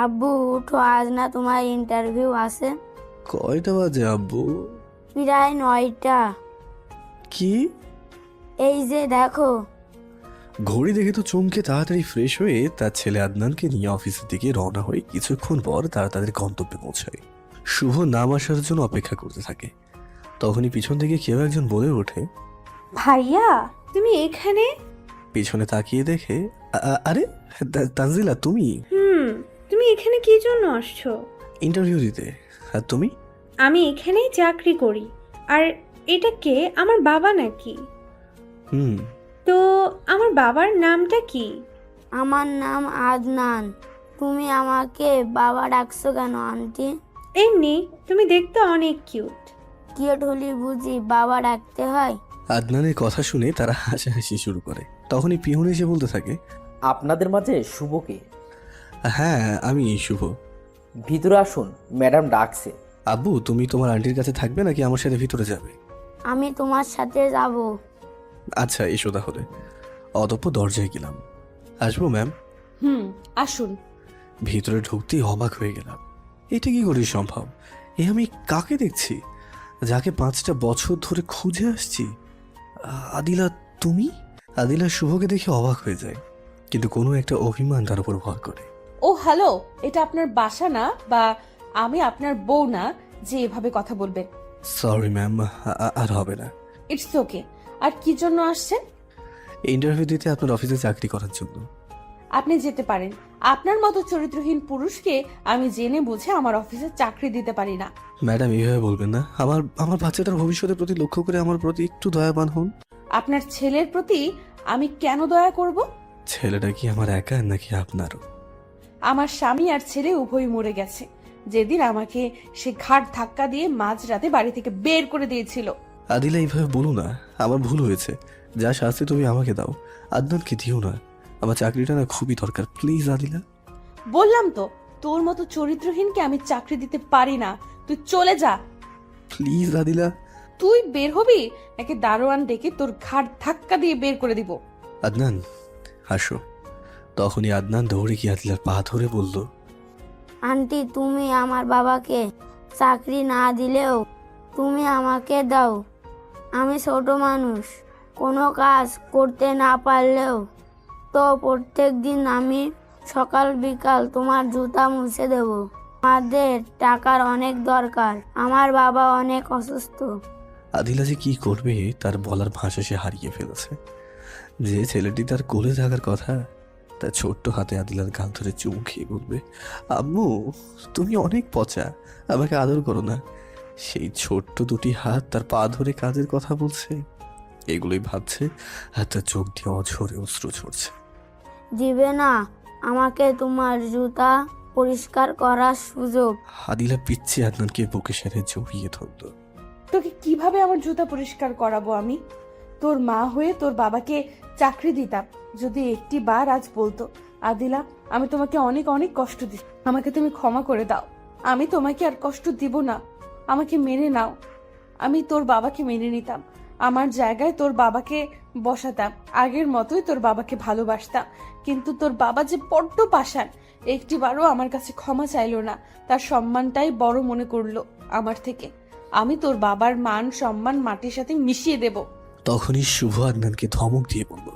আব্বু উঠো, আজ না তোমার ইন্টারভিউ আছে। কয়টা বাজে আব্বু? প্রায় 9টা। কি? এই যে দেখো। ঘড়ি দেখে তো চমকে তাড়াতাড়ি ফ্রেশ হয়ে তার ছেলে আদনানকে নিয়ে অফিসের দিকে রওনা হয়ে কিছুক্ষণ পর তারা তাদের গন্তব্যে পৌঁছায়। শুভ নাম আসার জন্য অপেক্ষা করতে থাকে। তখনই পিছন থেকে কেউ একজন বলে ওঠে, ভাইয়া তুমি এখানে? পিছনে তাকিয়ে দেখে আরে তানজিলা তুমি? তুমি এখানে কি জন্য আসছো? ইন্টারভিউ দিতে। আর তুমি? আমি এখানেই চাকরি করি। আর এটা কে? আমার বাবা নাকি? হুম। তো আমার বাবার নামটা কি? আমার নাম আদনান। তুমি আমাকে বাবা ডাকছো কেন আন্টি? এমনি, তুমি দেখতে অনেক কিউট। কিউট হলি বুঝি বাবা ডাকতে হয়? আদনানের কথা শুনে তারা হাসাহাসি শুরু করে। তখনই পিয়ন এসে বলতে থাকে, আপনাদের মাঝে শুভকে। হ্যাঁ আমি শুভ। ভিতরে আসুন, ম্যাডাম ডাকছে। আব্বু তুমি তোমার আন্টির কাছে থাকবে নাকি আমার সাথে ভিতরে যাবে? আমি তোমার সাথে যাব। আচ্ছা এসো তাহলে। অতঃপর দরজায় গেলাম। আসবো ম্যাম? আসুন। ভিতরে ঢুকতেই অবাক হয়ে গেলাম। এটা কি করে সম্ভব? এ আমি কাকে দেখছি, যাকে 5টা বছর ধরে খুঁজে আসছি? আদিলা তুমি? আদিলা শুভকে দেখে অবাক হয়ে যায়, কিন্তু কোনো একটা অভিমান তার উপর ভর করে। ও হ্যালো, এটা আপনার বাসা না, বা আমি আপনার বউ না যে এভাবে কথা বলবেন। সরি ম্যাম, আর হবে না। It's okay. আর কি জন্য আসছেন? ইন্টারভিউ দিতে আপনার অফিসে চাকরি করার জন্য। আপনি যেতে পারেন। আপনার মতো চরিত্রহীন পুরুষকে আমি জেনে বুঝে আমার অফিসে চাকরি দিতে পারি না। ম্যাডাম এইভাবে বলবেন না। আমার আমার বাচ্চাটার ভবিষ্যতের প্রতি লক্ষ্য করে আমার প্রতি একটু দয়াবান হন। আপনার ছেলের প্রতি আমি কেন দয়া করব? ছেলেটা কি আমার একা নাকি আপনারও? আমার স্বামী আর ছেলে উভয়ই মরে গেছে যেদিন আমাকে সে ঘাট ধাক্কা দিয়ে মাঝরাতে বাড়ি থেকে বের করে দিয়েছিল। আদিলা এইভাবে বলো না, আমার ভুল হয়েছে। যা শাস্তি তুমি আমাকে দাও, আদনানকে দিও না। আমার চাকরিটা না খুবই দরকার, প্লিজ আদিলা। বললাম তো, তোর মতো চরিত্রহীনকে আমি চাকরি দিতে পারি না। তুই চলে যা। প্লিজ আদিলা। তুই বের হবি নাকি দারোয়ান ডেকে তোর ঘাট ধাক্কা দিয়ে বের করে দিব? আদনান আসো। তখনই আদনান দৌড়ে গিয়ে আদিলার পা ধরে বলল, আন্টি তুমি আমার বাবাকে চাকরি না দিলেও তুমি আমাকে দাও। আমি ছোট মানুষ, কোনো কাজ করতে না পারলেও তো প্রত্যেক দিন আমি সকাল বিকাল তোমার জুতা মুছে দেব। আমাদের টাকার অনেক দরকার, আমার বাবা অনেক অসুস্থ। আদিলা যে কি করবে তার বলার ভাষা সে হারিয়ে ফেলেছে। যে ছেলেটি তার কোলে থাকার কথা, তার ছোট্ট হাতে আদিলার গাল ধরে চুমু খেয়ে বলবে, আম্মু তুমি অনেক পচা, আমাকে আদর করো না। সেই ছোট্ট দুটি হাত তার পা ধরে কাজের কথা বলছে, এগুলোই ভাবছে, আর তার চোখ দিয়ে অঝরে অশ্রু ঝরছে। দিবে না আমাকে তোমার জুতা পরিষ্কার করার সুযোগ? আদিলা পিচ্ছে আদনানকে বুকের সাথে জড়িয়ে ধরল। তোকে কিভাবে আমার জুতা পরিষ্কার করাবো আমি? তোর মা হয়ে তোর বাবাকে চাকরি দিতাম যদি একটি বার আজ বলতো, আদিলা আমি তোমাকে অনেক অনেক কষ্ট দিই, আমাকে তুমি ক্ষমা করে দাও, আমি তোমাকে আর কষ্ট দিব না, আমাকে মেনে নাও। আমি তোর বাবাকে মেনে নিতাম, আমার জায়গায় তোর বাবাকে বসাতাম, আগের মতোই তোর বাবাকে ভালোবাসতাম। কিন্তু তোর বাবা যে বড্ড পাষাণ, একটিবারও আমার কাছে ক্ষমা চাইলো না, তার সম্মানটাই বড় মনে করলো আমার থেকে। আমি তোর বাবার মান সম্মান মাটির সাথে মিশিয়ে দেব। তখনই শুভ আদনানকে ধমক দিয়ে বলল,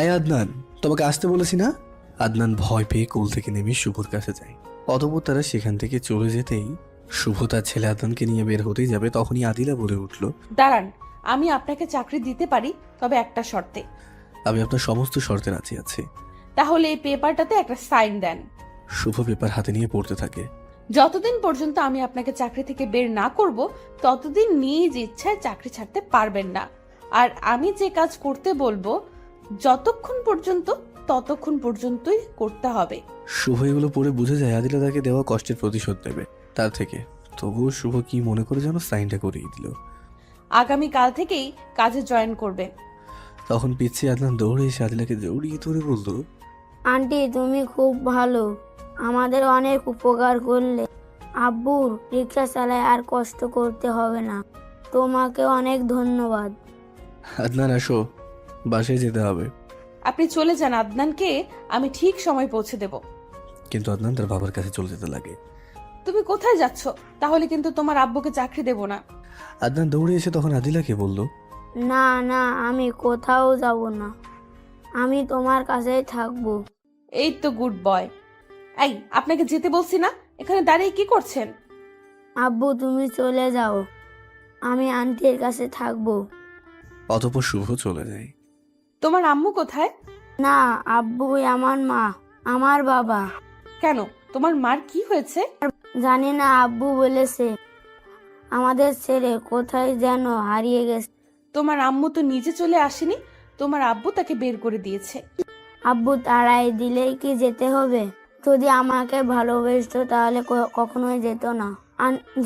এই আদনান, তোমাকে আসতে বলেছি না? আদনান ভয় পেয়ে কোল থেকে নেমে শুভর কাছে যায়। অতঃপর তারা সেখান থেকে চলে যেতেই শুভ তার ছেলে আদনানকে নিয়ে বের হতেই যাবে, তখনই আদিলা বলে উঠল, দাঁড়ান, আমি আপনাকে চাকরি দিতে পারি, তবে একটা শর্তে। আমি আপনার সমস্ত শর্তে রাজি আছি। তাহলে এই পেপারটাতে একটা সাইন দেন। শুভ পেপার হাতে নিয়ে পড়তে থাকে। যতদিন পর্যন্ত আমি আপনাকে চাকরি থেকে বের না করব, ততদিন নিজ ইচ্ছায় চাকরি ছাড়তে পারবেন না। আর আমি যে কাজ করতে বলবো যতক্ষণ পর্যন্ত, ততক্ষণ পর্যন্তই করতে হবে। শুভ এগুলো পড়ে বুঝে যায় আদিলা তাকে দেওয়া কষ্টের প্রতিশোধ নেবে তার থেকে। তবুও শুভ কি মনে করে যেন সাইনটা করিয়ে দিল। আগামী কাল থেকেই কাজে জয়েন করবেন। তখন পিছিয়ে আদনান দৌড়ে এসে আদিলাকে জড়িয়ে ধরে বলল, আন্টি তুমি খুব ভালো, আমাদের অনেক উপকার করলে। আব্বুর রিক্সা চালায় আর কষ্ট করতে হবে না, তোমাকে অনেক ধন্যবাদ। আদনান আসো, বাসায় যেতে হবে। আপনি চলে যান, আদনানকে আমি ঠিক সময় পৌঁছে দেব। কিন্তু আদনান তার বাবার কাছে চলে যেতে লাগে। তুমি কোথায় যাচ্ছ? তাহলে কিন্তু তোমার আব্বুকে চাকরি দেব না। আদনান দৌড়ে এসে তখন আদিলাকে বলল, না না, আমি কোথাও যাব না, আমি তোমার কাছেই থাকবো। এই তো গুড বয়। এই, আপনাকে যেতে বলছি না, এখানে দাঁড়িয়ে কি করছেন? আব্বু তুমি চলে যাও, আমি আন্টির কাছে থাকবো। অতঃপর শুভ চলে যায়। তোমার আম্মু কোথায়? না, আব্বুই আমার মা, আমার বাবা। কেন, তোমার মার কি হয়েছে? জানি না, আব্বু বলেছে আমাদের ছেলে কোথায় যেন হারিয়ে গেছে। তোমার আম্মু তো নিজে চলে আসেনি, তোমার আব্বু তাকে বের করে দিয়েছে। আব্বু তাড়াই দিলেই কি যেতে হবে? যদি আমাকে ভালোবাসতো তাহলে কখনোই যেত না।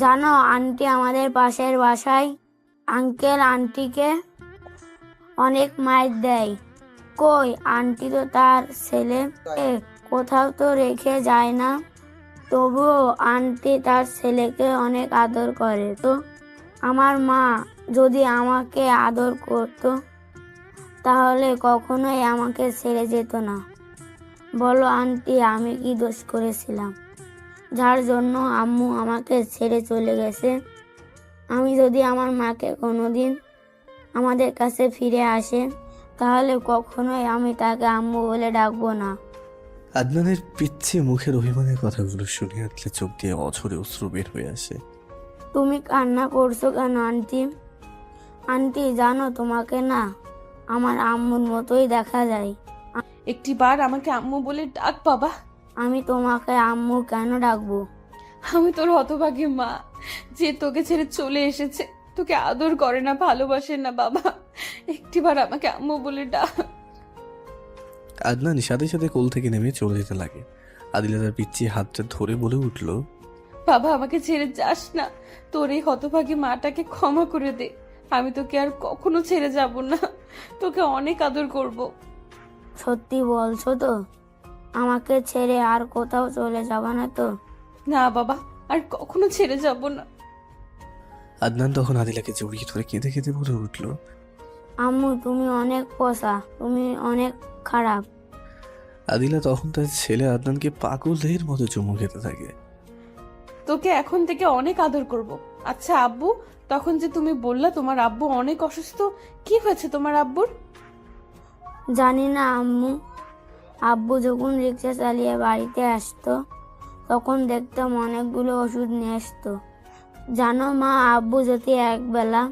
জানো, আন্টি আমাদের পাশের বাসায় আঙ্কেল আন্টিকে অনেক মাইর দেয়। কই, আন্টি তো তার ছেলেকে কোথাও তো রেখে যায় না, তবুও আন্টি তার ছেলেকে অনেক আদর করে। তো আমার মা যদি আমাকে আদর করতো তাহলে কখনোই আমাকে ছেড়ে যেত না। বলো আন্টি, আমি কি দোষ করেছিলাম যার জন্য আম্মু আমাকে ছেড়ে চলে গেছে? আমি যদি আমার মাকে কোনোদিন আমাদের কাছে ফিরে আসে তাহলে কখনোই আমি তাকে আম্মু বলে ডাকবো না। আদনানের পিচ্ছে মুখের অভিমানের কথাগুলো শুনে আদিলা চোখ দিয়ে অঝরে অশ্রু বের হয়ে আসে। তুমি কান্না করছো কেন আন্টি? আন্টি জানো, তোমাকে না আমার আম্মুর মতোই দেখা যায়। একটি বার আমাকে আম্মু বলে ডাক বাবা। আমি তোমাকে আম্মু কেন ডাকবো? আমি তোর হতভাগী মা, যে তোকে ছেড়ে চলে এসেছে, তোকে আদর করে না, ভালোবাসে না বাবা। একটিবার আমাকে আম্মু বলে ডাক। আদনান সাথে সাথে কোল থেকে নেমে চলে যেতে লাগে। আদিলা তার পিচ্ছি হাতটা ধরে বলে উঠল, বাবা আমাকে ছেড়ে যাস না, তোর এই হতভাগী মাটাকে ক্ষমা করে দে। আমি তোকে আর কখনো ছেড়ে যাব না, তোকে অনেক আদর করব। সত্যি বলছো তো? আমাকে ছেড়ে আর কোথাও চলে যাবা না তো? না বাবা, আর কখনো ছেড়ে যাব না। আদনান তখন আদিলাকে জড়িয়ে ধরে কেঁদে কেঁদে বলে উঠল, আম্মু তুমি অনেক পোষা, তুমি অনেক খারাপ। আদিলা তখন তার ছেলে আদনানকে পাগলের মতো চুমু খেতে থাকে। তোকে এখন থেকে অনেক আদর করব। আচ্ছা আব্বু, তখন যে তুমি বললা তোমার আব্বু অনেক অসুস্থ, কি হয়েছে তোমার আব্বুর? জানি না আম্মু, আব্বু যখন রিক্সা চালিয়ে বাড়িতে আসতো তখন দেখতাম অনেকগুলো ওষুধ নিয়ে আসতো। জানো মা, আব্বু যদি একবেলা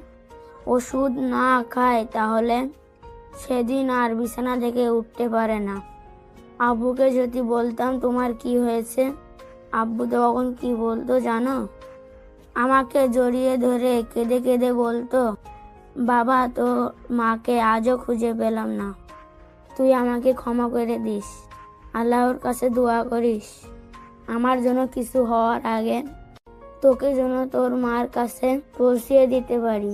ওষুধ না খায় তাহলে সেদিন আর বিছানা থেকে উঠতে পারে না। আব্বুকে যদি বলতাম তোমার কি হয়েছে, আব্বু তখন কি বলতো জানো? আমাকে জড়িয়ে ধরে কেঁদে কেঁদে বলতো, বাবা তো মাকে আজও খুঁজে পেলাম না, তুই আমাকে ক্ষমা করে দিস, আল্লাহর কাছে দোয়া করিস আমার জন্য কিছু হওয়ার আগে তোকে যেন তোর মার কাছে পৌঁছিয়ে দিতে পারি।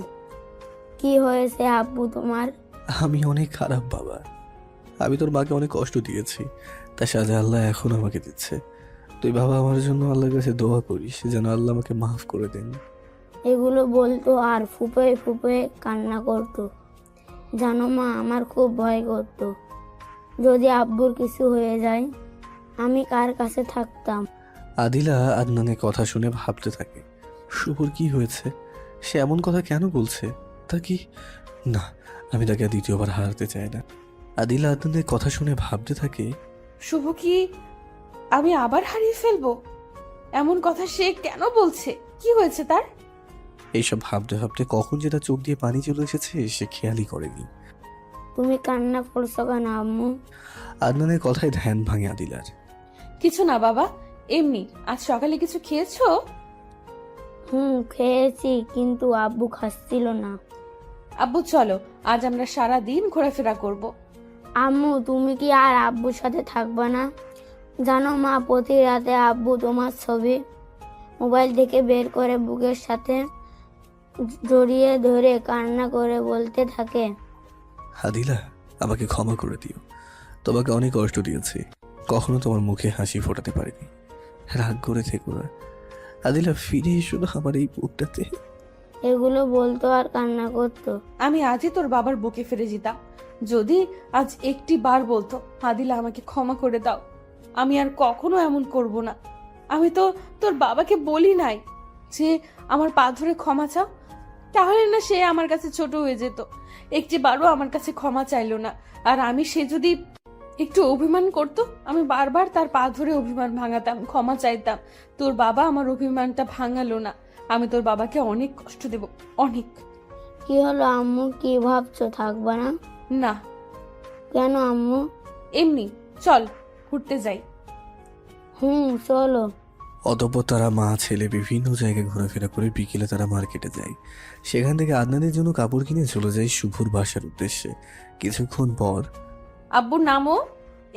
কি হয়েছে আব্বু তোমার? আমি অনেক খারাপ বাবা, আমি তোর মাকে অনেক কষ্ট দিয়েছি, তার সাজা আল্লাহ এখন আমাকে দিচ্ছে। তুই বাবা আমার জন্য আল্লাহর কাছে দোয়া করিস যেন আল্লাহ আমাকে মাফ করে দেন। এগুলো বলতো আর ফুপে ফুপে কান্না করতো। জানো মা, আমার খুব ভয় করতো যদি আব্বুর কিছু হয়ে যায় আমি কার কাছে থাকতাম। আদিলা আদনানের কথা শুনে ভাবতে থাকে, শুভর কি হয়েছে? সে এমন কথা কেন বলছে? তা কি না, আমি তাকে আর দ্বিতীয়বার হারাতে চাই না। আদিলা আদনানের কথা শুনে ভাবতে থাকে, শুভ কি আমি আবার হারিয়ে ফেলবো? এমন কথা সে কেন বলছে? কি হয়েছে তার? এইসব ভাবতে ভাবতে কখন যে তার চোখ দিয়ে পানি চলে এসেছে সে খেয়ালই করেনি। তুমি কান্না করছো কেন আম্মু? আদনানের কথায় ধ্যান ভাঙে আদিলার। কিছু না বাবা, এমনি। আজ সকালে কিছু খেয়েছো? খেয়েছি, কিন্তু আব্বু খাচ্ছিল না। আব্বু চলো, আজ আমরা সারা দিন ঘোরাফেরা করব। আম্মু তুমি কি আর আব্বুর সাথে থাকবা না? জানো মা, প্রতি রাতে আব্বু তোমার ছবি মোবাইল থেকে বের করে বুকের সাথে জড়িয়ে ধরে কান্না করে বলতে থাকে, আদিলা আমাকে ক্ষমা করে দিও, তোমাকে অনেক কষ্ট দিয়েছি, কখনো তোমার মুখে হাসি ফোটাতে পারিনি, রাগ করে থেকো না। আদিলা ফিরে এসো না আমার এই বুকটাতে। এগুলো বলতো আর কান্না করতো। আমি আজই তোর বাবার বুকে ফিরে যেতাম যদি আজ একটি বার বলতো, আদিলা আমাকে ক্ষমা করে দাও। আমি আর কখনো এমন করব না। আমি তো তোর বাবাকে বলি নাই যে আমার পা ধরে ক্ষমা চাও, তাহলে না সে আমার কাছে ছোট হয়ে যেত। একটিবারও আমার কাছে ক্ষমা চাইলো না। আর আমি সে যদি একটু অভিমান করত, আমি বারবার তার পা ধরে অভিমান ভাঙাতাম, ক্ষমা চাইতাম। তোর বাবা আমার অভিমানটা ভাঙালো না। আমি তোর বাবাকে অনেক কষ্ট দেব, অনেক। কি হলো আম্মু, কি ভাবছো, থাকবা না? না, কেন আম্মু? এমনি। চল ঘুরতে যাই। চলো। অতঃপর তারা মা ছেলে বিভিন্ন জায়গায় ঘোরাফেরা করে বিকেলে তারা মার্কেটে যায়। সেখান থেকে আদনানের জন্য কাপড় কিনে চলে যায় শুভর বাসার উদ্দেশ্যে। কিছুক্ষণ পর আব্বু নামো,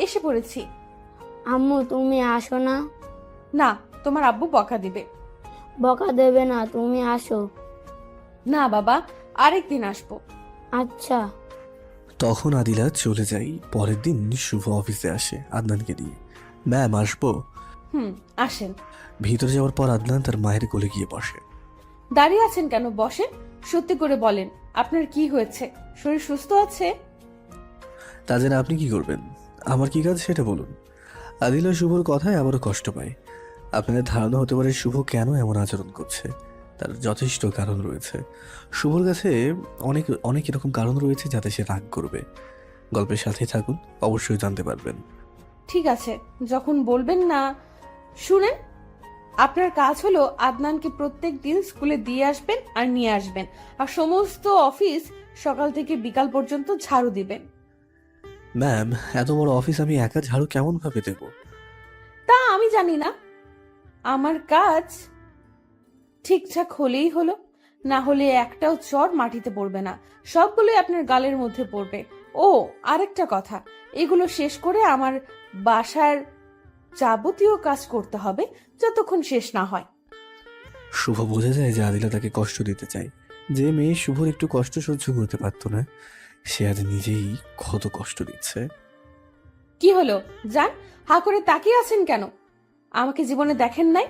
এসে পড়েছি। আম্মু তুমি আসো না? না, তোমার আব্বু বকা দিবে। বকা দেবে না, তুমি আসো। না বাবা, আরেকদিন আসবো। আচ্ছা। তখন আদিলা চলে যায়। পরের দিন শুভ অফিসে আসে আদনানকে নিয়ে। ম্যাম আসবো? আসেন। ভিতরে যাওয়ার পর আদনান তার মায়ের কোলে গিয়ে বসে। দাঁড়িয়ে আছেন কেন? বসেন। সত্যি করে বলেন, আপনার কি হয়েছে? শরীর সুস্থ আছে? তা জেনে আপনি কি করবেন? আমার কি কাজ সেটা বলুন। আদিলা শুভর কথায় আবারও কষ্ট পায়। আপনাদের ধারণা হতে পারে শুভ কেন এমন আচরণ করছে। তার যথেষ্ট কারণ রয়েছে। শুভর কাছে অনেক অনেক এরকম কারণ রয়েছে যাতে সে রাগ করবে। গল্পের সাথে থাকুন, অবশ্যই জানতে পারবেন। ঠিক আছে, যখন বলবেন না। শুনেন, আপনার কাজ হলো আদনানকে প্রত্যেক দিন স্কুলে দিয়ে আসবেন আর নিয়ে আসবেন, আর সমস্ত অফিস সকাল থেকে বিকাল পর্যন্ত ঝাড়ু দিবেন। ম্যাম, এত বড় অফিস আমি একা ঝাড়ু কেমন ভাবে দেব? তা আমি জানি না। আমার কাজ ঠিকঠাক হলেই হলো, না হলে একটাও চর মাটিতে পড়বে না, সবগুলোই আপনার গালের মধ্যে পড়বে। ও আরেকটা কথা, এগুলো শেষ করে আমার বাসার যাবতীয় কাজ করতে হবে যতক্ষণ শেষ না হয়। শুভ বোঝা যায় যে আদিলা তাকে কষ্ট দিতে চায়। যে মেয়ে শুভর একটু কষ্ট সহ্য করতে পারত না, সে আজ নিজেই কত কষ্ট দিচ্ছে। কি হলো? যান, হা করে তাকিয়ে আছেন কেন? আমাকে জীবনে দেখেন নাই?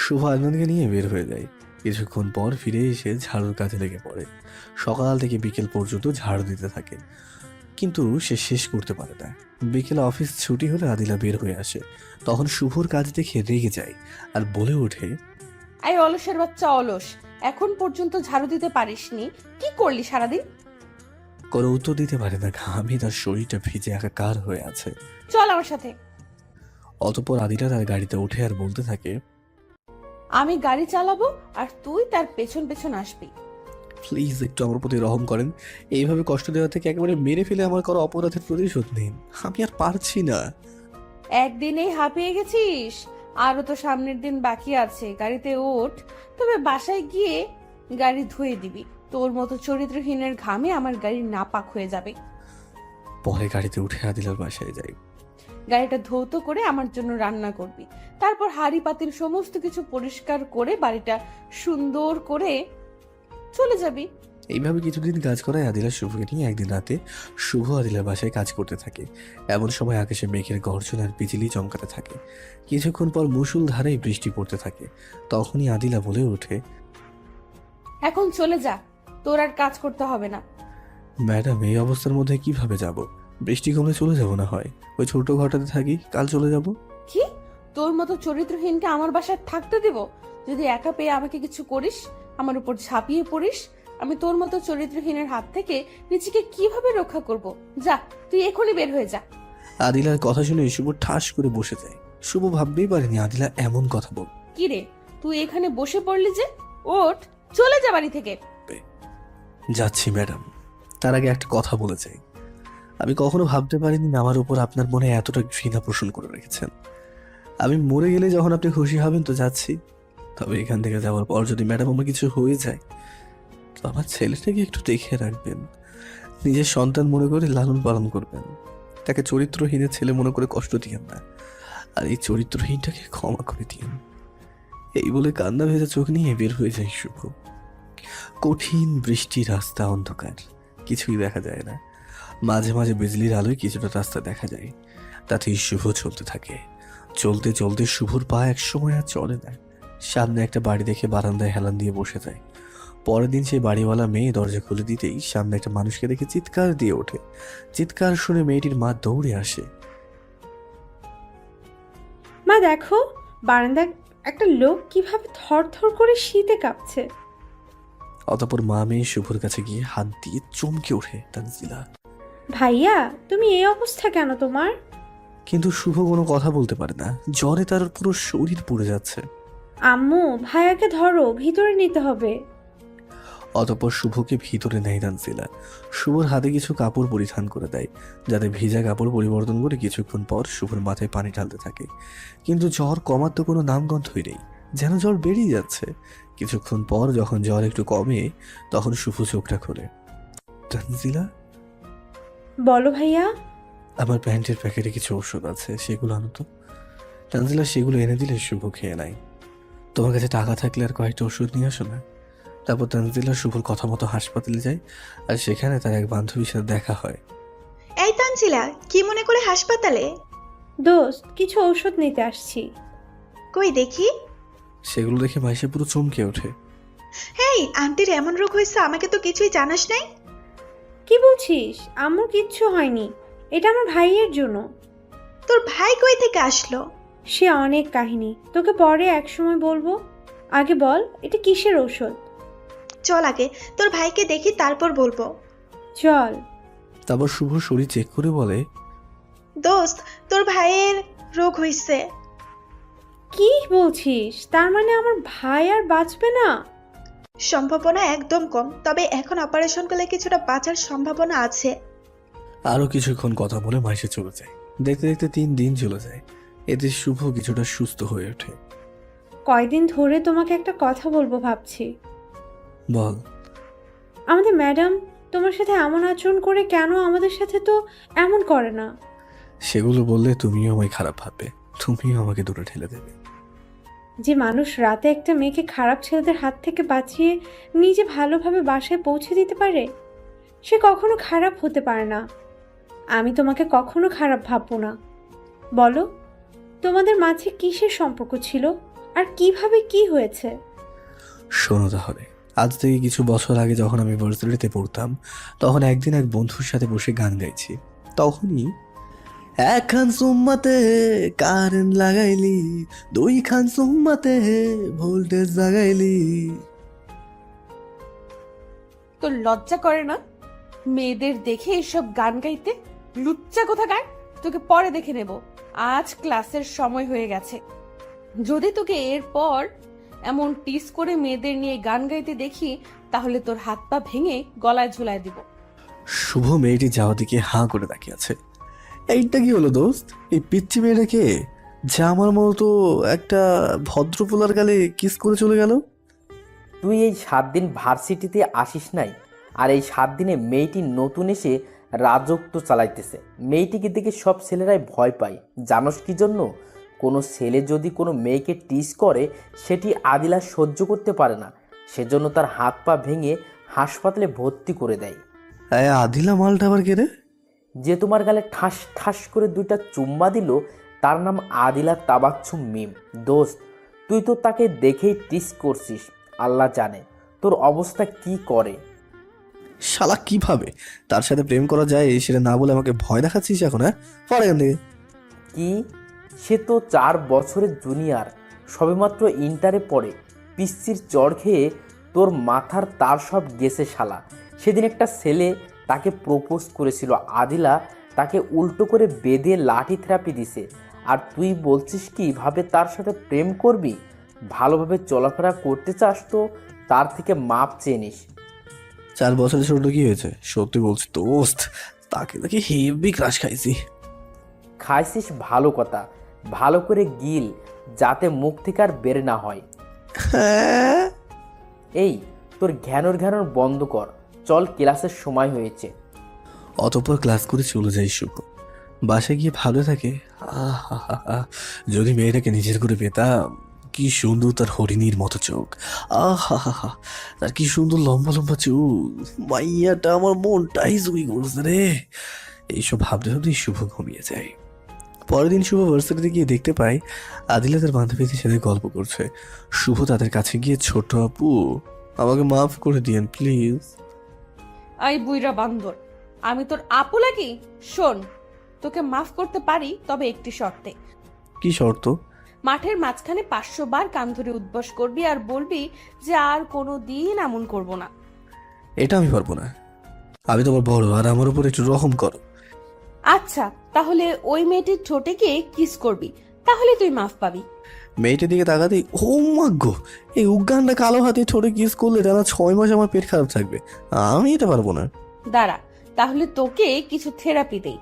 শুভ আদনানকে নিয়ে বের হয়ে যায়। কিছুক্ষণ পর ফিরে এসে ঝাড়ুর কাজে লেগে পড়ে। সকাল থেকে বিকেল পর্যন্ত ঝাড়ু দিতে থাকে, কিন্তু সে শেষ করতে পারে না। বিকেলে অফিস ছুটি হলে আদিলা বের হয়ে আসে। তখন শুভর কাজ দেখে রেগে যায় আর বলে ওঠে, এই অলসের বাচ্চা অলস, এখন পর্যন্ত ঝাড়ু দিতে পারিসনি, কি করলি সারাদিন? কোনো উত্তর দিতে পারে না। ঘামে তার শরীরটা ভিজে একাকার হয়ে আছে। চল আমার সাথে। অতঃপর আদিলা তার গাড়িতে উঠে আর বলতে থাকে, আমি গাড়ি চালাবো আর তুই তার পেছন পেছন আসবি। প্লিজ একটু আমার প্রতি রহম করেন। এইভাবে কষ্ট দেওয়া থেকে একেবারে মেরে ফেলে আমার করা অপরাধের প্রতিশোধ নিন। আমি আর পারছি না। একদিনেই হাঁপিয়ে গেছিস? আরো তো সামনের দিন বাকি আছে। গাড়িতে ওঠ, তবে বাসায় গিয়ে গাড়ি ধুয়ে দিবি। তোর মতো চরিত্রহীনের ঘামে আমার গাড়ি নাপাক হয়ে যাবে। পরে গাড়িতে উঠে আদিলার বাসায় যাই। গাড়িটা ধৌত করে আমার জন্য রান্না করবি। তারপর হাঁড়ি পাতিল সমস্ত কিছু পরিষ্কার করে বাড়িটা সুন্দর করে চলে যাবি। এইভাবে কিছুদিন কাজ করায় আদিলা শুভকে নিয়ে একদিন রাতে শুভ আদিলার বাসায় কাজ করতে থাকে। এমন সময় আকাশে মেঘের গর্জন আর বিজলি চমকাতে থাকে। কিছুক্ষণ পর মুষলধারায় বৃষ্টি পড়তে থাকে। তখনই আদিলা বলে ওঠে, এখন চলে যা, তোর আর কাজ করতে হবে না। ম্যাডাম, এই অবস্থার মধ্যে কিভাবে যাব? বৃষ্টি কমলে চলে যাব না হয়, ওই ছোট ঘরটাতে থাকি, কাল চলে যাব। কি? তোর মতো চরিত্রহীনকে আমার বাসায় থাকতে দেব? যদি একা পেয়ে আমাকে কিছু করিস, আমার উপর ঝাঁপিয়ে পড়িস, আমি তোর মতো চরিত্রহীনের হাত থেকে নিজেকে কিভাবে রক্ষা করব? যা, তুই এখনই বের হয়ে যা। আদিলার কথা শুনে শুভ ঠাস করে বসে যায়। শুভ ভাবতেই পারেনি আদিলা এমন কথা বল। কি রে, তুই এখানে বসে পড়লি যে? ওঠ, চলে যা বাড়ি থেকে। যাচ্ছি ম্যাডাম, তার আগে একটা কথা বলে যাই। আমি কখনো ভাবতে পারিনি আমার উপর আপনার মনে এতটা ঘৃণা পোষণ করে রেখেছেন। আমি মরে গেলে যখন আপনি খুশি হবেন তো যাচ্ছি, তবে এখান থেকে যাওয়ার পর যদি ম্যাডাম আমার কিছু হয়ে যায়, তো আমার ছেলেটাকে একটু দেখে রাখবেন। নিজের সন্তান মনে করে লালন পালন করবেন। তাকে চরিত্রহীনের ছেলে মনে করে কষ্ট দিয়েন না, আর এই চরিত্রহীনটাকে ক্ষমা করে দিন। এই বলে কান্না ভেজা চোখ নিয়ে বের হয়ে যায় শুভ। কঠিন বৃষ্টি, রাস্তা অন্ধকার, কিছুই দেখা যায় না। মাঝে মাঝে বিজলির আলোয় কিছুটা রাস্তা দেখা যায়। তাতেই শুভ চলতে থাকে। চলতে চলতে শুভর পা এক সময় আর চলে না। সামনে একটা বাড়ি দেখে বারান্দায় হেলান দিয়ে বসে যায়। পরের দিন সেই বাড়িওয়ালা মেয়ে দরজা খুলে দিতেই সামনে একটা মানুষকে দেখে চিৎকার দিয়ে ওঠে। চিৎকার শুনে মেয়েটির মা দৌড়ে আসে। মা দেখো, বারান্দায় একটা লোক কিভাবে থরথর করে শীতে কাঁপছে। অতঃপর মা মেয়ে শুভর কাছে গিয়ে হাত দিয়ে চমকে ওঠে তানজিলা। ভাইয়া, তুমি এই অবস্থা কেন তোমার? কিন্তু শুভ কোনো কথা বলতে পারে না, জ্বরে তার পুরো শরীর পুড়ে যাচ্ছে। আম্মু, ভাইয়াকে ধরো, ভিতরে নিতে হবে। অতঃপর শুভকে ভিতরে নেয় তানজিলা। শুভর হাতে কিছু কাপড় পরিধান করে দেয়, যাতে ভিজা কাপড় পরিবর্তন করে কিছুক্ষণ পর শুভর মাথায় পানি ঢালতে থাকে। কিন্তু জ্বর কমার তো কোনো নামগন্ধই নেই, যেন জ্বর বেরিয়ে যাচ্ছে। কিছুক্ষণ পর যখন জ্বর একটু কমে, তখন শুভ চোখটা খোলে। তানজিলা, বলো ভাইয়া। আমার প্যান্টের প্যাকেটে কিছু ওষুধ আছে, সেগুলো আনো তো। তানজিলা সেগুলো এনে দিলে শুভ খেয়ে নেয়। তোমার কাছে টাকা থাকলে আর কয়েকটা ওষুধ নিয়ে আসো না। তারপর তানজিলা শুভর কথা মতো হাসপাতালে যায়, আর সেখানে তার এক বান্ধবীর সাথে দেখা হয়। এই তানজিলা, কি মনে করে হাসপাতালে? দোস্ত, কিছু ঔষধ নিতে আসছি। কই দেখি। সেগুলো দেখে মাইশা পুরো চমকে ওঠে। হেই, আন্টির এমন রোগ হয়েছে, আমাকে তো কিছুই জানাস নাই। কি বলছিস? আম্মুর কিচ্ছু হয়নি, এটা আমার ভাইয়ের জন্য। তোর ভাই কই থেকে আসলো? সে অনেক কাহিনী, তোকে পরে একসময় বলবো। আগে বল, এটা কিসের ঔষধ? চল আগে তোর ভাইকে দেখি, তারপর বলবো। চল। তারপর শুভ শরীর চেক করে বলে, দোস্ত, তোর ভাইয়ের রোগ হয়েছে। কি বলছিস? তার মানে আমার ভাই আর বাঁচবে না? সম্ভাবনা একদম কম, তবে এখন অপারেশন করলে কিছুটা বাঁচার সম্ভাবনা আছে। আরো কিছুক্ষণ কথা বলে মাইশা চলে যায়। দেখতে দেখতে 3 দিন চলে যায়। এতে শুভ কিছুটা সুস্থ হয়ে ওঠে। কয়দিন ধরে তোমাকে একটা কথা বলবো ভাবছি। বল। আমাদের ম্যাডাম তোমার সাথে এমন আচরণ করে কেন? আমাদের সাথে তো এমন করে না। সেগুলো বললে তুমিও আমায় খারাপ ভাববে, তুমিও আমাকে দূরে ঠেলে দেবে। যে মানুষ রাতে একটা মেয়েকে খারাপ ছেলেদের হাত থেকে বাঁচিয়ে নিজে ভালোভাবে বাসায় পৌঁছে দিতে পারে, সে কখনো খারাপ হতে পারে না। আমি তোমাকে কখনো খারাপ ভাববো না। বলো, তোমাদের মাঝে কিসের সম্পর্ক ছিল আর কিভাবে কি হয়েছে? শোনো তাহলে, আজ থেকে কিছু বছর আগে যখন আমি ভার্সিটিতে পড়তাম, তখন একদিন এক বন্ধুর সাথে বসে গান গাইছি। তখনই একখান সুম্মাতে কারেন্ট লাগাইলি, 2 খান সুম্মাতে ভোল্টেজ লাগাইলি। তোর লজ্জা করে না মেয়েদের দেখে এসব গান গাইতে? লুচ্চা কোথাকার! তোকে পরে দেখে নেব, আজ ক্লাসের সময় হয়ে গেছে। যদি তোকে এরপর এমন টিস করে মেয়েদের নিয়ে গান গাইতে দেখি, তাহলে তোর হাত পা ভেঙে গলায় ঝুলায় দিব। শুভ মেয়েটি যাওয়ার দিকে হাঁ করে তাকিয়ে আছে। এইটা কি হলো দোস্ত? এই পিচ্চি মেয়েটা কে, যা আমার মতো একটা ভদ্রপোলার গালে কিস করে চলে গেল? তুই এই 7 দিন ভার্সিটিতে আসিস নাই, আর এই 7 দিনে মেয়েটি নতুন এসে রাজত্ব চালাইতেছে। মেয়েটিকে দেখে সব ছেলেরাই ভয় পায়। জানোস কি জন্য? কোনো ছেলে যদি কোনো মেয়েকে টিস করে, সেটি আদিলা সহ্য করতে পারে না, সেজন্য তার হাত পা ভেঙে হাসপাতালে ভর্তি করে দেয়। আদিলা মালটা আবার কে রে? যে তোমার গালে ঠাস ঠাস করে 2টা চুম্মা দিল, তার নাম আদিলা তাবাচ্ছুম মিম। দোস্ত, তুই তো তাকে দেখেই টিস করছিস। আল্লাহ জানে তোর অবস্থা কি করে। শালা কিভাবে তার সাথে প্রেম করা যায় সেটা না বলে আমাকে ভয় দেখাচ্ছিস এখন? হ্যাঁ, পরে এখান থেকে। কি? সে তো 4 বছরের জুনিয়র, সবেমাত্র ইন্টারে পড়ে। পিচ্চির চড় খেয়ে তোর মাথার তার সব গেছে শালা। সেদিন একটা ছেলে তাকে প্রপোজ করেছিল, আদিলা তাকে উল্টো করে বেঁধে লাঠি থেরাপি দিছে, আর তুই বলছিস কিভাবে তার সাথে প্রেম করবি? ভালোভাবে চলাফেরা করতে চাস তো তার থেকে মাপ চেয়ে নিস। 4 বছরের ছোট কি হয়েছে? সত্যি বলছি দোস্ত, তাকে দেখে হেভি ক্রাশ খাইছি। খাইছিস ভালো কথা, ভালো করে গিল, যাতে মুখ থেকে আর বের না হয়। হ্যাঁ, এই তোর ঘ্যানোর ঘ্যানোর বন্ধ কর, চল ক্লাসের সময় হয়েছে। অতঃপর ক্লাস করে চলে যাই শুভ। বাসায় গিয়ে ভালো থাকে। আহা, যদি মেয়েটাকে নিজের করে পেতাম। কি সুন্দর তার হরিণীর মতো চোখ, আহা, তার কি সুন্দর লম্বা লম্বা চুল। মাইয়াটা আমার মনটাই জুই করছে রে। এইসব ভাবতে ভাবতেই শুভ ঘুমিয়ে যায়। পরের দিন শুভ ভার্সিটিতে গিয়ে দেখতে পাই আদিলা তার বান্ধবীদের সাথে গল্প করছে। শুভ তাদের কাছে গিয়ে, ছোট আপু, আমাকে মাফ করে দিয়েন প্লিজ। আই বুইরা বান্দর, আমি তোর আপু লাগি? শোন, তোকে মাফ করতে পারি, তবে একটি শর্তে। কি শর্ত? মাঠের মাঝখানে 500 বার কান ধরে উদ্বাস করবি আর বলবি যে আর কোনো দিন এমন করব না। এটা আমি পারবো না। আমি তোমার বড়, আর আমার উপর একটু রহম করো। আচ্ছা, তাহলে ওই মেয়েটির ঠোঁটে গিয়ে কিস করবি, তাহলে তুই মাফ পাবি। মেয়েটার দিকে তাকাতেই ও মাগ্য, এই উগান্ডা কালো হাতে ঠোঁটে কিস করলে টানা 6 মাস আমার পেট খারাপ থাকবে। আমি এটা পারবো না। দাঁড়া, তাহলে তোকে কিছু থেরাপি দেই।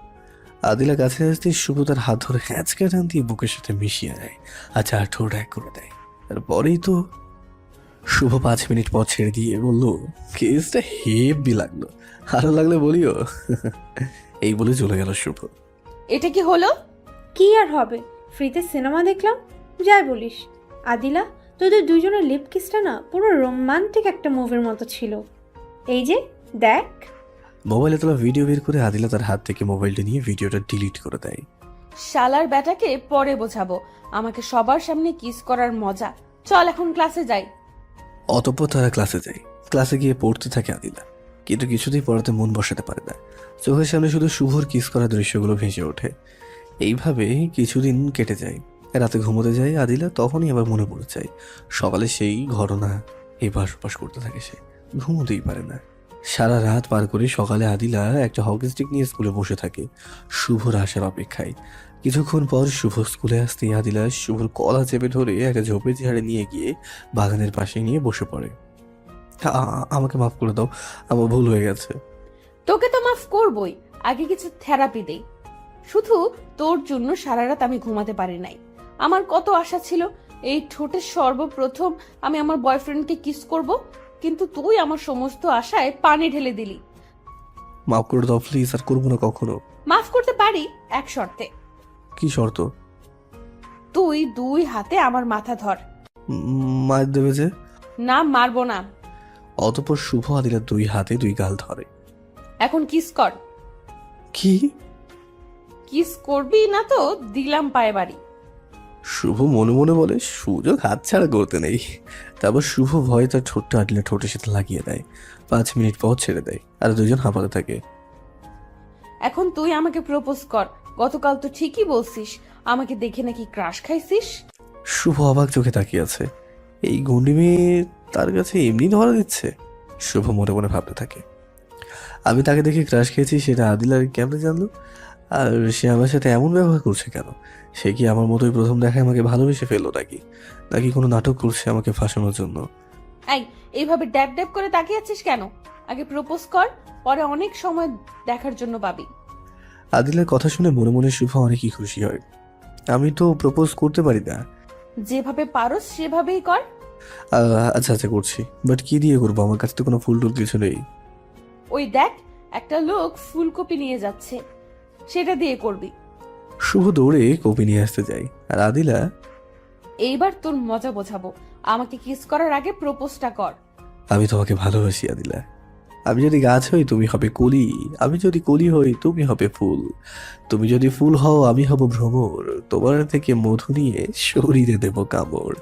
আদিলা কাছে আসতে শুভ তার হাত ধরে হ্যাঁচকা টান দিয়ে বুকের সাথে মিশিয়ে দেয়, আচ্ছা আর ঠোঁট এক করে দেয়। তারপরেই তো শুভ 5 মিনিট পর ছেড়ে দিয়ে বলল, কেসটা হেভি লাগলো, আরো লাগলে বলিও। এই বলে চলে গেল শুভ। এটা কি হলো? কি আর হবে, ফ্রিতে সিনেমা দেখলাম। যাই বলিস আদিলা, তোদের দুইজনের লিপ কিসটা না পুরো রোমান্টিক একটা মুভির মতো ছিল। এই যে দেখ। মোবাইলে তোলা ভিডিও বের করে আদিলা তার হাত থেকে মোবাইলটা নিয়ে ভিডিওটা ডিলিট করে দেয়। শালার ব্যাটাকে পরে বোঝাবো আমাকে সবার সামনে কিস করার মজা। চল এখন ক্লাসে যাই। অতঃপর তারা ক্লাসে যায়। ক্লাসে গিয়ে পড়তে থাকে আদিলা, কিন্তু কিছুতেই পড়াতে মন বসাতে পারে না। চোখের সামনে শুধু শুভর কিস করা দৃশ্যগুলো ভেসে ওঠে। এইভাবে কিছুদিন কেটে যায়। রাতে ঘুমোতে যায় আদিলা, তখনই আবার মনে পড়ে যায় সকালে সেই ঘটনা। এপাশ ওপাশ করতে থাকে সে, ঘুমোতেই পারে না। সারা রাত পার করে সকালে আদিলা একটা হকি স্টিক নিয়ে স্কুলে বসে থাকে শুভর আসার অপেক্ষায়। কিছুক্ষণ পর শুভ স্কুলে আসতে আদিলা শুভর কলা চেপে ধরে একটা ঝোপে চেহারে নিয়ে গিয়ে বাগানের পাশে নিয়ে বসে পড়ে। আমাকে মাফ করে দাও, আমার ভুল হয়ে গেছে। তোকে তো মাফ করবই, আগে কিছু থেরাপি দেই। শুধু তোর জন্য সারা রাত আমি ঘুমাতে পারি নাই। আমার কত আশা ছিল এই ঠোঁটের সর্বপ্রথম আমি আমার বয়ফ্রেন্ডকে কিস করব, কিন্তু তুই আমার সমস্ত আশায় পানি ঢেলে দিলি। মাফ করে দাও প্লিজ, আর করবো না কখনো। মাফ করতে পারি এক শর্তে। কি শর্ত? তুই 2 হাতে আমার মাথা ধর। মায়ের দেবে যে? না, মারবো না। অতঃপর শুভ আদিলার 2 হাতে 2 গাল ধরে। এখন কিস কর। কি? কিস করবি না তো দিলাম পায়ে বাড়ি। শুভ মনে মনে বলে, সুযোগ হাতছাড়া করতে নেই। তারপর শুভ ভয়ে তার ঠোঁটটা আদিলার ঠোঁটের সাথে লাগিয়ে দেয়। 5 মিনিট পর ছেড়ে দেয়, আর দুজন হাঁপাতে থাকে। এখন তুই আমাকে প্রপোজ কর। গতকাল তো ঠিকই বলছিস আমাকে দেখে নাকি ক্রাশ খাইছিস। শুভ অবাক চোখে তাকিয়ে আছে। এই গুন্ডি মেয়ে তার কাছে এমনি ধরা দিচ্ছে। শুভ মনে মনে ভাবতে থাকে, আমি তাকে দেখে ক্রাশ খেয়েছি সেটা আদিলার কেমনে জানলো? আর সে আমার সাথে এমন ব্যবহার করছে কেন? সে কি আমার মতোই প্রথম দেখায় আমাকে ভালোবেসে ফেললো নাকি? নাকি কোনো নাটক করছে আমাকে ফাঁসানোর জন্য? এই, এইভাবে ড্যাব ড্যাব করে তাকিয়ে আছিস কেন? আগে প্রপোজ কর, পরে অনেক সময় দেখার জন্য পাবি। আদিলার কথা শুনে মনে মনে শুভ অনেকই খুশি হয়। আমি তো প্রপোজ করতে পারি না। যেভাবে পারোস সেভাবেই কর। আচ্ছা আচ্ছা করছি, বাট কি দিয়ে করবো? আমার কাছে তো কোনো ফুল টুল কিছু নেই। ওই দেখ, একটা লোক ফুলকপি নিয়ে যাচ্ছে, সেটা দিয়ে করবি। শুভ দৌড়ে কপি নিয়ে আসতে যায়, আর আদিলা, এইবার তোর মজা বোঝাবো। আমাকে কিস করার আগে প্রপোজটা কর। আমি তোমাকে ভালোবাসি আদিলা। আমি যদি গাছ হই তুমি হবে কলি, আমি যদি কলি হই তুমি হবে ফুল, তুমি যদি ফুল হও আমি হব ভ্রমর, তোমার থেকে মধু নিয়ে শরীরে দেব কামড়।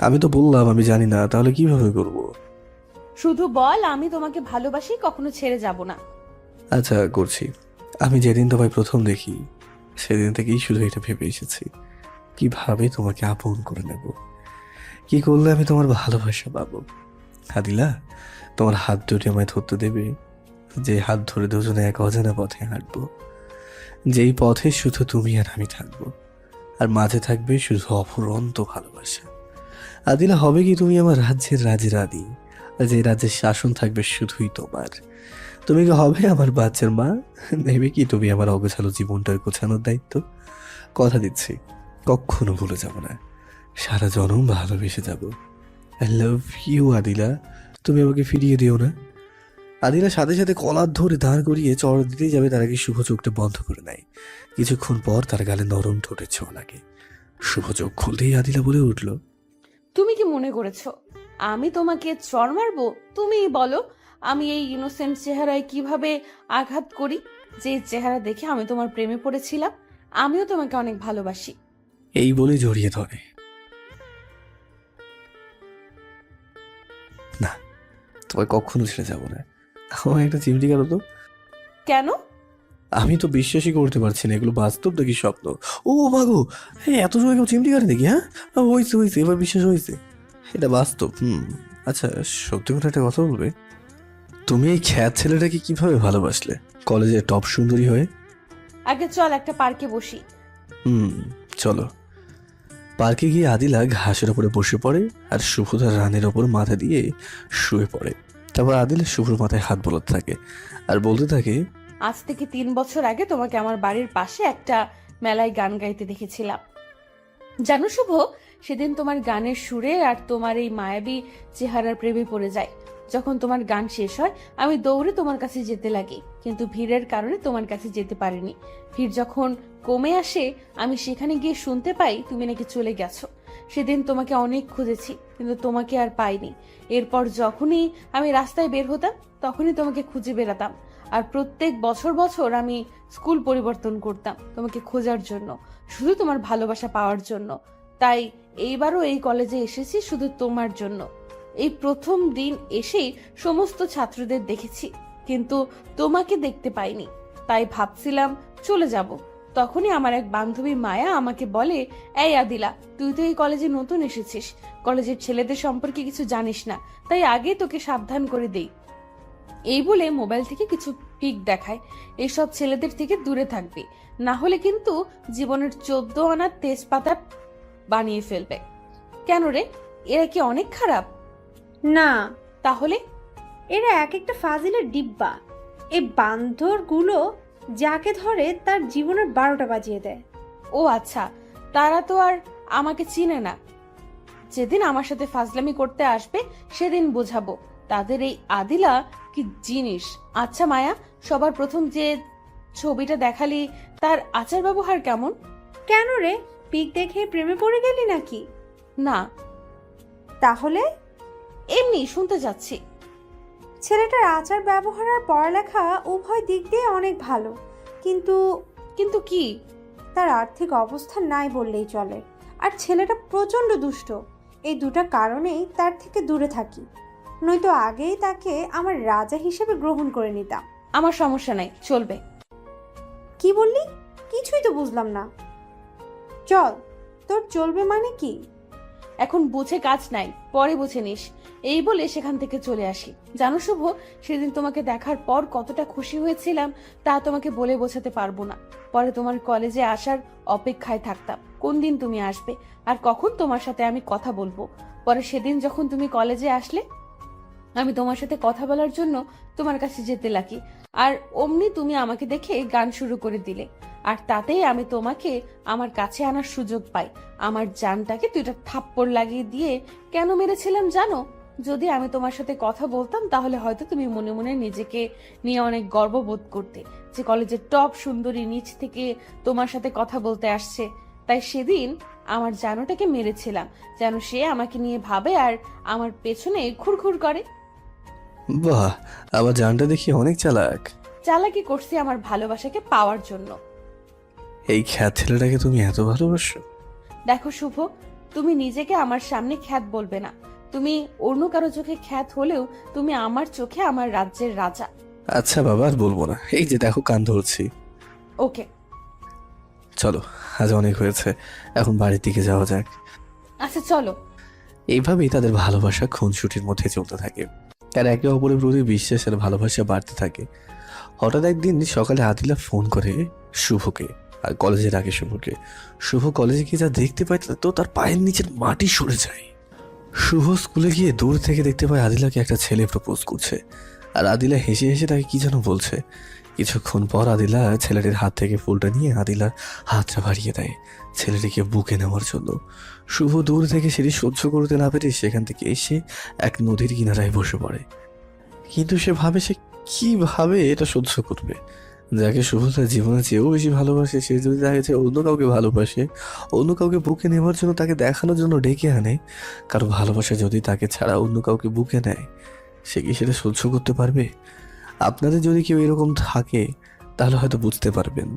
আমি তো বললাম আমি জানি না, তাহলে কিভাবে করব? শুধু বল আমি তোমাকে ভালোবাসি, কখনো ছেড়ে যাব না। আচ্ছা করছি। আমি যেদিন তোমায় প্রথম দেখি সেদিন থেকেই শুধু এটা ভেবে এসেছি, কিভাবে তোমাকে আপন করে নেব, কি করলে আমি তোমার ভালোবাসা পাবো। আদিলা, তোমার হাত দুটি আমায় ধরতে দেবে? যে হাত ধরে দুজনে এক অজানা পথে হাঁটবো, যেই পথে শুধু তুমি আর আমি থাকবো, আর মাঝে থাকবে শুধু অফুরন্ত ভালোবাসা। আদিলা, হবে কি তুমি আমার রাজ্যের রাজরানী, আর যে রাজ্যের শাসন থাকবে শুধুই তোমার। তুমি কি হবে আমার বাচ্চার মা? নেবে কি তুমি আমার অগোছালো জীবনটার গোছানোর দায়িত্ব? কথা দিচ্ছি কখনো ভুলে যাব না, সারা জনম ভালোবেসে যাব। আই লাভ ইউ আদিলা, তুমি আমাকে ফিরিয়ে দিও না। আদিলা সাথে সাথে কলার ধরে দাঁড় করিয়ে চড় দিতেই যাবে, তার আগে শুভ চোখটা বন্ধ করে নেয়। কিছুক্ষণ পর তার গালে নরম ঠোঁটের ছোঁয়া লাগে। শুভ চোখ খুলতেই আদিলা বলে উঠল, তুমি কি মনে করেছো আমি তোমাকে চর মারবো? তুমিই বলো আমি এই ইনোসেন্ট চেহারায় কিভাবে আঘাত করি, যে চেহারা দেখে আমি তোমার প্রেমে পড়েছিলাম। আমিও তোমাকে অনেক ভালোবাসি। এই বলে জড়িয়ে ধরে। না, তোমায় কখনো ছেড়ে যাবো না। আমার একটা চিমটি গেল তো। কেন? আমি তো বিশ্বাসই করতে পারছি না এগুলো বাস্তব নাকি স্বপ্ন। ও মাগো, হ্যাঁ এত সময় কেউ চিমটি কাটে দেখি? হ্যাঁ হয়েছে হয়েছে, এবার বিশ্বাস হয়েছে, এটা বাস্তব। আচ্ছা, সত্যি করে একটা কথা বলবে, তুমি এই খ্যাত ছেলেটাকে কিভাবে ভালোবাসলে কলেজে টপ সুন্দরী হয়ে? আগে চল একটা পার্কে বসি। চলো। পার্কে গিয়ে আদিলা ঘাসের ওপরে বসে পড়ে আর শুভ তার রানের ওপর মাথা দিয়ে শুয়ে পড়ে। তারপর আদিলা শুভর মাথায় হাত বোলাতে থাকে আর বলতে থাকে, আজ থেকে 3 বছর আগে তোমাকে আমার বাড়ির পাশে একটা মেলায় গান গাইতে দেখেছিলাম। জানো শুভ, সেদিন তোমার গানের সুরে আর তোমার এই মায়াবী চেহারার প্রেমে পড়ে যায়। যখন তোমার গান শেষ হয় আমি দৌড়ে তোমার কাছে যেতে লাগি, কিন্তু ভিড়ের কারণে তোমার কাছে যেতে পারিনি। ভিড় যখন কমে আসে আমি সেখানে গিয়ে শুনতে পাই তুমি নাকি চলে গেছো। সেদিন তোমাকে অনেক খুঁজেছি কিন্তু তোমাকে আর পাইনি। এরপর যখনই আমি রাস্তায় বের হতাম তখনই তোমাকে খুঁজে বেড়াতাম। আর প্রত্যেক বছর বছর আমি স্কুল পরিবর্তন করতাম তোমাকে খোঁজার জন্য, শুধু তোমার ভালোবাসা পাওয়ার জন্য। তাই এইবারও এই কলেজে এসেছি শুধু তোমার জন্য। এই প্রথম দিন এসেই সমস্ত ছাত্রদের দেখেছি কিন্তু তোমাকে দেখতে পাইনি, তাই ভাবছিলাম চলে যাব। তখনই আমার এক বান্ধবী মায়া আমাকে বলে, এই আদিলা, তুই তো এই কলেজে নতুন এসেছিস, কলেজের ছেলেদের সম্পর্কে কিছু জানিস না, তাই আগে তোকে সাবধান করে দেই। এই বলে মোবাইল থেকে কিছু পিক দেখায়, এইসব ছেলেদের থেকে দূরে থাকবি, না হলে কিন্তু জীবনের 14 আনার তেজপাতা বানিয়ে ফেলবে। কেন রে, এরা কি অনেক খারাপ? না, তাহলে? এরা এক একটা ফাজিলের ডিব্বা। এই বান্দরগুলো যাকে ধরে তার জীবনের 12টা বাজিয়ে দেয়। ও আচ্ছা, তারা তো আর আমাকে চিনে না। যেদিন আমার সাথে ফাজলামি করতে আসবে সেদিন বোঝাবো তাদের এই আদিলা কি জিনিস। আচ্ছা মায়া, সবার প্রথম যে ছবিটা দেখালি তার আচার ব্যবহার কেমন? কেন রে, পিক দেখে প্রেমে পড়ে গেলি নাকি? না, তাহলে? এমনি শুনতে যাচ্ছি। ছেলেটার আচার ব্যবহার আর পড়ালেখা উভয় দিক দিয়ে অনেক ভালো, কিন্তু কিন্তু কি? তার আর্থিক অবস্থা নাই বললেই চলে। আর ছেলেটা প্রচন্ড দুষ্ট। এই দুটা কারণেই তার থেকে দূরে থাকি, নয়তো আগেই তাকে আমার রাজা হিসেবে গ্রহণ করে নিতাম। আমার সমস্যা নাই, চলবে। কি বললি? কিছুই তো বুঝলাম না। চল। তোর চলবে মানে কি? এখন বুঝে কাজ নাই, পরে বুঝে নিস। এই বলে সেখান থেকে চলে আসি। জানো শুভ, সেদিন তোমাকে দেখার পর কতটা খুশি হয়েছিলাম তা তোমাকে বলে বোঝাতে পারবো না। পরে তোমার কলেজে আসার অপেক্ষায় থাকতাম কোন দিন তুমি আসবে আর কখন তোমার সাথে আমি কথা বলবো। পরে সেদিন যখন তুমি কলেজে আসলে আমি তোমার সাথে কথা বলার জন্য তোমার কাছে যেতে লাগি, আর অমনি তুমি আমাকে দেখে গান শুরু করে দিলে। আর তাতেই আমি তোমাকে আমার কাছে আনার সুযোগ পাই। আমার জানটাকে দুইটা থাপ্পড় লাগিয়ে দিয়ে কেন মেরেছিলাম জানো? যদি আমি তোমার সাথে কথা বলতাম তাহলে হয়তো তুমি মনে মনে নিজেকে নিয়ে অনেক গর্ববোধ করতে যে কলেজের টপ সুন্দরী নিচ থেকে তোমার সাথে কথা বলতে আসছে। তাই সেদিন আমার জানোটাকে মেরেছিলাম যেন সে আমাকে নিয়ে ভাবে আর আমার পেছনে ঘুরঘুর করে। বাহ, আবার জানটা দেখি অনেক চালাক। চালাকি করছি আমার ভালোবাসাকে পাওয়ার জন্য। এই খ্যাত ছেলেটাকে তুমি এত ভালোবাসো? দেখো শুভ, তুমি নিজেকে আমার সামনে খ্যাত বলবে না। তুমি অন্য কারো চোখে খ্যাত হলেও তুমি আমার চোখে আমার রাজ্যের রাজা। আচ্ছা বাবা, আর বলবো না, এই যে দেখো কান ধরছি। ওকে চলো, আজ অনেক হয়েছে, এখন বাড়ির দিকে যাওয়া যাক। আচ্ছা চলো। এইভাবেই তাদের ভালোবাসা খুনসুটির মধ্যে চলতে থাকে আর একে অপরের প্রতি বিশ্বাস আর ভালোবাসা বাড়তে থাকে। হঠাৎ একদিন সকালে আদিলা ফোন করে শুভকে, আর কলেজের আগে শুভকে। শুভ কলেজে গিয়ে যা দেখতে পায় তো তার পায়ের নিচের মাটি সরে যায়। শুভ স্কুলে গিয়ে দূর থেকে দেখতে পায় আদিলাকে একটা ছেলে প্রপোজ করছে, আর আদিলা হেসে হেসে তাকে কি যেন বলছে। কিছুক্ষণ পর আদিলা ছেলেটির হাত থেকে ফুলটা নিয়ে আদিলার হাতটা বাড়িয়ে দেয় ছেলেটিকে বুকে নেওয়ার জন্য। শুভ দূর থেকে সেটি সহ্য করতে না পেরে সেখান থেকে এসে এক নদীর কিনারায় বসে পড়ে। কিন্তু সে ভাবে সে কিভাবে এটা সহ্য করবে। যাকে শুভ তার জীবনে চেয়েও বেশি ভালোবাসে সে যদি তাকে চেয়ে অন্য কাউকে ভালোবাসে, অন্য কাউকে বুকে নেওয়ার জন্য তাকে দেখানোর জন্য ডেকে আনে, কারো ভালোবাসা যদি তাকে ছাড়া অন্য কাউকে বুকে নেয়, সে কি সেটা সহ্য করতে পারবে? আপনাদের যদি কেউ এরকম থাকে তাহলে হয়তো বুঝতে পারবেন।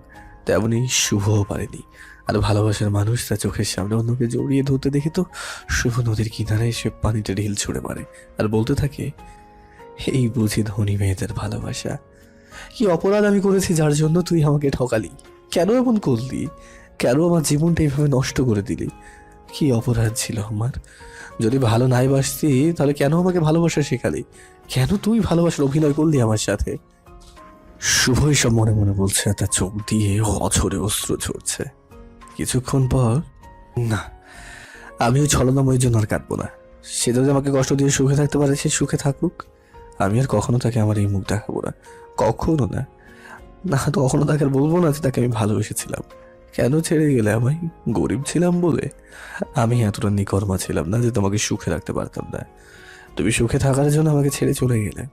তেমনই শুভও পারেনি। আর ভালোবাসার মানুষ তার চোখের সামনে অন্যকে জড়িয়ে ধরতে দেখে তো শুভ নদীর কিনারে এসে পানিতে ঢিল ছুঁড়ে মারে আর বলতে থাকে, এই বুঝি ধনী মেয়েদের ভালোবাসা। কি অপরাধ আমি করেছি যার জন্য তুই আমাকে ঠকালি? কেন এমন করলি? কেন আমার জীবনটা এইভাবে নষ্ট করে দিলি? কি অপরাধ ছিল আমার? যদি ভালো নাই বাসতি তাহলে কেন আমাকে ভালোবাসা শেখালি? কেন তুই ভালোবাসার অভিনয় করলি আমার সাথে? শুভই সব মনে মনে বলছে, আর তার চোখ দিয়ে অঝরে অশ্রু ঝরছে। কিছুক্ষণ পর, না, আমি ওই ছলনাময়ের জন্য আর কাঁদবো না। সে যদি আমাকে কষ্ট দিয়ে সুখে থাকতে পারে, সে সুখে থাকুক। আমি আর কখনো তাকে আমার এই মুখ দেখাবো না, কখনো না। না তো কখনো তাকে আর বলবো না যে তাকে আমি ভালোবেসেছিলাম। কেন ছেড়ে গেলে আমায়? গরিব ছিলাম বলে? আমি এতটা নিকর্মা ছিলাম না যে তোমাকে সুখে রাখতে পারতাম না। তুমি সুখে থাকার জন্য আমাকে ছেড়ে চলে গেলে।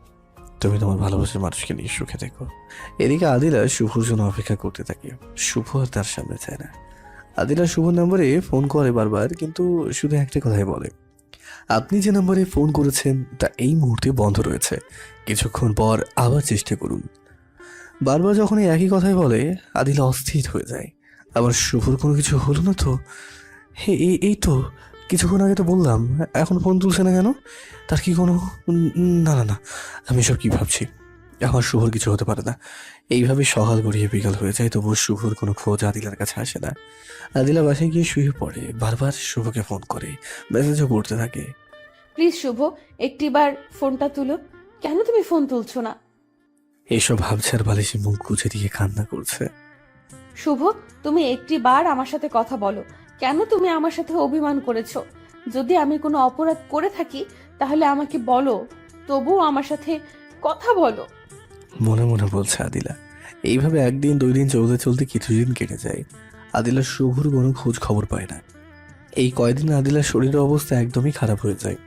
তুমি তোমার ভালোবাসার মানুষকে নিয়ে সুখে থেকো। এদিকে আদিলা শুভর জন্য অপেক্ষা করতে থাকে। শুভ আর তার সামনে চায় না। আদিলা শুভর নম্বরে ফোন করে বারবার, কিন্তু শুধু একটা কথাই বলে, আপনি যে নম্বরে ফোন করেছেন তা এই মুহূর্তে বন্ধ রয়েছে, কিছুক্ষণ পর আবার চেষ্টা করুন। বারবার যখন এই একই কথাই বলে, আদিলা অস্থির হয়ে যায়। আবার শুভর কোনো কিছু হলো না তো? এই তো কিছুক্ষণ আগে তো বললাম, এখন ফোন তুলছে না কেন? তার কি কোনো... না না না, আমি সব কি ভাবছি? আমার শুভর কিছু হতে পারে না। এইভাবে সকাল গড়িয়ে বিকাল হয়ে যায়, তবুও শুভর কোনো খোঁজ আদিলার কাছে আসে না। আদিলা বাসায় গিয়ে শুয়ে পড়ে, বারবার শুভকে ফোন করে, মেসেজও করতে থাকে। প্লিজ শুভ, একটিবার ফোনটা তুলো। কেন তুমি ফোন তুলছো না? এইসব ভাবছে আর বালিশে মুখ গুজে দিয়ে কান্না করছে। শুভ, তুমি একটিবার আমার সাথে কথা বলো। কেন তুমি আমার সাথে অভিমান করেছো? যদি আমি কোনো অপরাধ করে থাকি তাহলে আমাকে বলো, তবুও আমার সাথে কথা বলো। মনে মনে বলছে আদিলা। এইভাবে একদিন দুই দিন চলতে চলতে কিছুদিন কেটে যায়। আদিলা শুভর কোনো খোঁজ খবর পায় না। এই কয়দিন আদিলার শরীরের অবস্থা একদমই খারাপ হয়ে যায়।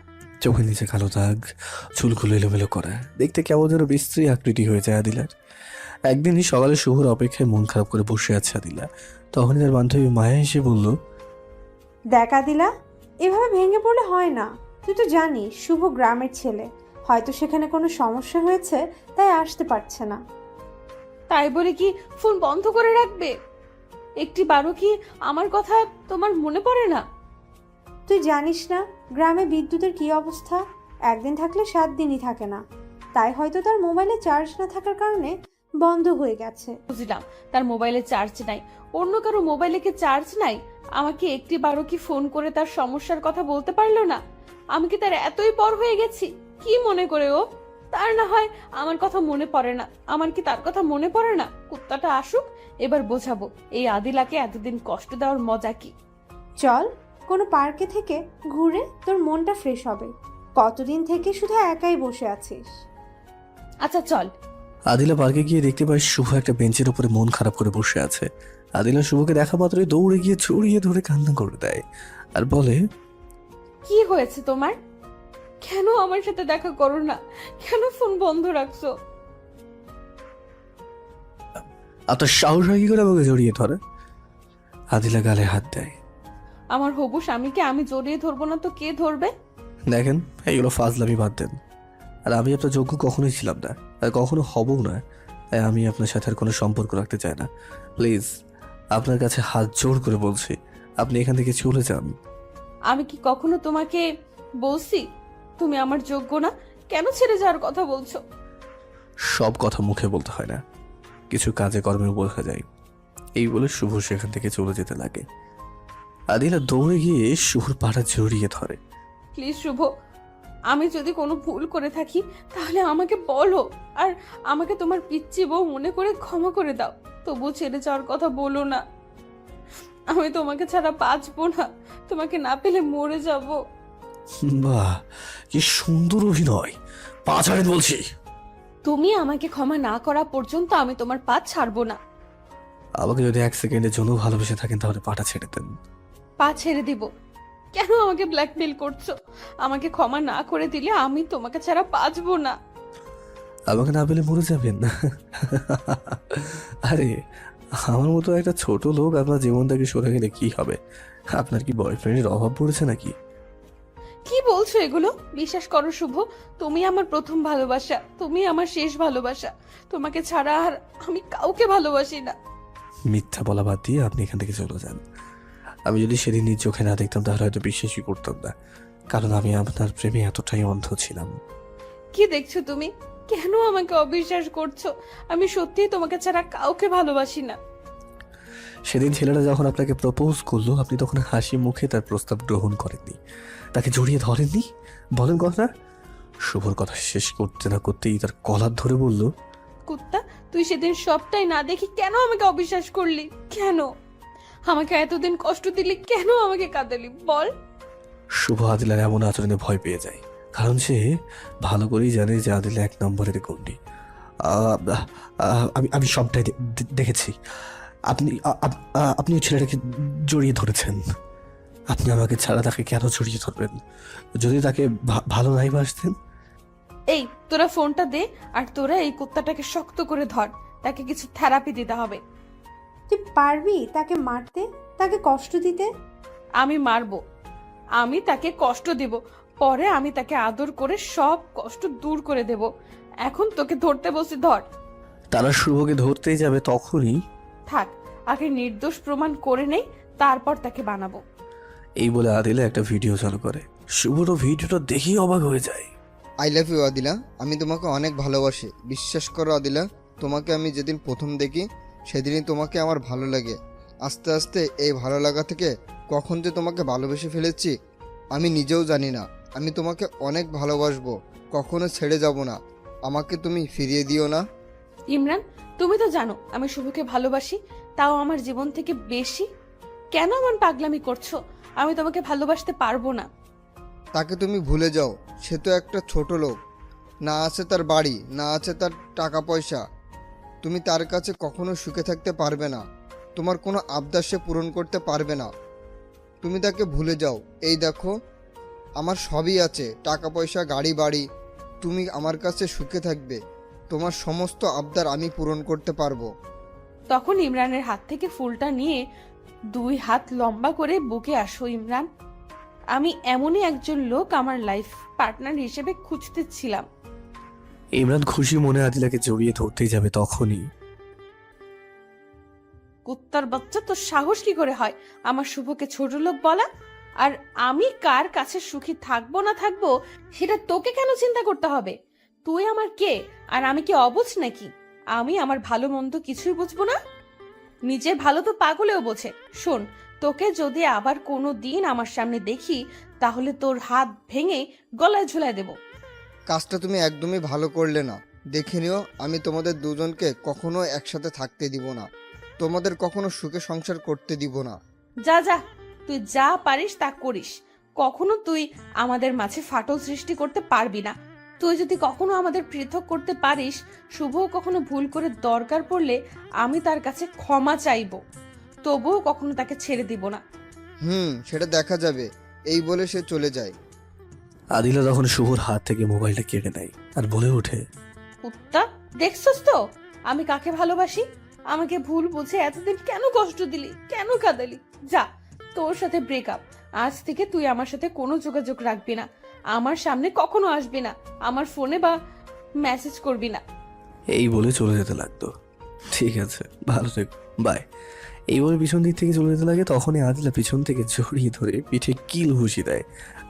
চোখের নিচে কালো দাগ, চুলগুলো এলোমেলো করা, দেখতে কেমন যেন বিশ্রী আকৃতি হয়ে যায় আদিলার। একদিনই সকালে শুভর অপেক্ষায় মন খারাপ করে বসে আছে আদিলা। তখনই তার বান্ধবী মায়া এসে বলল, দেখা দিলা, এভাবে ভেঙে পড়লে হয় না। তুই তো জানিস শুভ গ্রামের ছেলে, হয়তো সেখানে কোনো সমস্যা হয়েছে তাই আসতে পারছে না। তাই বলে কি ফোন বন্ধ করে রাখবে? একটিবারও কি আমার কথা তোমার মনে পড়ে না? তুই জানিস না গ্রামে বিদ্যুতের কি অবস্থা? একদিন থাকলে 7 দিনই থাকে না। তাই হয়তো তার মোবাইলে চার্জ না থাকার কারণে বন্ধ হয়ে গেছে। বুঝলাম, তার মোবাইলে চার্জ নাই। অন্য কারো মোবাইলে কি চার্জ নাই? আমাকে একটিবারও কি ফোন করে তার সমস্যার কথা বলতে পারলো না? আমি কি তার এতই পর হয়ে গেছি? কি মনে করে ও? তার না হয় আমার কথা মনে পড়ে না। আমার কি তার কথা মনে পড়ে না? কুত্তাটা আসুক, এবার বোঝাবো এই আদিলাকে এতদিন কষ্ট দেওয়ার মজা কি। চল কোনো পার্কে থেকে ঘুরে তোর মনটা ফ্রেশ হবে। কতদিন থেকে শুধু একাই বসে আছিস। আচ্ছা চল। আদিলা পার্কে গিয়ে দেখতে পায় শুভ একটা বেঞ্চের উপরে মন খারাপ করে বসে আছে। আদিলা শুভকে দেখা মাত্রই দৌড়ে গিয়ে জড়িয়ে ধরে কান্না করে দেয় আর বলে, কি হয়েছে তোমার? কেন আমার সাথে দেখা করো না? কেন ফোন বন্ধ রাখছো? আপনার সাহস হয় কি করে আমাকে জড়িয়ে ধরে? আদিলা গালে হাত দেয়। আমার হবু স্বামীকে আমি জড়িয়ে ধরবো না তো কে ধরবে? দেখেন, এইগুলো ফাজলামি বাদ দেন। আর আমি আপনার যোগ্য কখনোই ছিলাম না, আর কখনো হবও না। তাই আমি আপনার সাথে আর কোনো সম্পর্ক রাখতে চাই না। প্লিজ, আপনার কাছে হাত জোড় করে বলছি, আপনি এখান থেকে চলে যান। আমি কি কখনো তোমাকে বলছি তুমি আমার যোগ্য না? কেন ছেড়ে যাওয়ার কথা বলছো? সব কথা মুখে বলতে হয় না, কিছু কাজে কর্মে বোঝা যায়। এই বলে শুভ সেখান থেকে চলে যেতে লাগে। আদিলা দৌড়ে গিয়ে শুভর পাটা জড়িয়ে ধরে। প্লিজ শুভ, আমি যদি কোনো ভুল করে থাকি তাহলে আমাকে বলো, আর আমাকে তোমার পিচ্চি বউ মনে করে ক্ষমা করে দাও। তবু ছেড়ে যাওয়ার কথা বলো না। আমি তোমাকে ছাড়া বাঁচবো না। তোমাকে না পেলে মরে যাব। বাহ, কি সুন্দর অভিনয়! পা ছাড়েন বলছি। তুমি আমাকে ক্ষমা না করা পর্যন্ত আমি তোমার পা ছাড়বো না। আমাকে যদি 1 সেকেন্ডের জন্য ভালোবেসে থাকেন তাহলে পাটা ছেড়ে দেন। পা ছেড়ে দিব? কেন আমাকে ব্ল্যাকমেল করছো? আমাকে ক্ষমা না করে দিলে আমি তোমাকে ছাড়া বাঁচবো না। আমাকে না পেলে মরে যাবেন? আরে, আমার মতো একটা ছোট লোক আপনার জীবন থেকে সরে গেলে কি হবে? আপনার কি বয়ফ্রেন্ডের অভাব পড়েছে নাকি? কি বলছো এগুলো? বিশ্বাস করো শুভ, তুমি আমার প্রথম ভালোবাসা, তুমি আমার শেষ ভালোবাসা। তোমাকে ছাড়া আর আমি কাউকে ভালোবাসি না। মিথ্যা বলা বাদ দিয়ে আপনি এখান থেকে চলে যান। আমি যদি সেদিন নিজ চোখে না দেখতাম তাহলে হয়তো বিশ্বাসই করতাম না, কারণ আমি আপনার প্রেমে এতটাই অন্ধ ছিলাম। কি দেখছো তুমি? কেন আমাকে অবিশ্বাস করছো? আমি সত্যিই তোমাকে ছাড়া কাউকে ভালোবাসি না। সেদিন ছেলেটা যখন আপনাকে প্রপোজ করলো আপনি তখন হাসি মুখে তার প্রস্তাব গ্রহণ করেননি, তাকে জড়িয়ে ধরেননি। বলেন কথা। শুভর কথা শেষ করতে না করতেই তার কলার ধরে বলল, কুত্তা, তুই সেদিন সবটাই না দেখি কেন আমাকে অবিশ্বাস করলি? কেন আমাকে এতদিন কষ্ট দিলি? কেন আমাকে কাঁদালি বল? শুভ আদিলার এমন আচরণে ভয় পেয়ে যায়, কারণ সে ভালো করেই জানে যে আদিলা 1 নম্বরের গন্ডি। আমি আমি সবটাই দেখেছি। আপনি আপনি ওই ছেলেটাকে জড়িয়ে ধরেছেন। আপনি আমাকে ছাড়া তাকে কেন জড়িয়ে ধরবেন? যদি তাকে ভালো নাই বাসতেন। এই তোরা ফোনটা দে, আর তোরা এই কুত্তাটাকে শক্ত করে ধর, তাকে কিছু থেরাপি দিতে হবে। তুই পারবি তাকে মারতে, তাকে কষ্ট দিতে? আমি মারবো, আমি তাকে কষ্ট দেব, পরে আমি তাকে আদর করে সব কষ্ট দূর করে দেব। এখন তোকে ধরতে বসে, ধর। তারা শুভকে ধরতেই যাবে তখনই থাক, আগে নির্দোষ প্রমাণ করে নেই, তারপর তাকে বানাবো। এই বলে আদিলা একটা ভিডিও চালু করে। শুভরও ভিডিওটা দেখেই অবাক হয়ে যায়। আই লাভ ইউ আদিলা, আমি তোমাকে অনেক ভালোবাসি। বিশ্বাস করো আদিলা, তোমাকে আমি যেদিন প্রথম দেখি সেদিনই তোমাকে আমার ভালো লাগে। আস্তে আস্তে এই ভালো লাগা থেকে কখন যে তোমাকে ভালোবেসে ফেলেছি আমি নিজেও জানি না। আমি তোমাকে অনেক ভালোবাসবো, কখনো ছেড়ে যাব না। আমাকে তুমি ফিরিয়ে দিও না। ইমরান, তুমি তো জানো আমি শুভকে ভালোবাসি, তাও আমার জীবন থেকে বেশি। কেন এমন পাগলামি করছো? আমি তোমাকে ভালোবাসতে পারবো না। তাকে তুমি ভুলে যাও। সে তো একটা ছোট লোক, না আছে তার বাড়ি, না আছে তার টাকা পয়সা। তুমি তার কাছে কখনো সুখে থাকতে পারবে না। তোমার কোনো আবদার সে পূরণ করতে পারবে না। তুমি তাকে ভুলে যাও। এই দেখো, আমার সবই আছে, টাকা পয়সা, গাড়ি বাড়ি। তুমি আমার কাছে সুখে থাকবে, তোমার সমস্ত আবদার আমি পূরণ করতে পারবো। তখন ইমরানের হাত থেকে ফুলটা নিয়ে 2 হাত লম্বা করে বুকে আসো। ইমরান, আমি এমনই একজন লোক আমার লাইফ পার্টনার হিসেবে খুঁজতেছিলাম। ইমরান খুশি মনে আদিলাকে জড়িয়ে ধরতেই যাবে তখনই কুত্তার বাচ্চা, তোর সাহস কি করে হয় আমার শুভকে ছোট লোক বলা? আর আমি কার কাছে সুখী থাকবো না থাকবো সেটা তোকে কেন চিন্তা করতে হবে? তুই আমার কে, আর আমি কি অবুঝ নাকি? আমি আমার ভালো মন্দ কিছুই বুঝবো না? নিজের ভালো তো পাগলেও বোঝে। শোন, তোকে যদি আবার কোনো দিন আমার সামনে দেখি তাহলে তোর হাত ভেঙে গলায় ঝুলায় দেব। কাজটা তুমি একদমই ভালো করলে না। দেখে নিও, আমি তোমাদের দুজনকে কখনো একসাথে থাকতে দিব না। তোমাদের কখনো সুখে সংসার করতে দিব না। যা যা, তুই যা পারিস তা করিস। কখনো তুই আমাদের মাঝে ফাটল সৃষ্টি করতে পারবি না। তুই যদি কখনো আমাদের পৃথক করতে পারিস, শুভ কখনো ভুল করে দরকার পড়লে আমি তার কাছে ক্ষমা চাইবো, তবুও কখনো তাকে ছেড়ে দিব না। সেটা দেখা যাবে। এই বলে সে চলে যায়। আদিলা তখন শুভর হাত থেকে মোবাইলটা কেড়ে নেয় আর বলে ওঠে, কুত্তা, দেখছস তো আমি কাকে ভালোবাসি? আমাকে ভুল বুঝে এতদিন কেন কষ্ট দিলি, কেন কাঁদালি? যা, তোর সাথে ব্রেকআপ। আজ থেকে তুই আমার সাথে কোনো যোগাযোগ রাখবি না, আমার সামনে কখনো আসবি না, আমার ফোনে বা মেসেজ করবি না। এই বলে চলে যেতে লাগতো। ঠিক আছে, ভালো থেকো, বাই। এই বলে পিছন দিক থেকে চলে যেতে লাগে তখনই আদিলা পিছন থেকে জড়িয়ে ধরে পিঠে কিল ঘুষি দেয়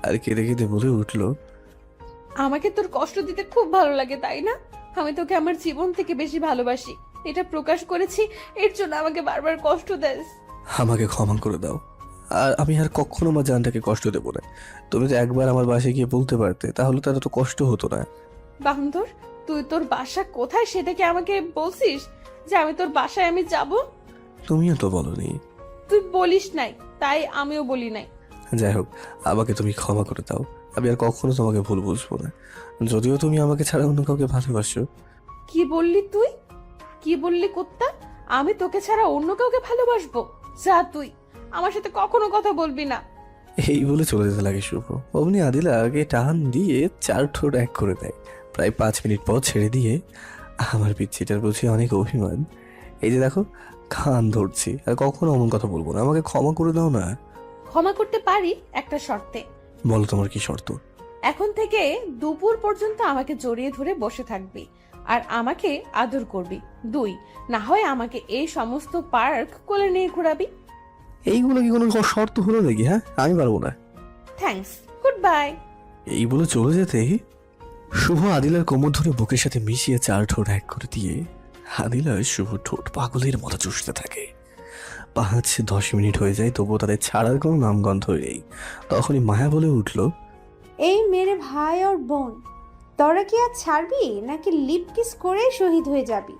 আর কেঁদে কেঁদে বলে উঠলো, আমাকে তোর কষ্ট দিতে খুব ভালো লাগে, তাই না? আমি তোকে আমার জীবন থেকে বেশি ভালোবাসি, এটা প্রকাশ করেছি, এর জন্য আমাকে বারবার কষ্ট দেস। আমাকে ক্ষমা করে দাও, আর আমি আর কখনো আমার জানটাকে কষ্ট দেবো না। তুমি তো একবার আমার বাসায় গিয়ে বলতে পারতে, তাহলে তার তো কষ্ট হতো না। বাহন্দর, তুই তোর বাসা কোথায় সেটা কি আমাকে বলছিস যে আমি তোর বাসায় আমি যাব? তুমিও তো বলনি। তুই বলিস নাই, তাই আমিও বলি নাই। যাই হোক, আমাকে তুমি ক্ষমা করে দাও। আমি আর কখনো তোমাকে ভুল বুঝবো না, যদিও তুমি আমাকে ছাড়া অন্য কাউকে ভালোবাসো। কি বললি তুই? কি বললি কুত্তা? আমি তোকে ছাড়া অন্য কাউকে ভালোবাসবো? যা, তুই আমার সাথে কখনো কথা বলবি না। এই বলে চলে যেতে লাগে শুভ। অমনি আদিলা আগে টান দিয়ে 4 ঠোঁট এক করে দেয়। প্রায় 5 মিনিট পর ছেড়ে দিয়ে, আমার পিচ্ছিটার প্রতি অনেক অভিমান, এই যে দেখো কান ধরছি, আর কখনো অমন কথা বলবো না, আমাকে ক্ষমা করে দাও না। ক্ষমা করতে পারি একটা শর্তে। বলো তোমার কি শর্ত? এখন থেকে দুপুর পর্যন্ত আমাকে জড়িয়ে ধরে বসে থাকবি আর আমাকে আদর করবি। 2, না হয় আমাকে এই সমস্ত পার্ক কোলে নিয়ে ঘোরাবি। এইগুলো কি কোনো শর্ত হলো নাকি? হ্যাঁ, আমি পারবো না। Thanks, good bye. এই বলে চলে যেতেই শুভ আদিলার কোমর ধরে বুকের সাথে মিশিয়ে 4 ঠোঁট এক করে দিয়ে আদিলা শুভ ঠোঁট পাগলের মতো চুষতে থাকে। 5-10 মিনিট হয়ে যায়, তবুও তাদের ছাড়ার কোনো নামগন্ধ নেই। তখনই মায়া বলে উঠল, এই মেরে ভাই আর বোন, তোরা কি আর ছাড়বি নাকি লিপ কিস করে শহীদ হয়ে যাবি?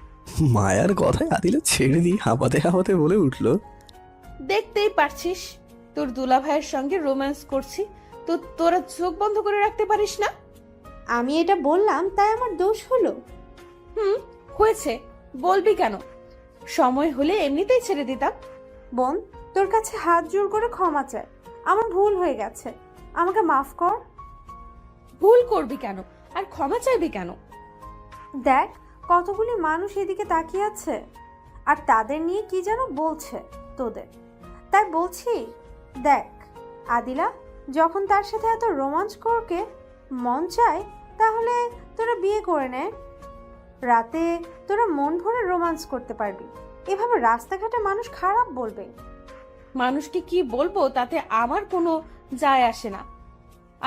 মায়ার কথায় আদিলা ছেড়ে দিয়ে হাঁপাতে হাঁপাতে বলে উঠল, দেখতেই পারছিস তোর দুলা ভাইয়ের সঙ্গে রোম্যান্স করছি, তো তোরা চোখ বন্ধ করে রাখতে পারিস না? আমি এটা বললাম তাই আমার দোষ হলো? হয়েছে, বলবি কেন? সময় হলে এমনিতেই ছেড়ে দিতাম। বোন, তোর কাছে হাত জোর করে ক্ষমা চাই, আমার ভুল হয়ে গেছে, আমাকে মাফ কর। ভুল করবি কেন আর ক্ষমা চাইবি কেন? দেখ, কতগুলি মানুষ এদিকে তাকিয়ে আছে আর তাদের নিয়ে কি যেন বলছে তোদের, তাই বলছি দেখ আদিলা, যখন তার সাথে এত রোমাঞ্চ করকে মন চায় তাহলে তোরা বিয়ে করে নে। রাতে তোরা মন ভরে রোমাঞ্চ করতে পারবি, এভাবে রাস্তাঘাটে মানুষ খারাপ বলবে। মানুষকে কি বলবো তাতে আমার কোনো যায় আসে না।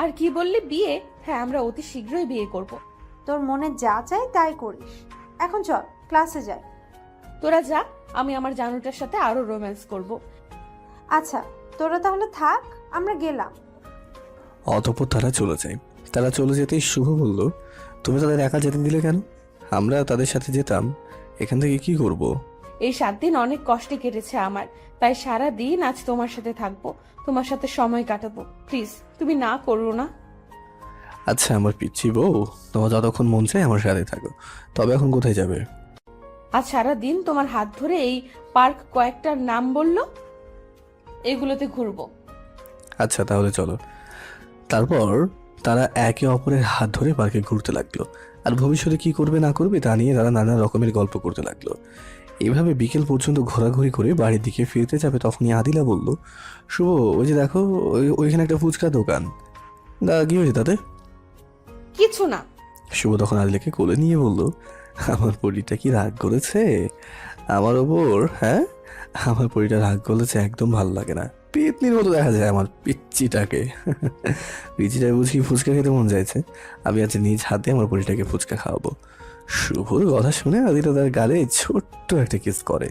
আর কি বললি, বিয়ে? হ্যাঁ, আমরা অতি শীঘ্রই বিয়ে করব। তোর মনে যা চাই তাই করিস। এখন চল ক্লাসে যাই। তোরা যা, আমি আমার জানুটার সাথে আরো রোম্যান্স করব। আচ্ছা তোরা তাহলে থাক, আমরা গেলাম। অতঃপর তারা চলে যায়। তারা চলে যেতেই শুভ বলল, তুমি তাদের একা যেতে দিলে কেন? আমরা তাদের সাথে যেতাম, এখান থেকে কি করব? এই 7 দিন অনেক কষ্টে কেটেছে আমার, তাই সারা দিন আজ তোমার সাথে থাকবো, তোমার সাথে সময় কাটাবো। প্লিজ তুমি না করো না। আচ্ছা আমার পিচ্ছি বউ, তোমার যতক্ষণ মন চায় আমার সাথে থাকো, তবে এখন কোথায় যাবে? আজ সারা দিন তোমার হাত ধরে এই পার্ক কয়েকটার নাম বললো, এগুলোতে ঘুরবো। আচ্ছা তাহলে চলো। তারপর তারা একে অপরের হাত ধরে পার্কে ঘুরতে লাগলো, আর ভবিষ্যতে কি করবে না করবে তা নিয়ে তারা নানা রকমের গল্প করতে লাগলো। এইভাবে বিকেল পর্যন্ত ঘোরাঘুরি করে বাড়ির দিকে ফিরতে যাবে, তখনই আদিলা বলল, শুভ ওই যে দেখো, ওইখানে একটা ফুচকা দোকান। কি হয়েছে তাতে? কিছু না। শুভ তখন আদিলাকে কোলে নিয়ে বলল, আমার পরিটা কি রাগ করেছে আমার ওপর? হ্যাঁ, আমার পরিটা রাগ করেছে একদম ভালো লাগে না, পেতনির মতো দেখা যায় আমার পিচ্চিটাকে। পিচ্চিটা বুঝি ফুচকা খেতে মন চাইছে, আমি আজ নিজ হাতে আমার পরিটাকে ফুচকা খাওয়াবো। শুভর কথা শুনে আদিলা তার গালে ছোট্ট একটা কিস করে।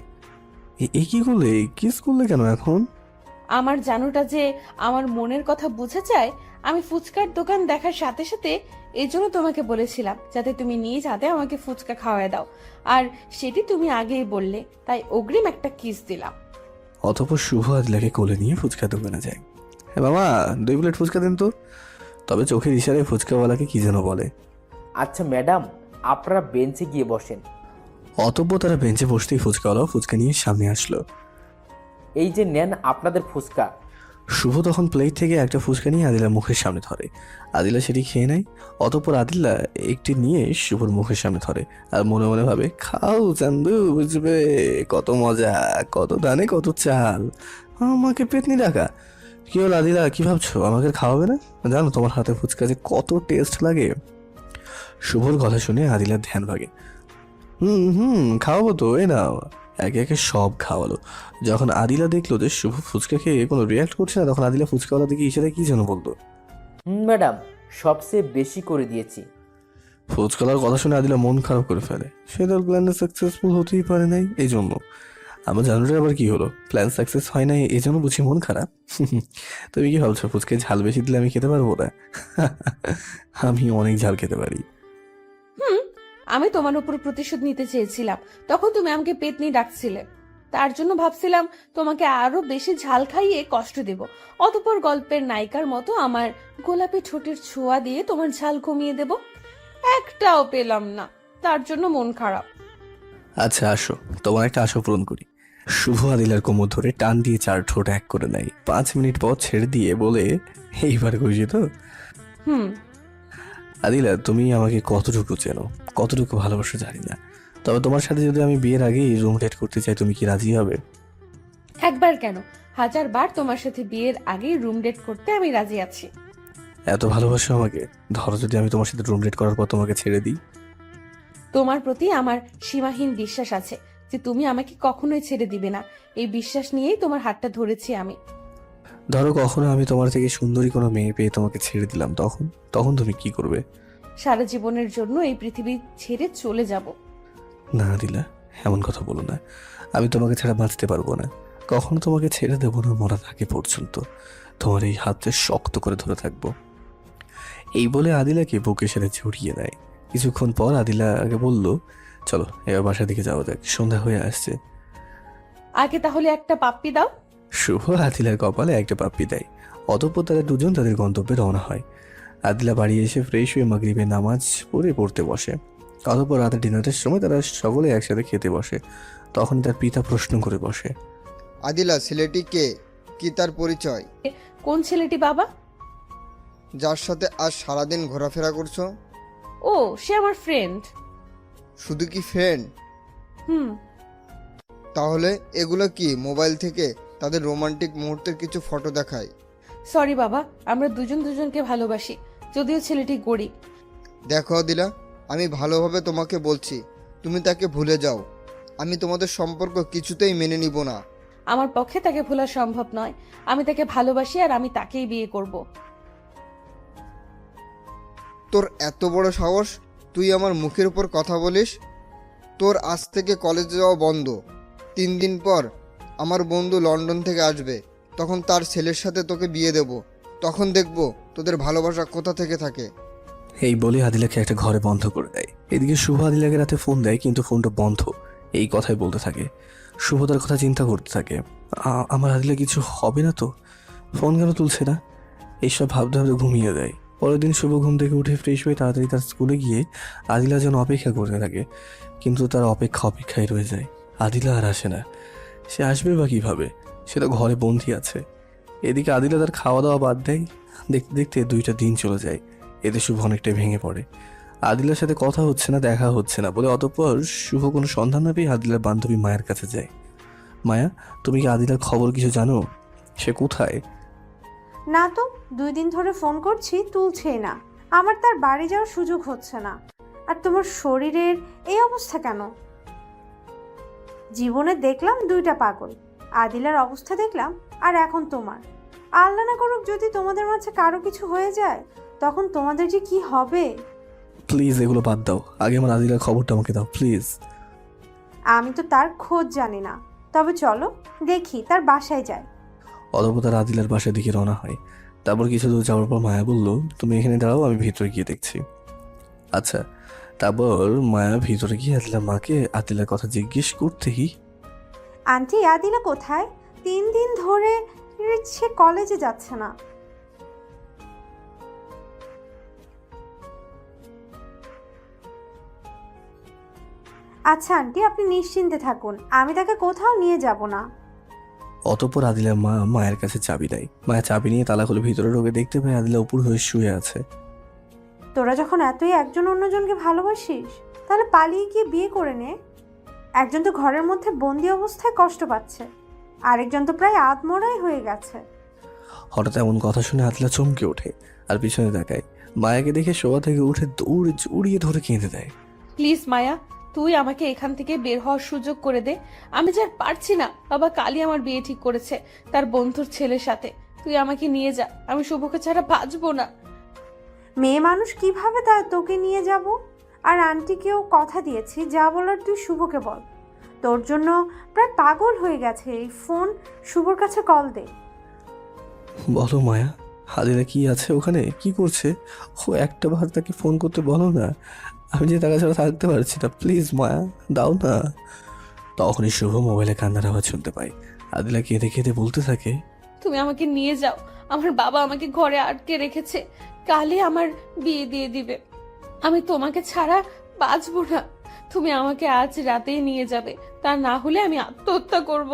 এই কি করলে? কিস করলে কেন এখন? আমার জানুটা যে আমার মনের কথা বুঝে যায়, আমি ফুচকার দোকান দেখার সাথে সাথে এই জন্য তোমাকে বলেছিলাম যাতে তুমি নিজ হাতে আমাকে ফুচকা খাওয়ায় দাও, আর সেটি তুমি আগেই বললে, তাই অগ্রিম একটা কিস দিলাম। অতঃপর শুভ আদিলাকে কোলে নিয়ে ফুচকা দোকানে যায়। হ্যাঁ মামা, 2 প্লেট ফুচকা দেন তো। তবে চোখের ইশারায় ফুচকাওয়ালাকে কি যেন বলে। আচ্ছা ম্যাডাম, আপনারা বেঞ্চে গিয়ে বসেন। অতঃপর তারা বেঞ্চে বসতেই ফুচকাওয়ালাও ফুচকা নিয়ে সামনে আসলো। এই যে নেন আপনাদের ফুচকা। শুভ তখন প্লেট থেকে একটা ফুচকা নিয়ে আদিলার মুখের সামনে ধরে। আদিলা সেটি খেয়ে নেয়। অতঃপর আদিলা একটি নিয়ে শুভর মুখের সামনে ধরে আর মনে মনে ভাবে, খাও চান্দু, বুঝবে কত মজা, কত দানে কত চাল, আমাকে পেতনি ডাকা। কি হলো আদিলা, কি ভাবছো আমাকে খাওয়াবে না? জানো তোমার হাতে ফুচকা যে কত টেস্ট লাগে। শুভর কথা শুনে আদিলার ধ্যান ভাগে। খাওয়াবো তো, এই নাও। একে একে সব খাওয়ালো। যখন আদিলা দেখলো যে শুভ ফুচকা খেয়ে কোনো রিয়াক্ট করছে না, তখন আদিলা ফুচকাওয়ালা দিকে ইশারায় কি যেন বলতো। ম্যাডাম, সবচেয়ে বেশি করে দিয়েছি। ফুচকাওয়ালার কথা শুনে আদিলা মন খারাপ করে ফেলে। সে তার প্ল্যানে সাকসেসফুল হতেই পারে নাই, এই জন্য। আমার জানুটার আবার কি হলো, প্ল্যান সাকসেস হয় নাই এই জন্য বুঝি মন খারাপ? তুমি কি ভাবছো ফুচকায় ঝাল বেশি দিলে আমি খেতে পারবো না? আমি অনেক ঝাল খেতে পারি। আমি তোমার উপর প্রতিশোধ নিতে চেয়েছিলাম, তখন তুমি আমাকে পেতনি ডাকছিলে, তার জন্য ভাবছিলাম তোমাকে আরো বেশি ঝাল খাইয়ে কষ্ট দেব, অতঃপর গল্পের নায়িকার মতো আমার গোলাপি ঠোঁটের ছোঁয়া দিয়ে তোমার ঝাল কমিয়ে দেব। একটাও পেলাম না, তার জন্য মন খারাপ। আচ্ছা আসো, তোমার একটা আশা পূরণ করি। শুভ আদিলার কোমর ধরে টান দিয়ে 4 ঠোঁট এক করে নেয়। 5 মিনিট পর ছেড়ে দিয়ে বলে, এইবার খুশি তো? আদিলা, তুমি আমাকে কতটুকু চেনো, কতটুকু ভালোবাসো জানি না, তবে তোমার সাথে যদি আমি বিয়ের আগেই রুম ডেট করতে চাই, তুমি কি রাজি হবে? একবার কেন, 1000 বার তোমার সাথে বিয়ের আগেই রুম ডেট করতে আমি রাজি আছি। এত ভালোবাসো আমাকে? ধরো যদি আমি তোমার সাথে রুম ডেট করার পর তোমাকে ছেড়ে দিই? তোমার প্রতি আমার সীমাহীন বিশ্বাস আছে যে তুমি আমাকে কখনোই ছেড়ে দিবে না, এই বিশ্বাস নিয়েই তোমার হাতটা ধরেছি আমি। ধরো কখনো আমি তোমার থেকে সুন্দরী কোনো মেয়ে পেয়ে তোমাকে ছেড়ে দিলাম, তখন তুমি কি করবে? সারা জীবনের জন্য এই পৃথিবী ছেড়ে চলে যাব। না আদিলা, এমন কথা বলো না। আমি তোমাকে ছাড়া বাঁচতে পারবো না। কখনো তোমাকে ছেড়ে দেবো না মরার আগে পর্যন্ত। তোমার এই হাতে শক্ত করে ধরে থাকবো। এই বলে আদিলাকে বুকের সাথে জড়িয়ে দেয়। কিছুক্ষণ পর আদিলাকে বলল, চলো এবার বাসার দিকে যাওয়া যাক, সন্ধ্যা হয়ে আসছে। আগে তাহলে একটা পাপ্পি দাও। শুভ আদিলার কপালে একটা পাপ্পি দেয়। অতঃপর তারা দুজন তাদের গন্তব্যে রওনা হয়। আদিলা বাড়ি এসে ফ্রেশ হয়ে মাগরিবের নামাজ পড়তে বসে। অতঃপর রাতে ডিনারের সময় তারা সকলে একসাথে খেতে বসে। তখন তার পিতা প্রশ্ন করে বসে, আদিলা, ছেলেটি কে? কি তার পরিচয়? কোন ছেলেটি বাবা? যার সাথে আজ সারাদিন ঘোরাফেরা করছো? ও, সে আমার ফ্রেন্ড। শুধু কি ফ্রেন্ড? হুম। তাহলে এগুলো কি মোবাইল থেকে তাদের রোমান্টিক মুহূর্তের কিছু ফটো দেখায়? সরি বাবা, আমরা দুজন দুজনকে ভালোবাসি, যদিও ছেলেটি গরিব। দেখো আদিলা, আমি ভালোভাবে তোমাকে বলছি, তুমি তাকে ভুলে যাও। আমি তোমাদের সম্পর্ক কিছুতেই মেনে নিব না। আমার পক্ষে তাকে ভোলা সম্ভব নয়। আমি তাকে ভালোবাসি আর আমি তাকেই বিয়ে করব। তোর এত বড় সাহস, তুই আমার মুখের উপর কথা বলিস? তোর আজ থেকে কলেজে যাওয়া বন্ধ। 3 দিন পর আমার বন্ধু লন্ডন থেকে আসবে, তখন তার ছেলের সাথে তোকে বিয়ে দেব। তখন দেখব তোদের ভালোবাসা কোথা থেকে থাকে। এই বলে আদিলাকে একটা ঘরে বন্ধ করে দেয়। এদিকে শুভ আদিলাকে রাতে ফোন দেয়, কিন্তু ফোনটা বন্ধ। এই কথাই বলতে থাকে। শুভ তার কথা চিন্তা করতে থাকে। আমার আদিলা কিছু হবে না তো? ফোন কেন তুলছে না? এইসব ভাবতে ভাবতে ঘুমিয়ে দেয়। পরের দিন শুভ ঘুম থেকে উঠে ফ্রেশ হয়ে তাড়াতাড়ি তার স্কুলে গিয়ে আদিলা যেন অপেক্ষা করতে থাকে, কিন্তু তার অপেক্ষায় রয়ে যায়। আদিলা আর আসে না। সে আসবে বা কিভাবে? সে তো ঘরে বন্দি আছে। এদিকে আদিলা তার খাওয়া দাওয়া বাদ দেয়। দেখতে দেখতে 2টা দিন চলে যায়। এতে শুভ অনেকটাই ভেঙে পড়ে। আদিলার সাথে কথা হচ্ছে না, দেখা হচ্ছে না বলে অতঃপর শুভ কোনো সন্ধান না পেয়ে আদিলার বান্ধবী মায়ের কাছে যায়। মায়া, তুমি কি আদিলার খবর কিছু জানো? সে কোথায়? না তো, 2 দিন ধরে ফোন করছি, তুলছেই না। আমার তার বাড়ি যাওয়ার সুযোগ হচ্ছে না। আর তোমার শরীরের এই অবস্থা কেন? জীবনে দেখলাম 2টা পাগল, আদিলার অবস্থা দেখলাম, আর এখন তোমার। আল্লাহ না করুক যদি তোমাদের মাঝে কারো কিছু হয়ে যায়, তখন তোমাদের যে কি হবে। প্লিজ এগুলো বাদ দাও, আগে আমার আদিলার খবরটা আমাকে দাও প্লিজ। আমি তো তার খোঁজ জানি না, তবে চলো দেখি, তার বাসায় যাই। অতঃপর তার আদিলার বাসার দিকে রওনা হয়। তারপর কিছু দূর যাওয়ার পর মায়া বলল, তুমি এখানে দাঁড়াও, আমি ভিতরে গিয়ে দেখছি। আচ্ছা। তারপর মায়া ভিতরে গিয়ে আদিলার মাকে আদিলার কথা জিজ্ঞেস করতেই, আন্টি, আদিলা কোথায়? 3 দিন ধরে সে কলেজে যাচ্ছে না। আচ্ছা আন্টি, আপনি নিশ্চিন্তে থাকুন, আমি তাকে কোথাও নিয়ে যাব না। অতঃপর আদিলার মা মায়ের কাছে চাবি দেয়। মায়া চাবি নিয়ে তালা খুলে ভিতরে ঢোকে, দেখতে পায় আদিলা উপর হয়ে শুয়ে আছে। তোরা যখন এতই একজন অন্যজনকে ভালোবাসিস, তাহলে পালিয়ে গিয়ে বিয়ে করে নে। একজন তো ঘরের মধ্যে বন্দি অবস্থায় কষ্ট পাচ্ছে, আরেকজন তো প্রায় আত্মহরাই হয়ে গেছে। হঠাৎ এমন কথা শুনে আদিলা চমকে ওঠে আর পিছনে তাকায়। মায়াকে দেখে শোয়া থেকে উঠে দৌড়ে জড়িয়ে ধরে কেঁদে দেয়। প্লিজ মায়া, তুই আমাকে এখান থেকে বের হওয়ার সুযোগ করে দে। আমি যে আর পারছি না। বাবা কালই আমার বিয়ে ঠিক করেছে তার বন্ধুর ছেলের সাথে। তুই আমাকে নিয়ে যা, আমি শুভকে ছাড়া বাঁচবো না। মেয়ে মানুষ কিভাবে তোকে নিয়ে যাব? আর আন্টিকেও কথা দিয়েছি, যা বলার তুই শুভকে বল। তোর জন্য প্রায় পাগল হয়ে গেছে। এই ফোন শুভর কাছে কল দে। বলো মায়া, আদিলা কি আছে ওখানে, কি করছে? ও একটা বার তাকে ফোন করতে বলো না। আমি যে টাকা ছাড়া থাকতে পারছি না, প্লিজ মায়া দাও না। তখনই শুভ মোবাইলে কান্নার আওয়াজ শুনতে পাই। আদিলা কেঁদে কেঁদে বলতে থাকে, তুমি আমাকে নিয়ে যাও। আমার বাবা আমাকে ঘরে আটকে রেখেছে, কালই আমার বিয়ে দিয়ে দিবে। আমি তোমাকে ছাড়া বাঁচবো না। তুমি আমাকে আজ রাতেই নিয়ে যাবে, তা না হলে আমি আত্মহত্যা করব।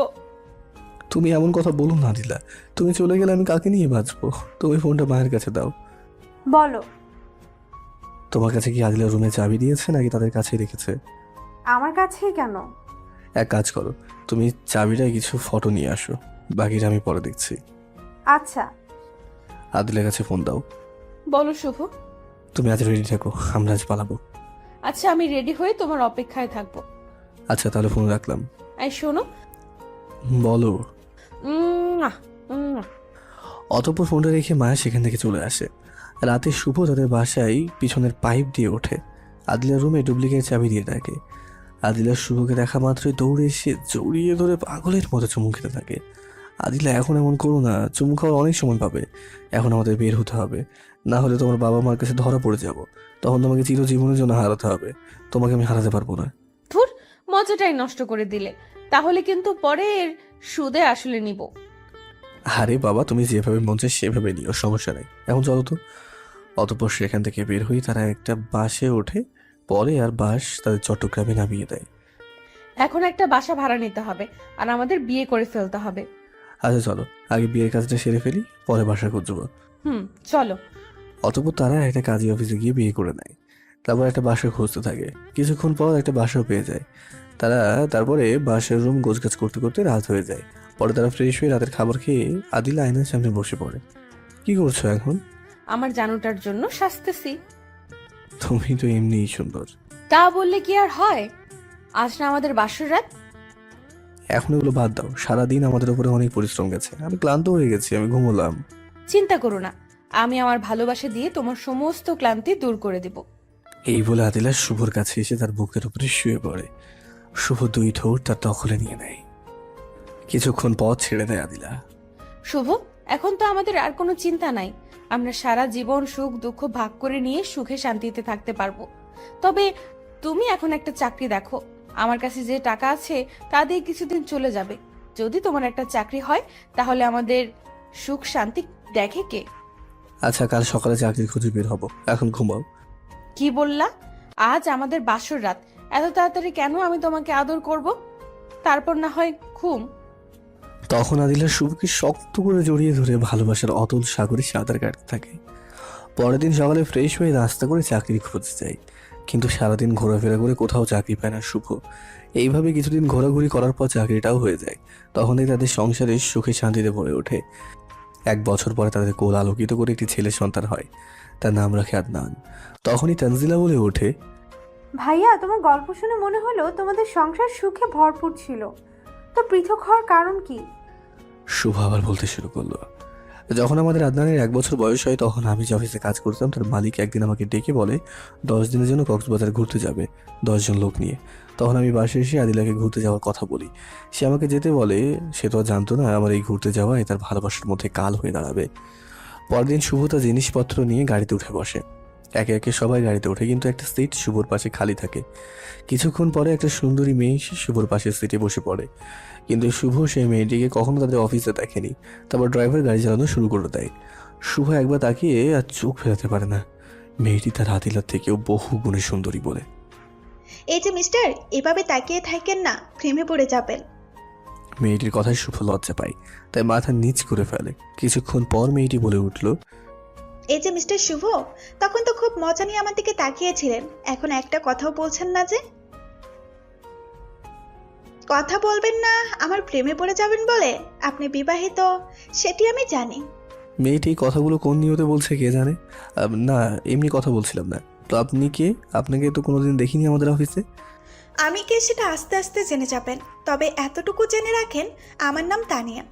তুমি এমন কথা বলো না আদিলা, তুমি চলে গেলে আমি কাকে নিয়ে বাঁচবো? তুমি ফোনটা মায়ের কাছে দাও। বলো। তোমার কাছে কি আদিলা রুমে চাবি দিয়েছে নাকি তাদের কাছেই রেখেছে? আমার কাছেই কেন? এক কাজ করো, তুমি চাবিটা কিছু ফটো নিয়ে আসো, বাকিটা আমি পরে দেখছি। আচ্ছা। আদিলের কাছে ফোন দাও। বলো শুভ। তুমি আজ রেডি থাকো, আমরা আজ পালাবো। আচ্ছা, আমি রেডি হয়ে তোমার অপেক্ষায় থাকবো। আচ্ছা তাহলে ফোন রাখলাম। এই শোনো। বলো। উম, আহ, উম, আহ। অতঃপর ফোনটা রেখে মায়া সেখান থেকে চলে আসে। রাতে শুভ তাদের বাসায় পিছনের পাইপ দিয়ে ওঠে। আদিলার রুমে ডুপ্লিকেট চাবি দিয়ে ডাকে। আদিলা শুভকে দেখা মাত্রই দৌড়ে এসে জড়িয়ে ধরে পাগলের মতো চুমু খেতে থাকে। আদিলা, এখন এমন করো না, চুমু খাওয়ার অনেক সময় পাবে। এখন আমাদের বের হতে হবে, না হলে তোমার বাবা মার কাছে ধরা পড়ে যাব। তখন তোমাকে চিরজীবনের জন্য হারাতে হবে। তোমাকে আমি হারাতে পারবো না। ধুর, মজাটাই নষ্ট করে দিলে। তাহলে কিন্তু পরে এর সুদে আসলে নিব। আরে বাবা, তুমি যেভাবে মন চায় সেভাবে নিও, সমস্যা নেই। এখন চলো তো। অতঃপর সেখান থেকে বের হয়ে তারা একটা বাসে ওঠে। পরে আর বাস তাদের চট্টগ্রামে নামিয়ে দেয়। এখন একটা বাসা ভাড়া নিতে হবে আর আমাদের বিয়ে করে ফেলতে হবে। আচ্ছা চলো, আগে বিয়ের কাজটা সেরে ফেলি, পরে বাসা খুঁজবো। চলো। অতঃপর তারা একটা কাজী অফিসে গিয়ে বিয়ে করে নেয়। তারপর একটা বাসা খুঁজতে থাকে। কিছুক্ষণ পর একটা বাসাও পেয়ে যায় তারা। তারপরে বাসার রুম গোছগাছ করতে করতে রাত হয়ে যায়। পরে তারা ফ্রেশ হয়ে রাতের খাবার খেয়ে আদিলা আয়নার সামনে বসে পড়ে। কি করছো এখন? আমার জানুটার জন্য সাজতেছি। তুমি তো এমনিই সুন্দর। তা বললে কি আর হয়? আজ না আমাদের বাসর রাত। এখন এগুলো বাদ দাও, সারাদিন আমাদের উপরে অনেক পরিশ্রম গেছে, আমি ক্লান্ত হয়ে গেছি, আমি ঘুমোলাম। চিন্তা করো না, আমি আমার ভালোবাসা দিয়ে তোমার সমস্ত ক্লান্তি দূর করে দেব। এই বলে আদিলা শুভর কাছে এসে তার বুকের উপরে শুয়ে পড়ে। শুভ দুই ঠোঁট তার দখলে নিয়ে নেয়। কিছুক্ষণ পর ছেড়ে দেয় আদিলা। শুভ, এখন তো আমাদের আর কোনো চিন্তা নাই। আমরা সারা জীবন সুখ দুঃখ ভাগ করে নিয়ে সুখে শান্তিতে থাকতে পারবো। তবে তুমি এখন একটা চাকরি দেখো। আমার কাছে যে টাকা আছে তা দিয়ে কিছুদিন চলে যাবে। যদি তোমার একটা চাকরি হয় তাহলে আমাদের সুখ শান্তি দেখে কে? আচ্ছা, কাল সকালে চাকরির খুঁজে বের হবো, এখন ঘুমাও। কি বললা? আজ আমাদের বাসর রাত, এত তাড়াতাড়ি কেন আমি তোমাকে আদর করব? তারপর না হয় ঘুম। তখন আদিলা শুভকে শক্ত করে জড়িয়ে ধরে ভালোবাসার অতল সাগরে সাঁতার কাটতে থাকে। পরের দিন সকালে ফ্রেশ হয়ে নাস্তা করে চাকরি খুঁজতে যায়। কিন্তু সারাদিন ঘোরাফেরা করে কোথাও চাকরি পায় না শুভ। এইভাবে কিছুদিন ঘোরাঘুরি করার পর চাকরিটাও হয়ে যায়। তখনই তাদের সংসারে সুখে শান্তিতে ভরে ওঠে। 1 বছর পরে তাদের কোল আলোকিত করে একটি ছেলে সন্তান হয়। তার নাম রাখে আদনান। তখনই তানজিলা বলে ওঠে, ভাইয়া, তোমার গল্প শুনে মনে হলো তোমাদের সংসার সুখে ভরপুর ছিল। তো পৃথক হওয়ার কারণ কি? শুভ আবার বলতে শুরু করলো, যখন আমাদের আদনানের 1 বছর বয়স হয় তখন আমি যে অফিসে কাজ করতাম তার মালিক একদিন আমাকে ডেকে বলে 10 দিনের জন্য কক্সবাজার ঘুরতে যাবে 10 জন লোক নিয়ে। তখন আমি বাসায় এসে আদিলাকে ঘুরতে যাওয়ার কথা বলি। সে আমাকে যেতে বলে। সে তো জানতো না আমার এই ঘুরতে যাওয়ায় তার ভালোবাসার মধ্যে কাল হয়ে দাঁড়াবে। পরের দিন শুভ তার জিনিসপত্র নিয়ে গাড়িতে উঠে বসে। একে একে সবাই গাড়িতে ওঠে, কিন্তু একটা সিট শুভর পাশে খালি থাকে। কিছুক্ষণ পরে একটা সুন্দরী মেয়ে এসে শুভর পাশের সিটে বসে পড়ে। কিন্তু শুভ সেই মেয়েটিকে কখনো তাদের অফিসে দেখেনি। তারপর ড্রাইভার গাড়ি চালানো শুরু করে দেয়। শুভ একবার তাকিয়ে আর চোখ ফেরাতে পারে না। মেয়েটি তার আদিলার থেকেও বহু গুণে সুন্দরী বলে। এই যে মিস্টার, এভাবে তাকিয়ে থাকেন না, প্রেমে পড়ে যাবেন। মেয়েটির কথায় শুভ লজ্জা পায়, তাই মাথা নিচ করে ফেলে। কিছুক্ষণ পর মেয়েটি বলে উঠল, এই যে মিস্টার শুভ, তখন তো খুব মজা নিয়ে আমার দিকে তাকিয়েছিলেন, এখন একটা কথাও বলছেন না যে? কথা বলবেন না আমার প্রেমে পড়ে যাবেন বলে? আপনি বিবাহিত সেটি আমি জানি। মেয়েটি এই কথাগুলো কোন নিয়তে বলছে কে জানে। না, এমনি কথা বলছিলাম না। তো আপনি কে? আপনাকে তো কোনোদিন দেখিনি আমাদের অফিসে। আমি কে সেটা আস্তে আস্তে জেনে যাবেন। তবে এতটুকু জেনে রাখেন, আমার নাম তানিয়া।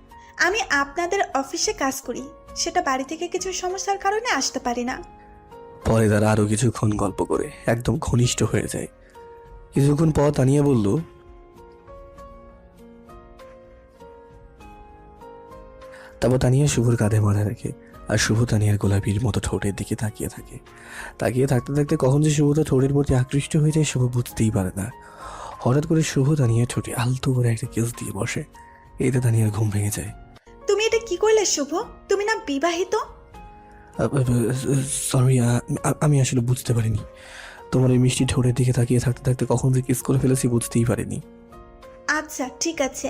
আমি আপনাদের অফিসে কাজ করি। সেটা বাড়ি থেকে কিছু সমস্যার কারণে আসতে পারি না। পরে তারা আরো কিছুক্ষণ গল্প করে একদম ঘনিষ্ঠ হয়ে যায়। কিছুক্ষণ পর তানিয়া বলল, তারপর তানিয়া শুভর কাঁধে মাথা রাখে আর শুভ তানিয়ার গোলাপির মতো ঠোঁটের দিকে তাকিয়ে থাকে। তাকিয়ে থাকতে থাকতে কখন যে শুভ তার ঠোঁটের প্রতি আকৃষ্ট হয়ে যায় শুভ বুঝতেই পারে না। হঠাৎ করে শুভ তানিয়ার ঠোঁটে আলতো করে একটা কিস দিয়ে বসে। এতে তানিয়ার ঘুম ভেঙে যায়। তুমি এটা কি করলে শুভ? তুমি না বিবাহিত? সরি, আমি আসলে বুঝতে পারিনি। তোমার এই মিষ্টি ঠোঁটের দিকে তাকিয়ে থাকতে থাকতে কখন যে কিস করে ফেলেছি বুঝতেই পারিনি। আচ্ছা ঠিক আছে।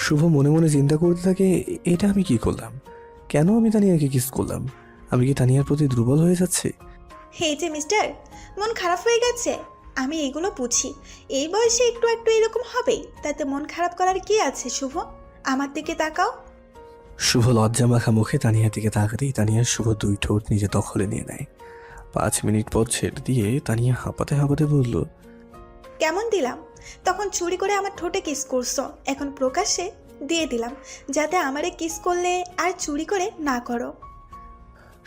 শুভ মনে মনে চিন্তা করতে থাকে, এটা আমি কি করলাম? কেন আমি তানিয়াকে কিস করলাম? আমি কি তানিয়ার প্রতি দুর্বল হয়ে যাচ্ছে? এই যে মিস্টার, মন খারাপ হয়ে গেছে? আমি এগুলো বুঝি। এই বয়সে একটু একটু এরকম হবেই, তাতে মন খারাপ করার কি আছে শুভ? আমার দিকে তাকাও। শুভ লজ্জা মাখা মুখে তানিয়ার দিকে তাকাতেই তানিয়ার শুভ দুই ঠোঁট নিজে দখলে নিয়ে নেয়। 5 মিনিট পর ছেড়ে দিয়ে তানিয়া হাঁপাতে হাঁপাতে বলল, কেমন দিলাম? তখন চুরি করে আমার ঠোঁটে কিস করছো, এখন প্রকাশ্যে দিয়ে দিলাম, যাতে আমারে কিস করলে আর চুরি করে না করো।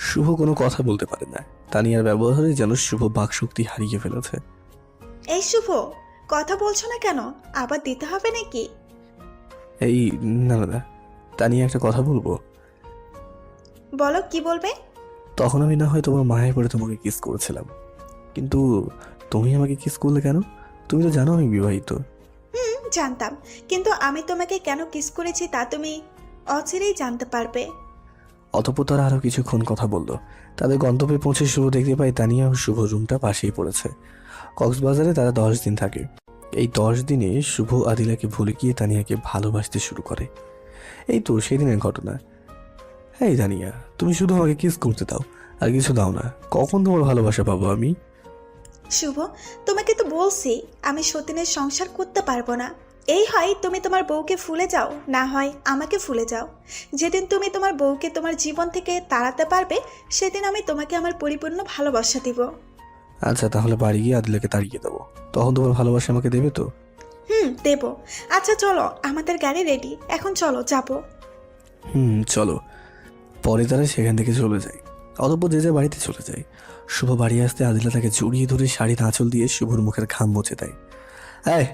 শুভ কোনো কথা বলতে পারে না। তানিয়ার ব্যবহারে যেন শুভ বাকশক্তি হারিয়ে ফেলেছে। এই শুভ, কথা বলছো না কেন? আবার দিতে হবে নাকি? এই না না না, তানিয়া একটা কথা বলবো। বলো, কি বলবে? তখন আমি না হয় তোমার মায়ের পরে তোমাকে কিস করেছিলাম, কিন্তু তুমি আমাকে কিস করলে কেন? তুমি তো জানো আমি বিবাহিত। জানতাম, কিন্তু আমি তোমাকে কেন কিস করেছি তা তুমি অচিরেই জানতে পারবে। অতঃপর তারা আরো কিছুক্ষণ কথা বললো। তাদের গন্তব্যে পৌঁছে শুভ দেখতে পাই তানিয়া ও শুভ রুমটা পাশেই পড়েছে। কক্সবাজারে তারা 10 দিন থাকে। এই 10 দিনে শুভ আদিলাকে ভুলে গিয়ে তানিয়াকে ভালোবাসতে শুরু করে। এই তো সেদিনের ঘটনা। এই তানিয়া, তুমি শুধু আমাকে কিস করতে দাও, আর কিছু দাও না। কখন তোমার ভালোবাসা পাবো আমি? শুভ, তোমাকে তো বলছি আমি সতীনের সংসার করতে পারবো না। এই হয় তুমি তোমার বউকে ভুলে যাও, না হয় আমাকে ভুলে যাও। যেদিন তুমি তোমার বউকে তোমার জীবন থেকে তাড়াতে পারবে, সেদিন আমি তোমাকে আমার পরিপূর্ণ ভালোবাসা দিব। আচ্ছা, তাহলে বাড়ি গিয়ে আদিলাকে তাড়িয়ে দেবো, তখন তোমার ভালোবাসা আমাকে দেবে তো? দেব। আচ্ছা চলো, আমাদের গাড়ি রেডি, এখন চলো যাবো। চলো। পরে তারা সেখান থেকে চলে যায়। অতঃপর যে যার বাড়িতে চলে যায়। শুভ বাড়ি আসতে আদিলা তাকে জড়িয়ে ধরে শাড়ির আঁচল দিয়ে শুভর মুখের ঘাম মুছে দেয়। এই,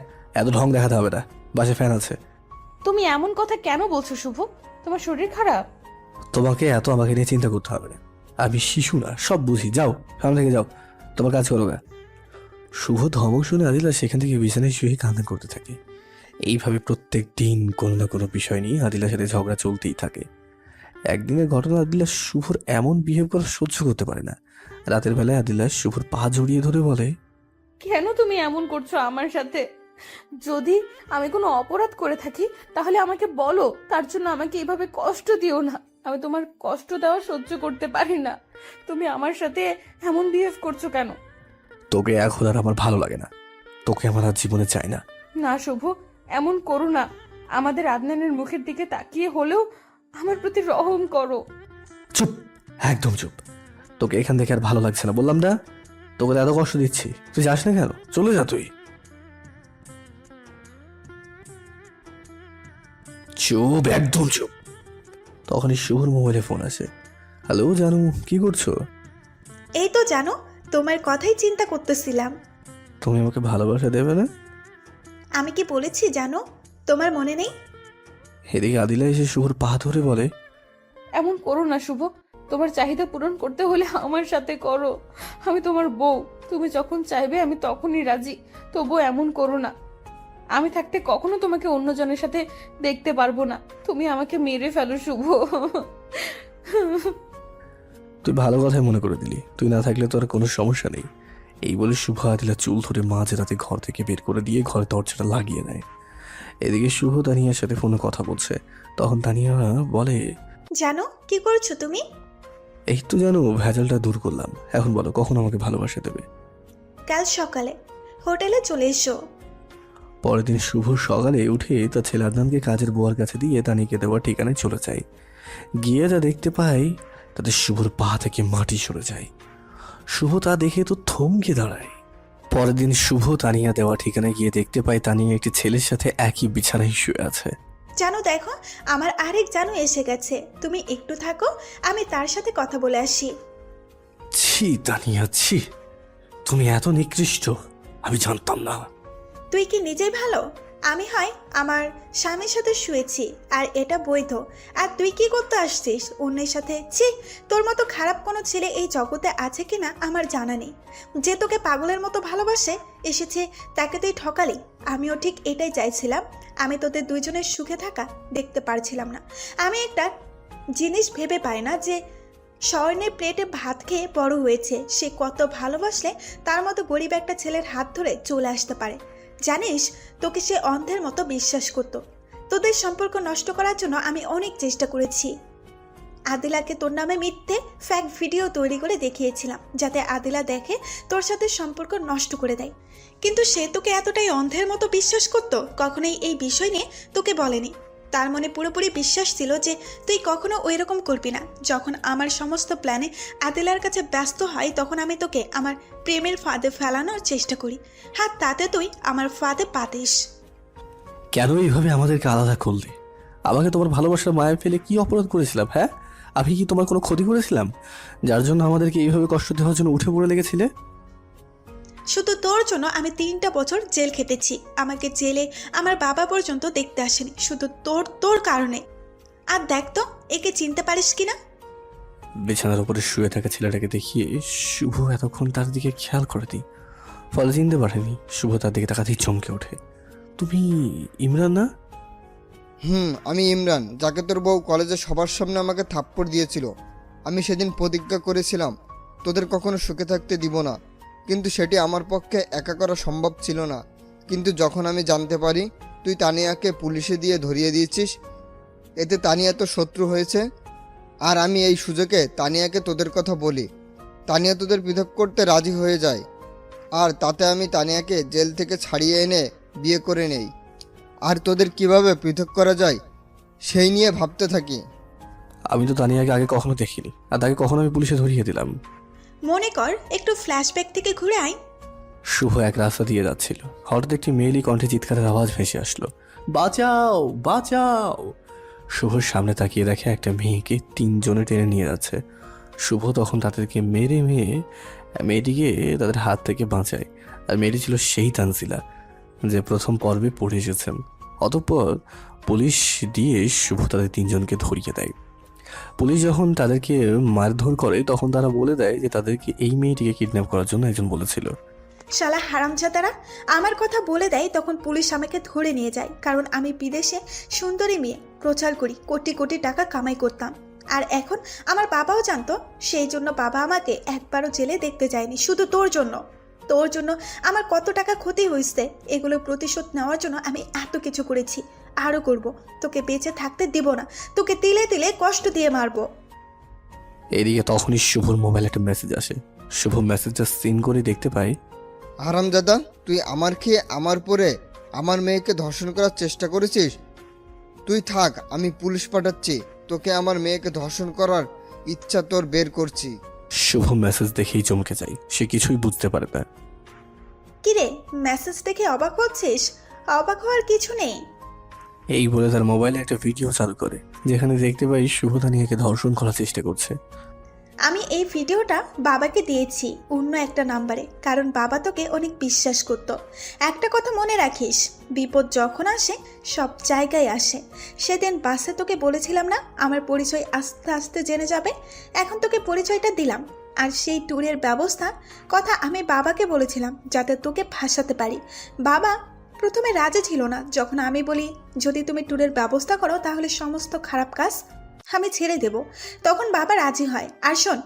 এত ঢং দেখাতে হবে না, বাসে ফ্যান আছে। তুমি এমন কথা কেন বলছো শুভ? তোমার শরীর খারাপ? তোমাকে এত আমাকে নিয়ে চিন্তা করতে হবে না, আমি শিশু না, সব বুঝি। যাও, সামনে থেকে যাও, তোমার কাজ করো গা। শুভ ধমক শুনে আদিলা সেখান থেকে বিছানায় শুয়ে কান্না করতে থাকে। এইভাবে প্রত্যেক দিন কোনো না কোনো বিষয় নিয়ে আদিলার সাথে ঝগড়া চলতেই থাকে। একদিনের ঘটনা, আদিলা শুভর এমন বিহেভ করা সহ্য করতে পারে না। রাতের বেলায় আদিলা শুভর পা জড়িয়ে ধরে বলে, কেন তুমি এমন করছো আমার সাথে? যদি আমি কোনো অপরাধ করে থাকি তাহলে আমাকে বলো, তার জন্য আমাকে এইভাবে কষ্ট দিও না। আমি তোমার কষ্ট দেওয়া সহ্য করতে পারি না। তুমি আমার সাথে এমন বিহেভ করছো কেন? তোকে এখন আর আমার ভালো লাগে না, তোকে আমার আর জীবনে চাই না। না শুভ, এমন করো না। আমাদের আদনানের মুখের দিকে তাকিয়ে হলেও আমার প্রতি রহম করো। চুপ, একদম চুপ। তোকে এখান থেকে আর ভালো লাগছে না বললাম না? তোকে তো এত কষ্ট দিচ্ছি, তুই যাস না কেন? চলে যা তুই। চুপ, একদম চুপ। তখনই শুভর মোবাইলে ফোন আসে। হ্যালো জানু, কি করছো? এই তো জানো, তোমার কথাই চিন্তা করতেছিলাম। তুমি আমাকে ভালোবাসা দেবে না? আমি কি বলেছি জানো? তোমার মনে নেই? এদিকে আদিলা এসে শুভর পা ধরে বলে, এমন করো না শুভ, তোমার চাহিদা পূরণ করতে হলে আমার সাথে করো। আমি তোমার বউ, তুমি যখন চাইবে আমি তখনই রাজি। তবুও এমন করো না। আমি থাকতে কখনো তোমাকে অন্যজনের সাথে দেখতে পারবো না। তুমি আমাকে মেরে ফেলো শুভ। তুই ভালো কথাই মনে করে দিলি, তুই না থাকলে তো আর কোনো সমস্যা নেই। এই বলে শুভ আদিলা চুল ধরে মাঝ রাতে ঘর থেকে বের করে দিয়ে ঘরে দরজাটা লাগিয়ে দেয়। এদিকে শুভ তানিয়ার সাথে ফোনে কথা বলছে। তখন তানিয়া বলে, জানো কি করছো তুমি? এই তো জানো, ভেজালটা দূর করলাম। এখন বলো, কখন আমাকে ভালোবাসা দেবে? কাল সকালে হোটেলে চলে এসো। পরের দিন শুভ সকালে উঠে তার ছেলে আদনানকে কাজের বুয়ার কাছে দিয়ে তানিকে দেওয়ার ঠিকানায় চলে যায়। গিয়ে যা দেখতে পাই, তাদের শুভর পা থেকে মাটি সরে যায়। শুভ তা দেখে তো থমকে দাঁড়ায়। পরের দিন শুভ তানিয়া দেওয়া ঠিকানায় গিয়ে দেখতে পাই তানিয়া একটি ছেলের সাথে একই বিছানায় শুয়ে আছে। জানো দেখো, আমার আরেক জানু এসে গেছে। তুমি একটু থাকো, আমি তার সাথে কথা বলে আসি। ছি তানিয়া, ছি, তুমি এত নিকৃষ্ট, আমি জানতাম না। তুই কি নিজেই ভালো? আমি হয় আমার স্বামীর সাথে শুয়েছি, আর এটা বৈধ। আর তুই কি করতে আসছিস অন্যের সাথে? ছি, তোর মতো খারাপ কোনো ছেলে এই জগতে আছে কিনা আমার জানা নেই। যে তোকে পাগলের মতো ভালোবাসে এসেছে, তাকে তুই ঠকালি। আমিও ঠিক এটাই চাইছিলাম। আমি তোদের দুইজনের সুখে থাকা দেখতে পারছিলাম না। আমি একটা জিনিস ভেবে পাই না যে স্বর্ণের প্লেটে ভাত খেয়ে বড় হয়েছে, সে কত ভালোবাসলে তার মতো গরিব একটা ছেলের হাত ধরে চলে আসতে পারে। জানিস, তোকে সে অন্ধের মতো বিশ্বাস করত। তোদের সম্পর্ক নষ্ট করার জন্য আমি অনেক চেষ্টা করেছি। আদিলাকে তোর নামে মিথ্যে ফ্যাক ভিডিও তৈরি করে দেখিয়েছিলাম, যাতে আদিলা দেখে তোর সাথে সম্পর্ক নষ্ট করে দেয়। কিন্তু সে তোকে এতটাই অন্ধের মতো বিশ্বাস করত, কখনোই এই বিষয় নিয়ে তোকে বলেনি। তার মনে পুরোপুরি বিশ্বাস ছিল যে তুই কখনো ওই রকম করবি না। যখন আমার সমস্ত প্ল্যানে আদিলার কাছে ব্যস্ত হয়, তখন আমি তোকে আমার প্রেমের ফাঁদে ফেলানোর চেষ্টা করি। হ্যাঁ, তাতে তুই আমার ফাঁদে পাতিস। কেন এইভাবে আমাদেরকে আলাদা করলে? আমাকে তোমার ভালোবাসার মায়া ফেলে কি অপরাধ করেছিলাম? হ্যাঁ, আমি কি তোমার কোনো ক্ষতি করেছিলাম যার জন্য আমাদেরকে এইভাবে কষ্ট দেওয়ার জন্য উঠে পড়ে লেগেছিলে? শুধু তোর জন্য আমি 3টা বছর জেল খেটেছি। আমাকে জেলে আমার বাবা পর্যন্ত দেখতে আসেনি, শুধু তোর কারণে। আর দেখ তো, একে চিনতে পারিস কিনা? বিছানার উপরে শুয়ে থাকা ছেলেটাকে দেখিয়ে শুভ এতক্ষণ তার দিকে খেয়াল করেনি, ফলে চিনতে পারেনি। শুভ তার দিকে তাকাতেই চমকে ওঠে। তুমি ইমরান না? আমি ইমরান, যাকে তোর বউ কলেজে সবার সামনে আমাকে থাপ্পড় দিয়েছিল। আমি সেদিন প্রতিজ্ঞা করেছিলাম তোদের কখনো সুখে থাকতে দিব না, কিন্তু সেটি আমার পক্ষে একা করা সম্ভব ছিল না। কিন্তু যখন আমি জানতে পারি তুই তানিয়াকে পুলিশে দিয়ে ধরিয়ে দিয়েছিস, এতে তানিয়া তো শত্রু হয়েছে, আর আমি এই সুযোগে তানিয়াকে তোদের কথা বলি। তানিয়া তোদের পৃথক করতে রাজি হয়ে যায়, আর তাতে আমি তানিয়াকে জেল থেকে ছাড়িয়ে এনে বিয়ে করে নেই। আর তোদের কিভাবে পৃথক করা যায় সেই নিয়ে ভাবতে থাকি। আমি তো তানিয়াকে আগে কখনো দেখিনি, আর তাকে কখনো আমি পুলিশে ধরিয়ে দিলাম। মনে কর, একটু ফ্ল্যাশব্যাক থেকে ঘুরে আয়। শুভ এক রাস্তা দিয়ে যাচ্ছিল, হঠাৎ একটি মেয়েলি কণ্ঠে চিৎকারের আওয়াজ ভেসে আসলো, বাঁচাও বাঁচাও! শুভর সামনে তাকিয়ে দেখে একটা মেয়েকে 3 জনে টেনে নিয়ে যাচ্ছে। শুভ তখন তাদেরকে মেরে মেয়েটিকে তাদের হাত থেকে বাঁচায়। আর মেয়েটি ছিল সেই তানজিলা যে প্রথম পর্বে পড়ে এসেছেন। অতঃপর পুলিশ দিয়ে শুভ তাদের 3 জনকে ধরিয়ে দেয়। পুলিশ যখন তাদেরকে মারধর করে তখন তারা বলে দেয় যে তাদেরকে এই মেয়েটিকে কিডন্যাপ করার জন্য একজন বলেছিল। শালা হারামজাদারা আমার কথা বলে দেয়, তখন পুলিশ আমাকে ধরে নিয়ে যায়। কারণ আমি বিদেশে সুন্দরী মেয়ে প্রচার করি, কোটি কোটি টাকা কামাই করতাম। আর এখন আমার বাবাও জানতো, সেই জন্য বাবা আমাকে একবারও জেলে দেখতে যায়নি। শুধু তোর জন্য আমার কত টাকা ক্ষতি হয়েছে, এগুলো প্রতিশোধ নেওয়ার জন্য আমি এত কিছু করেছি, আরও করব। তোকে বেঁচে থাকতে দিব না, তোকে তিলে তিলে কষ্ট দিয়ে মারবো। এদিকে তখনই শুভর মোবাইলে একটা মেসেজ আসে। শুভ মেসেজটা সিন করে দেখতে পাই, হারামজাদা, তুই আমার খেয়ে আমার পরে আমার মেয়েকে ধর্ষণ করার চেষ্টা করেছিস। তুই থাক, আমি পুলিশ পাঠাচ্ছি, তোকে আমার মেয়েকে ধর্ষণ করার ইচ্ছা তোর বের করছি। শুভ মেসেজ দেখেই চমকে যায়, সে কিছুই বুঝতে পারে না। কিরে, মেসেজ দেখে অবাক হচ্ছিস? অবাক হওয়ার কিছু নেই। এই বলে তার মোবাইলে একটা ভিডিও চালু করে, যেখানে দেখতে পাই শুভ তানিয়াকে ধর্ষণ করার চেষ্টা করছে। আমি এই ভিডিওটা বাবাকে দিয়েছি অন্য একটা নাম্বারে, কারণ বাবা তোকে অনেক বিশ্বাস করতো। একটা কথা মনে রাখিস, বিপদ যখন আসে সব জায়গায় আসে। সেদিন বাসে তোকে বলেছিলাম না আমার পরিচয় আস্তে আস্তে জেনে যাবে? এখন তোকে পরিচয়টা দিলাম। আর সেই ট্যুরের ব্যবস্থা কথা আমি বাবাকে বলেছিলাম যাতে তোকে ফাঁসাতে পারি। বাবা প্রথমে রাজি ছিল না, যখন আমি বলি যদি তুমি ট্যুরের ব্যবস্থা করো তাহলে সমস্ত খারাপ কাজ আমি ছেড়ে দেব, তখন বাবা রাজি হয়। আর শোন,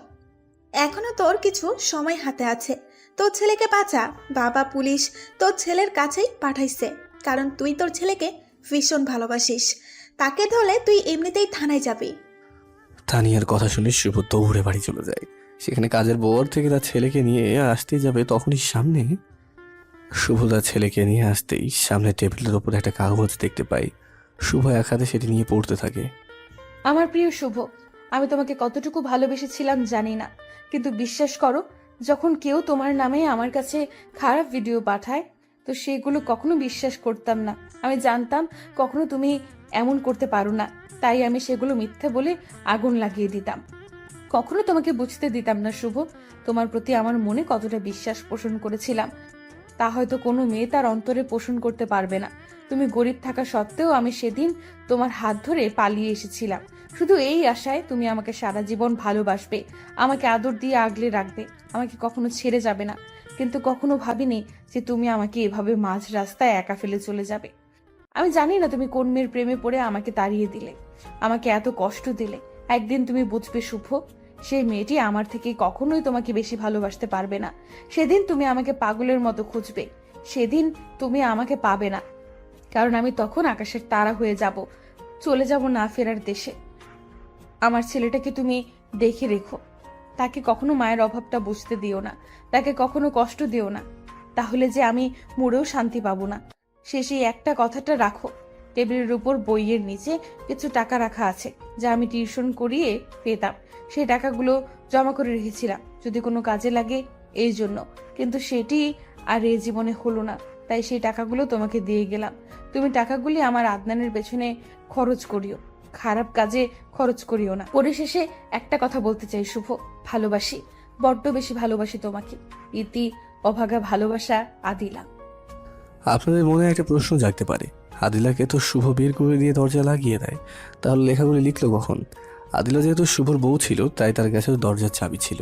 এখনো তোর কিছু সময় হাতে আছে, তোর ছেলেকে বাঁচা। বাবা পুলিশ তোর ছেলের কাছেই পাঠাইছে, কারণ তুই তোর ছেলেকে ভীষণ ভালোবাসিস। তাকে ধরলে তুই এমনিতেই থানায় যাবি। তানিয়ার কথা শুনে শুভ দৌড়ে বাড়ি চলে যায়। সেখানে কাজের বর থেকে তার ছেলেকে নিয়ে আসতে যাবে, তখনই শুভ তার ছেলেকে নিয়ে আসতেই সামনে টেবিলের ওপর একটা কাগজ দেখতে পাই। শুভ এক হাতে সেটি নিয়ে পড়তে থাকে। আমার প্রিয় শুভ, আমি তোমাকে কতটুকু ভালোবেসেছিলাম জানি না, কিন্তু বিশ্বাস করো, যখন কেউ তোমার নামে আমার কাছে খারাপ ভিডিও পাঠায় তো সেগুলো কখনো বিশ্বাস করতাম না। আমি জানতাম কখনো তুমি এমন করতে পারো না, তাই আমি সেগুলো মিথ্যে বলে আগুন লাগিয়ে দিতাম। কখনো তোমাকে বুঝতে দিতাম না শুভ, তোমার প্রতি আমার মনে কতটা বিশ্বাস পোষণ করেছিলাম তা হয়তো কোনো মেয়ে তার অন্তরে পোষণ করতে পারবে না। তুমি গরিব থাকা সত্ত্বেও আমি সেদিন তোমার হাত ধরে পালিয়ে এসেছিলাম, শুধু এই আশায় তুমি আমাকে সারা জীবন ভালোবাসবে, আমাকে আদর দিয়ে আগলে রাখবে, আমাকে কখনো ছেড়ে যাবে না। কিন্তু কখনো ভাবিনি যে তুমি আমাকে এভাবে মাঝ রাস্তায় একা ফেলে চলে যাবে। আমি জানি না তুমি কোন মেয়ের প্রেমে পড়ে আমাকে তাড়িয়ে দিলে, আমাকে এত কষ্ট দিলে। একদিন তুমি বুঝবে শুভ, সেই মেয়েটি আমার থেকে কখনোই তোমাকে বেশি ভালোবাসতে পারবে না। সেদিন তুমি আমাকে পাগলের মতো খুঁজবে, সেদিন তুমি আমাকে পাবে না, কারণ আমি তখন আকাশের তারা হয়ে যাব, চলে যাব না ফেরার দেশে। আমার ছেলেটাকে তুমি দেখে রেখো, তাকে কখনো মায়ের অভাবটা বুঝতে দিও না, তাকে কখনো কষ্ট দিও না, তাহলে যে আমি মরেও শান্তি পাবো না। শেষে একটা কথাটা রাখো, টেবিলের উপর বইয়ের নিচে কিছু টাকা রাখা আছে যা আমি টিউশন করিয়ে পেতাম। সেই টাকাগুলো জমা করে রেখেছিলাম যদি কোনো কাজে লাগে এই জন্য, কিন্তু সেটি আর এই জীবনে হলো না, তাই সেই টাকাগুলো তোমাকে দিয়ে গেলাম। তুমি টাকাগুলি আমার আদনানের পেছনে খরচ করিও, খারাপ কাজে খরচ করিও না। পরিশেষে একটা কথা বলতে চাই শুভ, ভালোবাসি, বড্ড বেশি ভালোবাসি তোমাকে। ইতি অভাগা ভালোবাসা, আদিলা। আপনাদের মনে একটা প্রশ্ন জাগতে পারে, আদিলাকে তো শুভ বের করে দিয়ে দরজা লাগিয়ে দেয়, তাহলে লেখাগুলি লিখলো কখন? আদিলা যেহেতু শুভর বউ ছিল, তাই তার কাছে দরজার চাবি ছিল।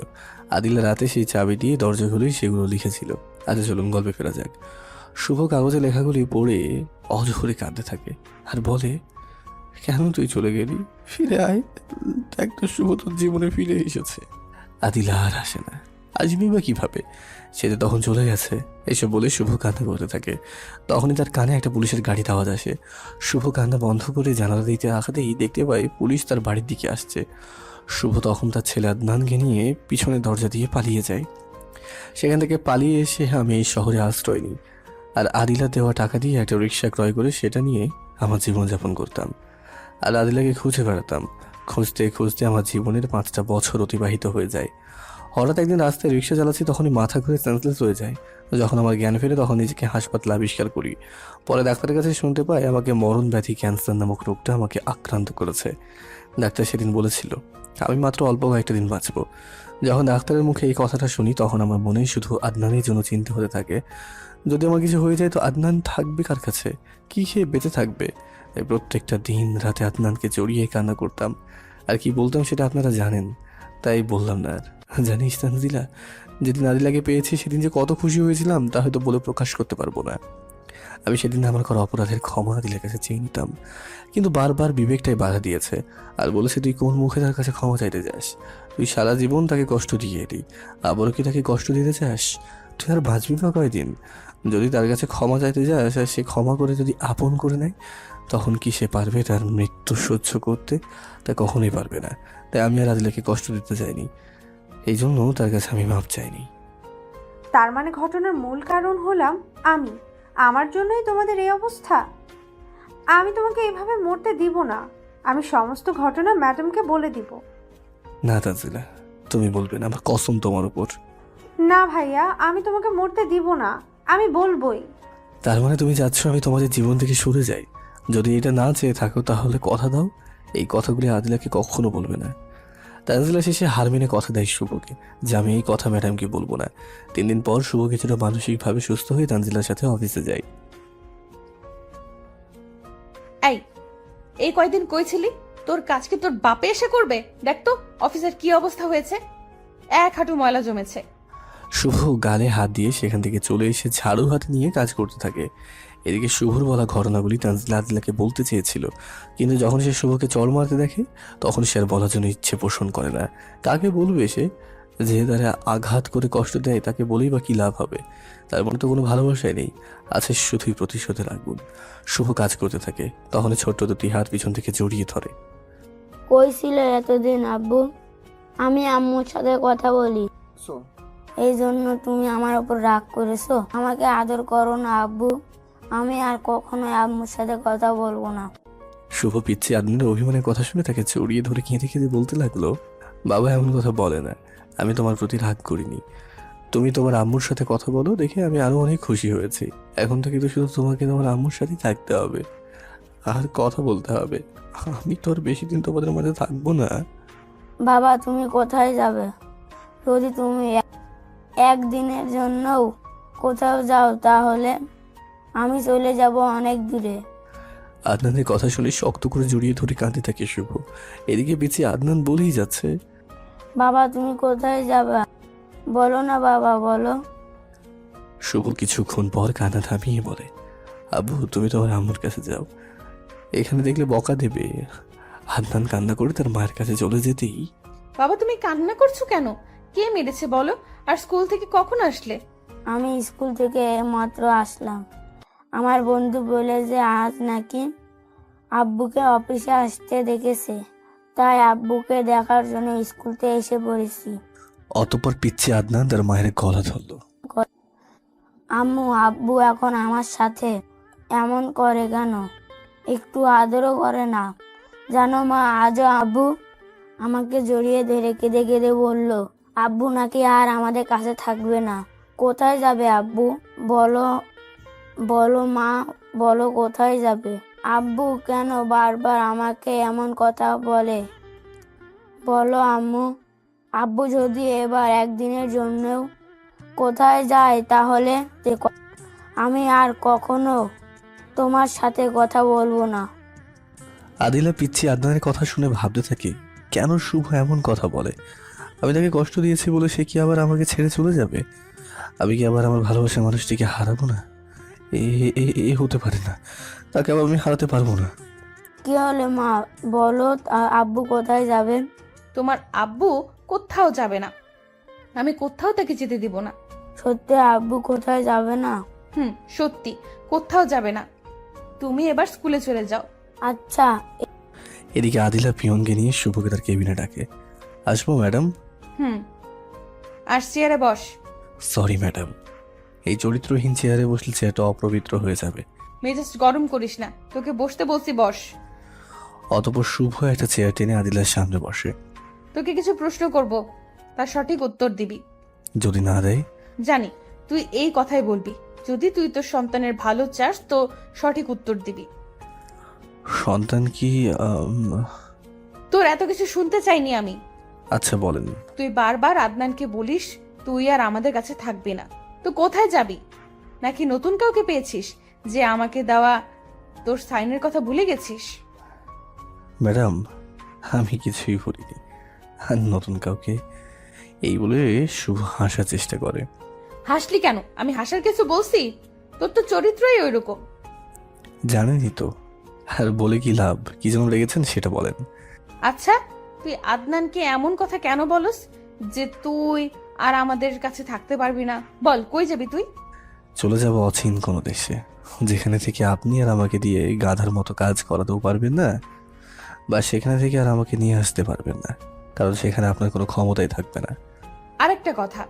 আদিলা রাতে সেই চাবি দিয়ে দরজাগুলোই সেগুলো লিখেছিল। আচ্ছা চলুন গল্পে ফেরা যাক। শুভ কাগজে লেখাগুলি পড়ে অঝরে কাঁদতে থাকে আর বলে, কেন তুই চলে গেলি? ফিরে আয়, একটা শুভ তোর জীবনে ফিরে এসেছে। আদিলা আর আসে না, আসবি বা কিভাবে? সে তো তখন চলে গেছে। এসব বলে শুভ কান্না করতে থাকে। তখনই তার কানে একটা পুলিশের গাড়ির আওয়াজ আসে। শুভ কান্না বন্ধ করে জানালা দিতে আসাতেই দেখতে পায় পুলিশ তার বাড়ির দিকে আসছে। শুভ তখন তার ছেলে আদনানকে নিয়ে পিছনে দরজা দিয়ে পালিয়ে যায়। সেখান থেকে পালিয়ে এসে আমি এই শহরে আশ্রয় নিই, আর আদিলা দেওয়া টাকা দিয়ে একটা রিক্সা ক্রয় করে সেটা নিয়ে আমার জীবনযাপন করতাম। আর আদিলাকে খুঁজে বেড়াতাম। খুঁজতে খুঁজতে আমার জীবনের 5টা বছর অতিবাহিত হয়ে যায়। হঠাৎ একদিন রাস্তায় রিক্সা চালাচ্ছি, তখনই মাথা ঘুরে সেন্সলেস হয়ে যায়। যখন আমার জ্ঞান ফেরে তখন নিজেকে হাসপাতালে আবিষ্কার করি। পরে ডাক্তারের কাছে শুনতে পাই আমাকে মরণ ব্যাধি ক্যান্সার নামক রোগটা আমাকে আক্রান্ত করেছে। ডাক্তার সেদিন বলেছিল আমি মাত্র অল্প কয়েকটা দিন বাঁচব। যখন ডাক্তারের মুখে এই কথাটা শুনি তখন আমার মনে শুধু আদনানের জন্য চিন্তা হতে থাকে। যদি আমার কিছু হয়ে যায় তো আদনান থাকবে কার কাছে? কি খেয়ে বেঁচে থাকবে? তাই প্রত্যেকটা দিন রাতে আদনানকে জড়িয়ে কান্না করতাম। আর কি বলতাম সেটা আপনারা জানেন, তাই বললাম না আর। জানিস তানজিলা, যেদিন আদিলাকে পেয়েছি সেদিন যে কত খুশি হয়েছিলাম তা হয়তো বলে প্রকাশ করতে পারবো না। আমি সেদিন আমার করা অপরাধের ক্ষমা আদিলার কাছে চেয়ে নিতাম, কিন্তু বারবার বিবেকটাই বাধা দিয়েছে আর বলেছে, তুই কোন মুখে তার কাছে ক্ষমা চাইতে যাস? তুই সারা জীবন তাকে কষ্ট দিয়ে এলি, আবারও কি তাকে কষ্ট দিতে চাস? তুই আর বাঁচবি বা কয়দিন? যদি তার কাছে ক্ষমা চাইতে যাস আর সে ক্ষমা করে যদি আপন করে নেয়, তখন কি সে পারবে তার মৃত্যু সহ্য করতে? তা কখনোই পারবে না। তাই আমি আর আদিলাকে কষ্ট দিতে চাইনি, এই জন্য তার কাছে আমি মাপ চাইনি। তার মানে ঘটনার মূল কারণ হলাম আমি। আমার জন্যই তোমাদের এই অবস্থা। আমি তোমাকে এইভাবে মরতে দিব না। আমি সমস্ত ঘটনা ম্যাডামকে বলে দিব। না তানজিলা, তুমি বলবে না, আমার কসম তোমার উপর। না ভাইয়া, আমি তোমাকে মরতে দিব না। আমি বলবোই। তার মানে তুমি চাচ্ছ আমি তোমাদের জীবন থেকে সরে যাই? যদি এটা না চেয়ে থাকো তাহলে কথা দাও এই কথাগুলি আদিলাকে কখনো বলবে না। তানজিলা শেষে হার মেনে কথা দেয় শুভকে যে আমি এই কথা ম্যাডামকে বলবো না। 3 দিন পর শুভ কিছুটা মানসিকভাবে সুস্থ হয়ে তানজিলার সাথে অফিসে যায়। এই কয়দিন কইছিলি তোর কাজ কি তোর বাপে এসে করবে? দেখ তো অফিসের কি অবস্থা হয়েছে, এক হাঁটু ময়লা জমেছে। শুভ গালে হাত দিয়ে সেখান থেকে চলে এসে ঝাড়ু হাতে নিয়ে কাজ করতে থাকে। এদিকে শুভর বলা ঘটনাগুলি তানজিলা আদিলাকে বলতে চেয়েছিল, কিন্তু যখন সে শুভকে চড় মারতে দেখে তখন সে আর বলার জন্য ইচ্ছে পোষণ করে না। কাকে বলবে সে? যে তারা আঘাত করে কষ্ট দেয় তাকে বলেই বা কি লাভ হবে? তার মনে তো কোনো ভালোবাসাই নেই, আছে শুধুই প্রতিশোধের আগুন। শুভ কাজ করতে থাকে, তখন ছোট্ট দুটি হাত পিছন থেকে জড়িয়ে ধরে। কই ছিল এতদিন আব্বু? আমি আম্মুর সাথে কথা বলি, এই জন্য তুমি আমার উপর রাগ করেছো? আমাকে আদর করো না আব্বু। আমি আর কখনোই আম্মুর সাথে কথা বলবো না। শুভ পিচ্ছি আদমিনের অভিমানের কথা শুনে তাকে জড়িয়ে ধরে কেঁদে কেঁদে বলতে লাগলো, বাবা এমন কথা বলে না, আমি তোমার প্রতি রাগ করিনি। তুমি তোমার আম্মুর সাথে কথা বলো দেখে আমি আরো অনেক খুশি হয়েছি। এখন থেকে তো শুধু তোমাকে তোমার আম্মুর সাথেই থাকতে হবে আর কথা বলতে হবে। আমি তো আর বেশি দিন তোমাদের মাঝে থাকবো না। বাবা তুমি কোথায় যাবে? যদি তুমি একদিনের জন্যও কোথাও যাও তাহলে আমি চলে যাব অনেক দূরে। আদনানের কথা শুনে শক্ত করে জড়িয়ে ধরে কাঁদতে থাকে শুভ। এদিকে পিছিয়ে আদনান বলেই যাচ্ছে, বাবা তুমি কোথায় যাবে? বলো না বাবা, বলো। শুভ কিছুক্ষণ পর কান্না থামিয়ে বলে, আব্বু তুমি তোমার আম্মুর কাছে যাও, এখানে দেখলে বকা দেবে। আদনান কান্না করে তার মায়ের কাছে চলে যেতেই, বাবা তুমি কান্না করছো কেন? কে মেরেছে বলো? আর স্কুল থেকে কখন আসলে? আমি স্কুল থেকে মাত্র আসলাম। আমার বন্ধু বলে যে আজ নাকি আব্বুকে অফিসে আসতে দেখেছে, তাই আব্বুকে দেখার জন্য স্কুলতে এসে পড়েছি। অতঃপর পিচ্ছে আদনান তার মায়ের গলা ধরল। আম্মু আব্বু এখন আমার সাথে এমন করে কেন? একটু আদরও করে না? জানো মা, আজও আব্বু আমাকে জড়িয়ে ধরে কেঁদে কেঁদে বলল আব্বু নাকি আর আমাদের কাছে থাকবে না। কোথায় যাবে আব্বু? বলো বলো মা, বলো কোথায় যাবে? আব্বু কেন বারবার আমাকে এমন কথা বলে বলো আম্মু? আব্বু যদি এবার একদিনের জন্যও কোথায় যায় তাহলে আমি আর কখনো তোমার সাথে কথা বলবো না। আদিলা পিচ্ছি আদনানের কথা শুনে ভাবতে থাকে, কেন শুভ এমন কথা বলে? আমি তাকে কষ্ট দিয়েছি বলে সে কি আবার আমাকে ছেড়ে চলে যাবে? আমি কি আবার আমার ভালোবাসার মানুষটিকে হারাবো না? এ এ- এ হতে পারে না, তাকে আবার আমি হারাতে পারবো না। কি হলে মা বলো, আব্বু কোথায় যাবে? তোমার আব্বু কোথাও যাবে না, আমি কোথাও তাকে যেতে দিব না। সত্যি আব্বু কোথায় যাবে না? সত্যি কোথাও যাবে না। তুমি এবার স্কুলে চলে যাও। আচ্ছা। এদিকে আদিলা পিয়নকে নিয়ে শুভকে তার কেবিনে ডাকে। আসবো ম্যাডাম? আর চেয়ারে বস। সরি ম্যাডাম, এই চরিত্রহীন চেয়ারে বসলে চেয়ারটা অপবিত্র হয়ে যাবে। মেজাজ গরম করিস না, তোকে বসতে বলছি, বস। অতপর শুভ একটা চেয়ার টেনে আদিলার সামনে বসে। তোকে কিছু প্রশ্ন করব, তার সঠিক উত্তর দিবি। যদি না দেয়? জানি তুই এই কথাই বলবি। যদি তুই তোর সন্তানের ভালো চাস তো সঠিক উত্তর দিবি। সন্তান কি তোর এত কিছু শুনতে চাইনি আমি। আচ্ছা বলেন। তুই বারবার আদনানকে বলিস তুই আর আমাদের কাছে থাকবি না, তো কোথায় যাবি? নাকি নতুন কাউকে পেয়েছিস যে আমাকে দেওয়া তোর সাইনের কথা ভুলে গেছিস? ম্যাডাম, আমি কিছুই বলিনি। আর নতুন কাউকে, এই বলে শুভ হাসার চেষ্টা করে। হাসলি কেন? আমি হাসার কিছু বলছি? তোর তো চরিত্রই ওইরকম। জানেনই তো, আর বলে কি লাভ? কি যেন লেগেছেন সেটা বলেন। আচ্ছা, তুই আদনানকে এমন কথা কেন বলস যে তুই আর আমাদের কাছে থাকতে পারবি না? বল, কই যাবি তুই? চলে যাব অচিন কোনো দেশে, যেখানে থেকে আপনি আর আমাকে দিয়ে গাধার মতো কাজ করাতেও পারবেন না, বা সেখানে থেকে আর আমাকে নিয়ে আসতে পারবেন না, কারণ সেখানে আপনার কোনো ক্ষমতাই থাকবে না। আরেকটা কথা,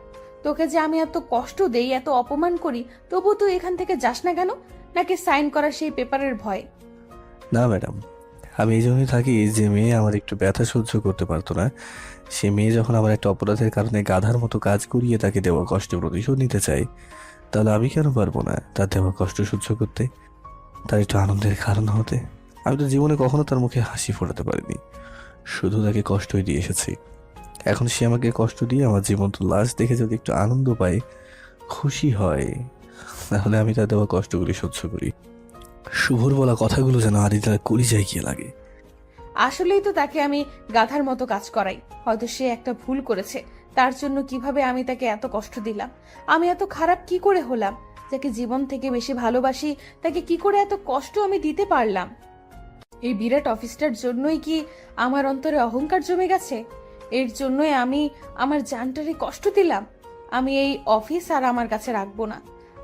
তোকে যে আমি এত কষ্ট দেই, এত অপমান করি, তবু তুই এখান থেকে যাস না কেন? নাকি সাইন করা সেই পেপারের ভয়? না ম্যাডাম, আমি এই জন্যই থাকি যে মেয়ে আমার একটু ব্যথা সহ্য করতে পারতো না, সে মেয়ে যখন আমার একটা অপরাধের কারণে গাধার মতো কাজ করিয়ে তাকে দেওয়া কষ্টের প্রতিশোধ নিতে চাই, তাহলে আমি কেন পারবো না তার দেওয়া কষ্ট সহ্য করতে, তার একটু আনন্দের কারণ হতে? আমি তো জীবনে কখনো তার মুখে হাসি ফোটাতে পারিনি, শুধু তাকে কষ্টই দিয়ে এসেছি। এখন সে আমাকে কষ্ট দিয়ে আমার জীবন্ত লাশ দেখে যদি একটু আনন্দ পায়, খুশি হয়, তাহলে আমি তার দেওয়া কষ্টগুলি সহ্য করি। শুভর বলা কথাগুলো যেন আদিতার কলিজায় গিয়ে লাগে। আসলেই তো তাকে আমি গাধার মতো কাজ করাই। হয়তো সে একটা ভুল করেছে, তার জন্য কিভাবে আমি তাকে এত কষ্ট দিলাম। আমি এত খারাপ কি করে হলাম? যাকে জীবন থেকে বেশি ভালোবাসি তাকে কি করে এত কষ্ট আমি দিতে পারলাম? এই বিরাট অফিসটার জন্যই কি আমার অন্তরে অহংকার জমে গেছে? এর জন্যই আমি আমার জানটারে কষ্ট দিলাম? আমি এই অফিস আর আমার কাছে রাখবো না।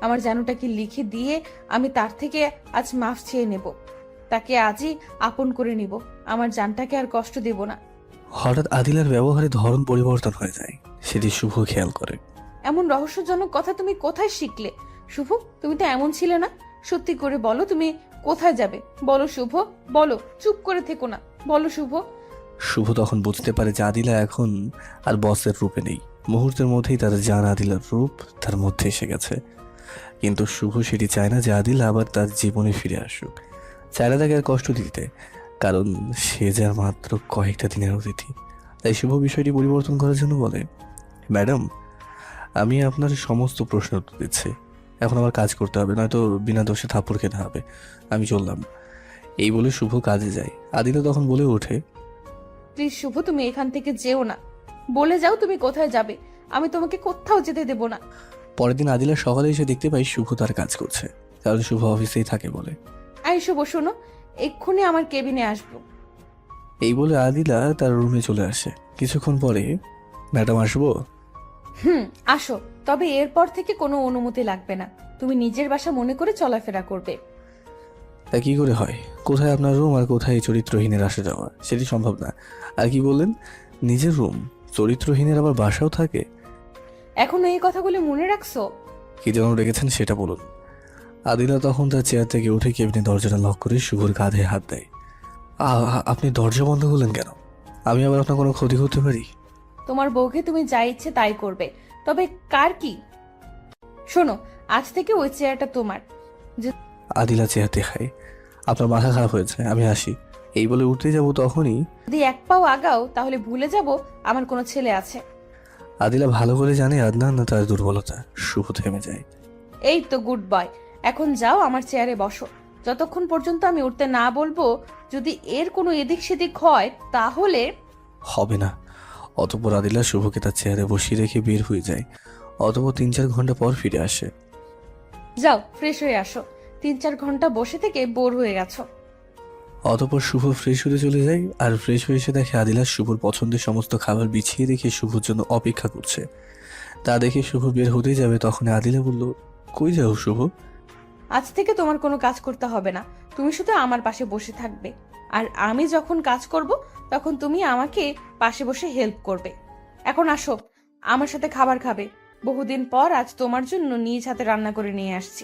আমার জানুটাকে লিখে দিয়ে আমি তার থেকে আজ মাফ চেয়ে নেব, তাকে আজই আপন করে নিব। আমার জানটাকে আর কষ্ট দেব না। হঠাৎ আদিলার ব্যবহারে ধরন পরিবর্তন হয়ে যায়, সেটি শুভ খেয়াল করে। এমন রহস্যজনক কথা তুমি কোথায় শিখলে শুভ? তুমি তো এমন ছিলে না। সত্যি করে বলো, তুমি কোথায় যাবে? বলো শুভ, বলো, চুপ করে থেকো না, বলো শুভ। শুভ তখন বুঝতে পারে যে আদিলা এখন আর বসের রূপে নেই। মুহূর্তের মধ্যেই তার জান আদিলার রূপ তার মধ্যে এসে গেছে, কিন্তু শুভ সেটি চায় না যে আদিলা আবার তার জীবনে ফিরে আসুক, চায় না তাকে আর কষ্ট দিতে, কারণ সে যার মাত্র কয়েকটা দিনের অতিথি। তাই শুভ বিষয়টি পরিবর্তন করার জন্য বলে, ম্যাডাম, আমি আপনার সমস্ত প্রশ্নের উত্তর দিচ্ছি, এখন আমার কাজ করতে হবে, নয়তো বিনা দোষে থাপ্পড় খেতে হবে। আমি চললাম। এই বলে শুভ কাজে যায়। আদিলা তখন বলে ওঠে, প্লিজ শুভ, তুমি এখান থেকে যেও না। বলে যাও তুমি কোথায় যাবে, আমি তোমাকে কোথাও যেতে দেব না। পরের দিন আদিলা সকালে এসে দেখতে পাই শুভ তার কাজ করছে, কারণ শুভ অফিসেই থাকে বলে। আই শুভ, শোনো, এক্ষুনি আমার কেবিনে আসবো। এই বলে আদিলা তার রুমে চলে আসে। কিছুক্ষণ পরে, ম্যাডাম আসবো? আসো, তবে এরপর থেকে কোনো অনুমতি লাগবে না। তুমি নিজের বাসা মনে করে চলাফেরা করবে। তা কি করে হয়? কোথায় আপনার রুম আর কোথায় চরিত্রহীনের আসা যাওয়া, সেটি সম্ভব না। আর কি বললেন, নিজের রুম? চরিত্রহীনের আবার বাসাও থাকে? এখনো এই কথাগুলো মনে রাখছো? কি যেন রেখেছেন সেটা বলুন। আদিলা তখন তার চেয়ার থেকে উঠে কেবিনে দরজাটা লক করে শুভর কাঁধে হাত দেয়। আপনি দরজা বন্ধ করলেন কেন? আমি আবার আপনার কোনো ক্ষতি করতে পারি? তোমার বউকে তুমি যা ইচ্ছে তাই করবে, তবে কার কি? শোনো, আজ থেকে ওই চেয়ারটা তোমার। আদিলা চেয়ার দেখায়। আপনার মাথা খারাপ হয়েছে, আমি আসি। এই বলে উঠতে যাব তখনই যদি এক পাও আগাও তাহলে ভুলে যাব আমার কোনো ছেলে আছে। আদিলা ভালো করে জানে আদনান না তার দুর্বলতা। শুভ থেমে যায়। এই তো গুড বয়, এখন যাও আমার চেয়ারে বসো। যতক্ষণ পর্যন্ত আমি উঠতে না বলবো, যদি এর কোনো এদিক সেদিক হয় তাহলে। হবে না। অতঃপর আদিলা শুভকে তার চেয়ারে বসিয়ে রেখে বের হয়ে যায়। অতঃপর 3-4 ঘন্টা পর ফিরে আসে। যাও ফ্রেশ হয়ে আসো, 3-4 ঘন্টা বসে থেকে বোর হয়ে গেছো। অতঃপর শুভ ফ্রেশ হতে চলে যায়। আর ফ্রেশ হয়ে এসে দেখে আদিলা শুভর পছন্দের সমস্ত খাবার বিছিয়ে রেখে শুভর জন্য অপেক্ষা করছে। তা দেখে শুভ বের হতেই যাবে, তখন আদিলা বলল, কই যাও শুভ? আজ থেকে তোমার কোনো কাজ করতে হবে না, তুমি শুধু আমার পাশে বসে থাকবে। আর আমি যখন কাজ করব তখন তুমি আমাকে পাশে বসে হেল্প করবে। এখন আসো, আমার সাথে খাবার খাবে। বহুদিন পর আজ তোমার জন্য নিজ হাতে রান্না করে নিয়ে আসছি।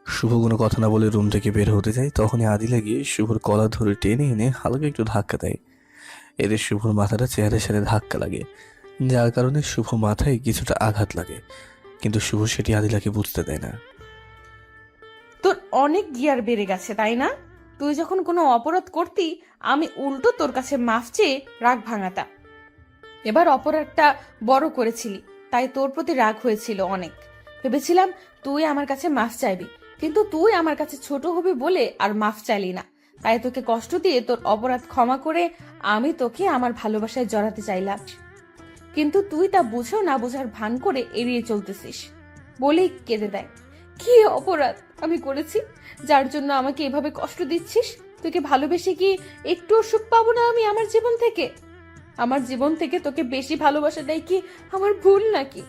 শুভ কোনো কথা না বলে রুম থেকে বের হতে যায়। তখনই আদিলা গিয়ে শুভর কলার ধরে টেনে এনে হালকা একটু ধাক্কা দেয়। এতে শুভর মাথাটা চেয়ারের সাথে ধাক্কা লাগে, যার কারণে শুভ মাথায় কিছুটা আঘাত লাগে। কিন্তু শুভ সেটি আদিলাকে বুঝতে দেয় না। তোর অনেক গিয়ার বেড়ে গেছে তাই না? তুই যখন কোনো অপরাধ করতি আমি উল্টো তোর কাছে মাফ চেয়ে রাগ ভাঙাতা। এবার অপরাধটা বড় করেছিলি, তাই তোর প্রতি রাগ হয়েছিল অনেক। ভেবেছিলাম তুই আমার কাছে মাফ চাইবি, কিন্তু তুই আমার কাছে ছোট হবি বলে আর মাফ চাইলি না। তাই তোকে কষ্ট দিয়ে তোর অপরাধ ক্ষমা করে আমি তোকে আমার ভালোবাসায় জড়াতে চাইলাম, কিন্তু তুই তা বুঝেও না বোঝার ভান করে এড়িয়ে চলতেছিস বলেই কেঁদে দেয়। কি অপরাধ আমি করেছি যার জন্য আমাকে এভাবে কষ্ট দিচ্ছিস? তোকে ভালোবেসে কি একটু সুখ পাবো না আমি আমার জীবন থেকে? আমার জীবন থেকে তোকে বেশি ভালোবাসাটাই কি আমার ভুল নাকি?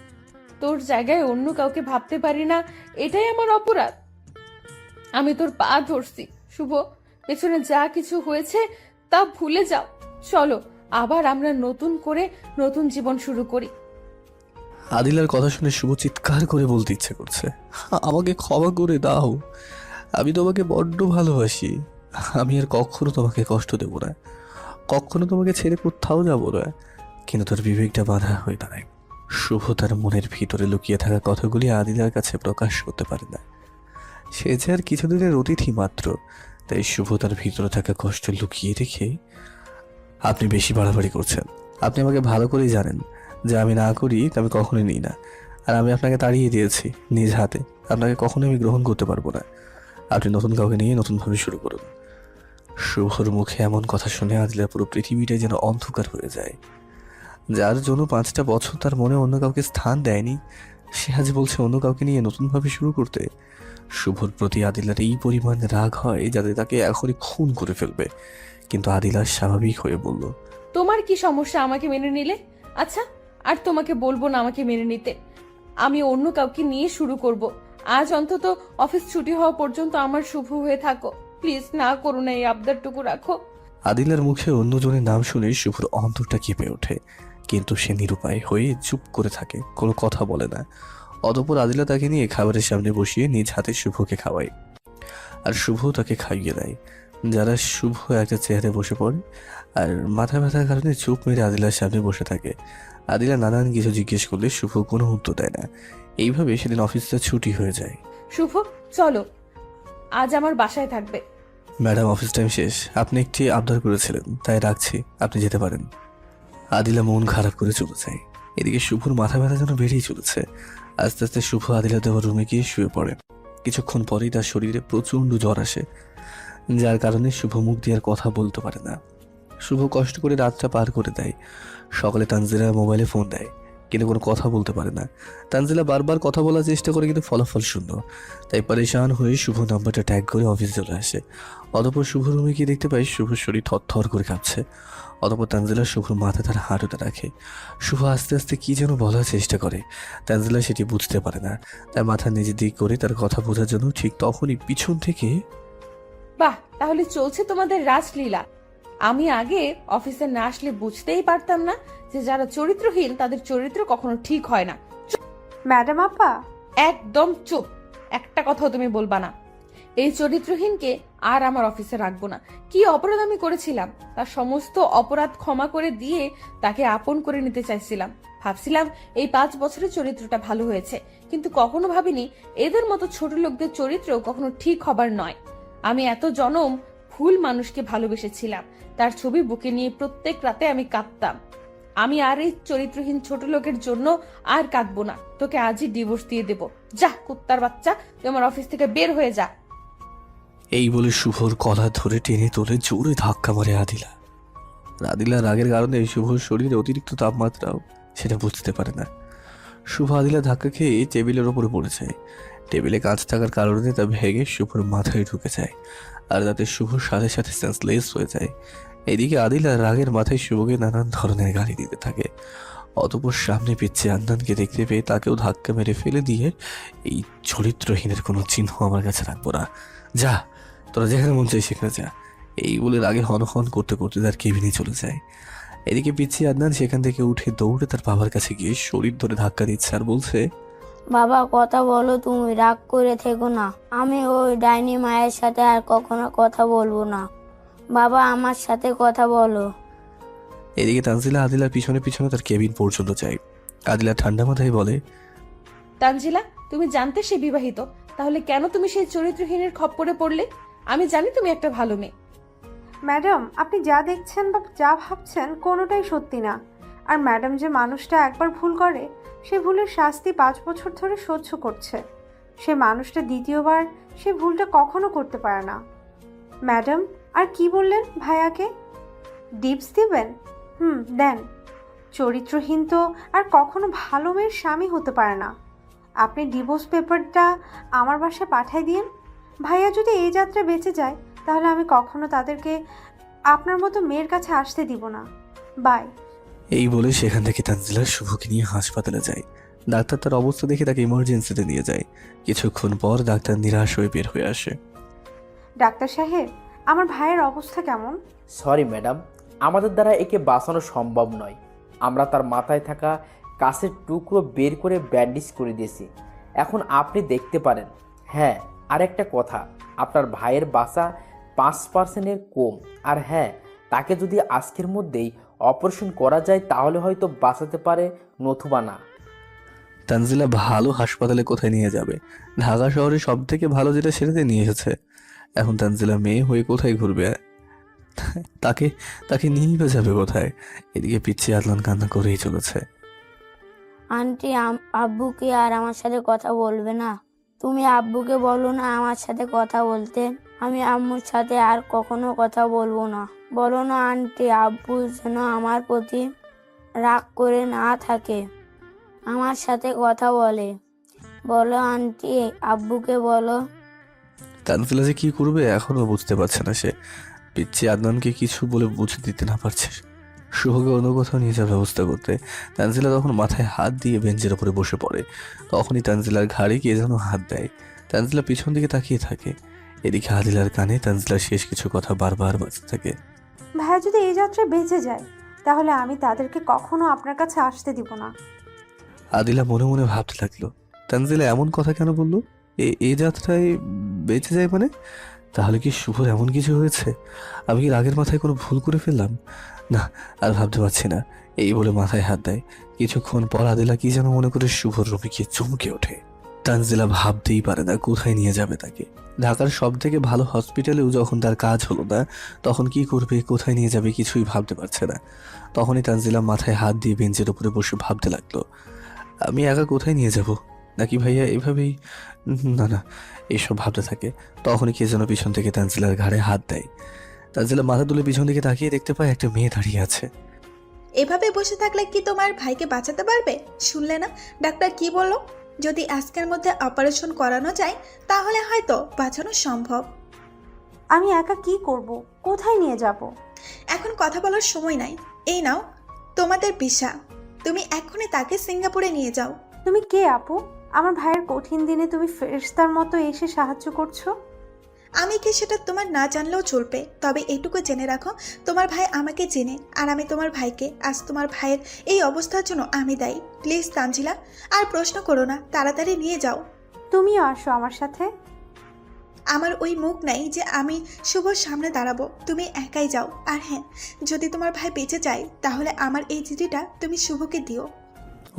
তোর জায়গায় অন্য কাউকে ভাবতে পারি না, এটাই আমার অপরাধ। আমি তোর পা ধরছি শুভ, পেছনে যা কিছু হয়েছে তা ভুলে যাও। চলো আবার আমরা নতুন করে নতুন জীবন শুরু করি। আদিলার কথা শুনে শুভ চিৎকার করে বলতে ইচ্ছে করছে, আমাকে ক্ষমা করে দাও, আমি তোমাকে বড্ড ভালোবাসি। আমি আর কখনো তোমাকে কষ্ট দেব না, কখনো তোমাকে ছেড়ে কোথাও যাব না। কিন্তু তার বিবেকটা বাধা হয়ে দাঁড়ায়। শুভ তার মনের ভিতরে লুকিয়ে থাকা কথাগুলি আদিলার কাছে প্রকাশ করতে পারে না। সে যে আর কিছুদিনের অতিথি মাত্র, তাই শুভ তার ভিতরে থাকা কষ্ট লুকিয়ে রেখে, আপনি বেশি বাড়াবাড়ি করছেন। আপনি আমাকে ভালো করেই জানেন যে আমি না করি তা আমি কখনোই নিই না। আর আমি আপনাকে তাড়িয়ে দিয়েছি নিজ হাতে, আপনাকে কখনোই আমি গ্রহণ করতে পারবো না। আপনি নতুন কাউকে নিয়ে নতুনভাবে শুরু করুন। শুভর মুখে এমন কথা শুনে আদিলার পুরো পৃথিবীটা যেন অন্ধকার হয়ে যায়। যার জন্য 5টা বছর তার মনে অন্য কাউকে স্থান দেয়নি, সে আজ বলছে অন্য কাউকে নিয়ে নতুনভাবে শুরু করতে। শুভর প্রতি আদিলার এই পরিমাণ রাগ হয় যাতে তাকে এখনই খুন করে ফেলবে। কিন্তু আদিলা স্বাভাবিক হয়ে বলল, তোমার কি সমস্যা আমাকে মেনে নিলে? আচ্ছা, আর তোমাকে বলবো না আমাকে মেনে নিতে। আমি অন্য কাউকে নিয়ে শুরু করব। আজ অন্তত অফিস ছুটি হওয়া পর্যন্ত আমার শুভ হয়ে থাকো। প্লিজ না করো না, এই আবদারটুকু রাখো। আদিলার মুখে অন্যজনের নাম শুনে শুভর অন্তরটা কেঁপে ওঠে, কিন্তু সে নিরুপায় হয়ে চুপ করে থাকে, কোনো কথা বলে না। অতঃপর আদিলা তাকে নিয়ে খাবারের সামনে বসিয়ে নিজ হাতে শুভকে খাওয়ায়, আর শুভ তাকে খাইয়ে দেয়। যারা শুভ একটা চেয়ারে বসে পড়ে আর মাথা ব্যথার কারণে চুপ মেরে আদিলার সামনে বসে থাকে। আদিলা নানান কিছু জিজ্ঞেস করলে শুভ কোনো উত্তর দেয় না। এইভাবে সেদিন অফিসটা ছুটি হয়ে যায়। শুভ চলো, আজ আমার বাসায় থাকবে। ম্যাডাম, অফিস টাইম শেষ, আপনি একটি আবদার করেছিলেন, তাই রাখছি, আপনি যেতে পারেন। আদিলা মন খারাপ করে চলে যায়। এদিকে শুভর মাথা ব্যথা যেন বেড়েই চলেছে। আস্তে আস্তে শুভ আদিলা দেওয়ার রুমে গিয়ে শুয়ে পড়ে। কিছুক্ষণ পরেই তার শরীরে প্রচণ্ড জ্বর আসে, যার কারণে শুভ মুখ দিয়ে আর কথা বলতে পারে না। শুভ কষ্ট করে রাতটা পার করে দেয়। সকালে তানজিলা মোবাইলে ফোন দেয়, কিন্তু কোনো কথা বলতে পারে না। তানজিলা বারবার কথা বলার চেষ্টা করে, কিন্তু ফলাফল শূন্য। তাই পরেশান হয়ে শুভ নাম্বারটা ট্যাগ করে অফিসে চলে আসে। অতঃপর শুভ রুমে গিয়ে দেখতে পাই শুভর শরীর থরথর করে কাঁপছে। অতঃপর তানজিলা শুভর মাথা তার হাঁটুতে রাখে। শুভ আস্তে আস্তে কি যেন বলার চেষ্টা করে, তানজিলা সেটি বুঝতে পারে না। তার মাথা নিজের দিক করে তার কথা বোঝার জন্য ঠিক তখনই পিছন থেকে, বাহ, তাহলে চলছে তোমাদের রাসলীলা। আমি আগে অফিসে না আসলে বুঝতেই পারতাম না যে যারা চরিত্রহীন তাদের চরিত্র কখনো ঠিক হয় না। ম্যাডাম আপা, একদম চুপ, একটা কথাও তুমি বলবা না। এই চরিত্রহীনকে আর আমার অফিসে রাখবো না। কি অপরাধ আমি করেছিলাম তার সমস্ত অপরাধ ক্ষমা করে দিয়ে তাকে আপন করে নিতে চাইছিলাম। ভাবছিলাম এই 5 বছরের চরিত্রটা ভালো হয়েছে, কিন্তু কখনো ভাবিনি এদের মতো ছোট লোকদের চরিত্র কখনো ঠিক হবার নয়। আমি এত জনম ভুল মানুষকে ভালোবেসেছিলাম। তার ছবি বুকে নিয়ে প্রত্যেক রাতে আমি কাঁদতাম। আমি আর এই চরিত্রহীন ছোট লোকের জন্য আর কাঁদবো না। তোকে আজই ডিভোর্স দিয়ে দেব। যা কুত্তার বাচ্চা, তুই আমার অফিস থেকে বের হয়ে যা। এই বলে শুভর কলা ধরে টেনে তোলে জোরে ধাক্কা মারে আদিলা। আদিলার রাগের কারণে শুভর শরীরে অতিরিক্ত তাপমাত্রাও সেটা বুঝতে পারে না। শুভ আদিলা ধাক্কা খেয়ে টেবিলের ওপরে পড়ে যায়। টেবিলে কাঁচ থাকার কারণে তা ভেঙে শুভর মাথায় ঢুকে যায়, আর তাতে শুভর সাথে সাথে সেন্সলেস হয়ে যায়। এদিকে আদিলা রাগের মাথায় শুভকে নানান ধরনের গালি দিতে থাকে। অতঃপর সামনে পিচ্ছে আন্দানকে দেখতে পেয়ে তাকেও ধাক্কা মেরে ফেলে দিয়ে, এই চরিত্রহীনের কোনো চিহ্ন আমার কাছে রাখবো না, যা তোরা যেখানে মন চাই সেখানে যা, এই বলে রাগে হন করতে করতে তার কেবিনে চলে যায়। এদিকে পিচ্ছি আদনান সেখান থেকে উঠে দৌড়ে তার বাবার কাছে গিয়ে শরীর ধরে ধাক্কা দিচ্ছে আর বলছে, বাবা কথা বলো, তুমি রাগ করে থেকো না। আমি ওই ডাইনি মায়ের সাথে আর কখনো কথা বলবো না। বাবা আমার সাথে কথা বলো। এদিকে তানজিলা আদিলার পিছনে পিছনে তার কেবিন পর্যন্ত যায়। আদিলা ঠান্ডা মাথায় বলে, তানজিলা, তুমি জানতে সে বিবাহিত, তাহলে কেন তুমি সেই চরিত্রহীনের খপ্পরে পড়লে? আমি জানি তুমি একটা ভালো মেয়ে। ম্যাডাম, আপনি যা দেখছেন বা যা ভাবছেন কোনোটাই সত্যি না। আর ম্যাডাম যে মানুষটা একবার ভুল করে, সে ভুলের শাস্তি 5 বছর ধরে সহ্য করছে। সে মানুষটা দ্বিতীয়বার সে ভুলটা কখনো করতে পারে না। ম্যাডাম, আর কি বললেন ভাইয়াকে? ডিপস দিবেন? দেন। চরিত্রহীন তো আর কখনো ভালো মেয়ের স্বামী হতে পারে না। আপনি ডিভোর্স পেপারটা আমার বাসায় পাঠিয়ে দিন। ভাইয়া যদি এই যাত্রা বেঁচে যায়, তাহলে আমি কখনো তাদেরকে আপনার মতো মেয়ের কাছে আসতে দিব না। বাই। এই বলে সেখান থেকে তানজিলা শুভকে নিয়ে হাসপাতালে যায়। ডাক্তার তার অবস্থা দেখে তাকে ইমার্জেন্সিতে নিয়ে যায়। কিছুক্ষণ পর ডাক্তার নিরাশ হয়ে বের হয়ে আসে। ডাক্তার সাহেব, আমার ভাইয়ের অবস্থা কেমন? সরি ম্যাডাম, আমাদের দ্বারা একে বাঁচানো সম্ভব নয়। আমরা তার মাথায় থাকা কাঁচের টুকরো বের করে ব্যান্ডেজ করে দিয়েছি। এখন আপনি দেখতে পারেন। হ্যাঁ, আর একটা কথা, আপনার ভাইয়ের বাঁচা 5%-এর কম। আর হ্যাঁ, তাকে যদি আজকের মধ্যেই অপারেশন করা যায় তাহলে হয়তো বাঁচাতে পারে, নতুবা না। তানজিলা ভালো হাসপাতালে কোথায় নিয়ে যাবে? ঢাকা শহরে সব থেকে ভালো যেটা সেটাতে নিয়ে এসেছে। এখন তানজিলা মেয়ে হয়ে কোথায় ঘুরবে? তাকে তাকে নিয়ে যাবে কোথায়? এদিকে পিচ্ছি আদনান কান্না করেই চলেছে। আন্টি, আব্বুকে আর আমার সাথে কথা বলবে না? তুমি আব্বুকে বলো না আমার সাথে কথা বলতে। আমি আম্মুর সাথে আর কখনো কথা বলবো না। বলো না আন্টি, আব্বু যেন আমার প্রতি রাগ করে না থাকে, আমার সাথে কথা বলে। বলো আন্টি, আব্বুকে বলো। তানজিলা যে কি করবে এখনো বুঝতে পারছে না সে। পিচ্ছি আদনানকে কিছু বলে বুঝে দিতে না পারছে। শুভকে অন্য কোথাও নিয়ে যাওয়ার ব্যবস্থা করতে তানজিলা তখন মাথায় হাত দিয়ে বেঞ্চের ওপরে বসে পড়ে। তখনই তানজিলার ঘাড়ে কে যেন হাত দেয়। তানজিলা পিছন দিকে তাকিয়ে থাকে। এদিকে আদিলার কানে তানজিলার শেষ কিছু কথা বারবার বাজতে থাকে। ভাইয়া যদি এই যাত্রায় বেঁচে যায়, তাহলে আমি তাদেরকে কখনো আপনার কাছে আসতে দিব না। আদিলা মনে মনে ভাবতে লাগলো, তানজিলা এমন কথা কেন বললো? এই যাত্রায় বেঁচে যায় মানে? তাহলে কি শুভর এমন কিছু হয়েছে? আমি কি রাগের মাথায় কোনো ভুল করে ফেললাম? না, আর ভাবতে পারছি না। এই বলে মাথায় হাত দেয়। কিছুক্ষণ পর আদিলা কি যেন মনে করে শুভর রুমে গিয়ে চমকে ওঠে। তানজিলা ভাবতেই পারে না কোথায় নিয়ে যাবে তাকে। ঢাকার সব থেকে ভালো হসপিটালেও যখন তার কাজ হলো না, তখন কি করবে, কোথায় নিয়ে যাবে কিছুই ভাবতে পারছে না। তখনই তানজিলা মাথায় হাত দিয়ে বেঞ্চের উপরে বসে ভাবতে লাগলো, আমি একা কোথায় নিয়ে যাব? নাকি ভাইয়া এভাবেই? না না, এইসব ভাবতে থাকে। তখনই কে যেন পিছন থেকে তানজিলার ঘাড়ে হাত দেয়। তানজিলা মাথা তুলে পিছন দিকে তাকিয়ে দেখতে পায় একটা মেয়ে দাঁড়িয়ে আছে। এভাবে বসে থাকলে কি তোমার ভাইকে বাঁচাতে পারবে? শুনলে না ডাক্তার কি বললো? যদি আজকের মধ্যে অপারেশন করানো যায় তাহলে হয়তো বাঁচানো সম্ভব। আমি একা কি করব? কোথায় নিয়ে যাব? এখন কথা বলার সময় নাই। এই নাও তোমাদের ভিসা, তুমি এখনই তাকে সিঙ্গাপুরে নিয়ে যাও। তুমি কে আপু? আমার ভাইয়ের কঠিন দিনে তুমি ফেরেশতার মতো এসে সাহায্য করছো। আমি কি সেটা তোমার না জানলেও চলবে, তবে এটুকু জেনে রাখো তোমার ভাই আমাকে চেনে আর আমি তোমার ভাইকে। আজ তোমার ভাইয়ের এই অবস্থার জন্য আমি দায়ী। প্লিজ তানজিলা, আর প্রশ্ন করো না, তাড়াতাড়ি নিয়ে যাও। তুমিও আসো আমার সাথে। আমার ওই মুখ নাই যে আমি শুভর সামনে দাঁড়াবো। তুমি একাই যাও। আর হ্যাঁ, যদি তোমার ভাই বেঁচে যায় তাহলে আমার এই চিঠিটা তুমি শুভকে দিও।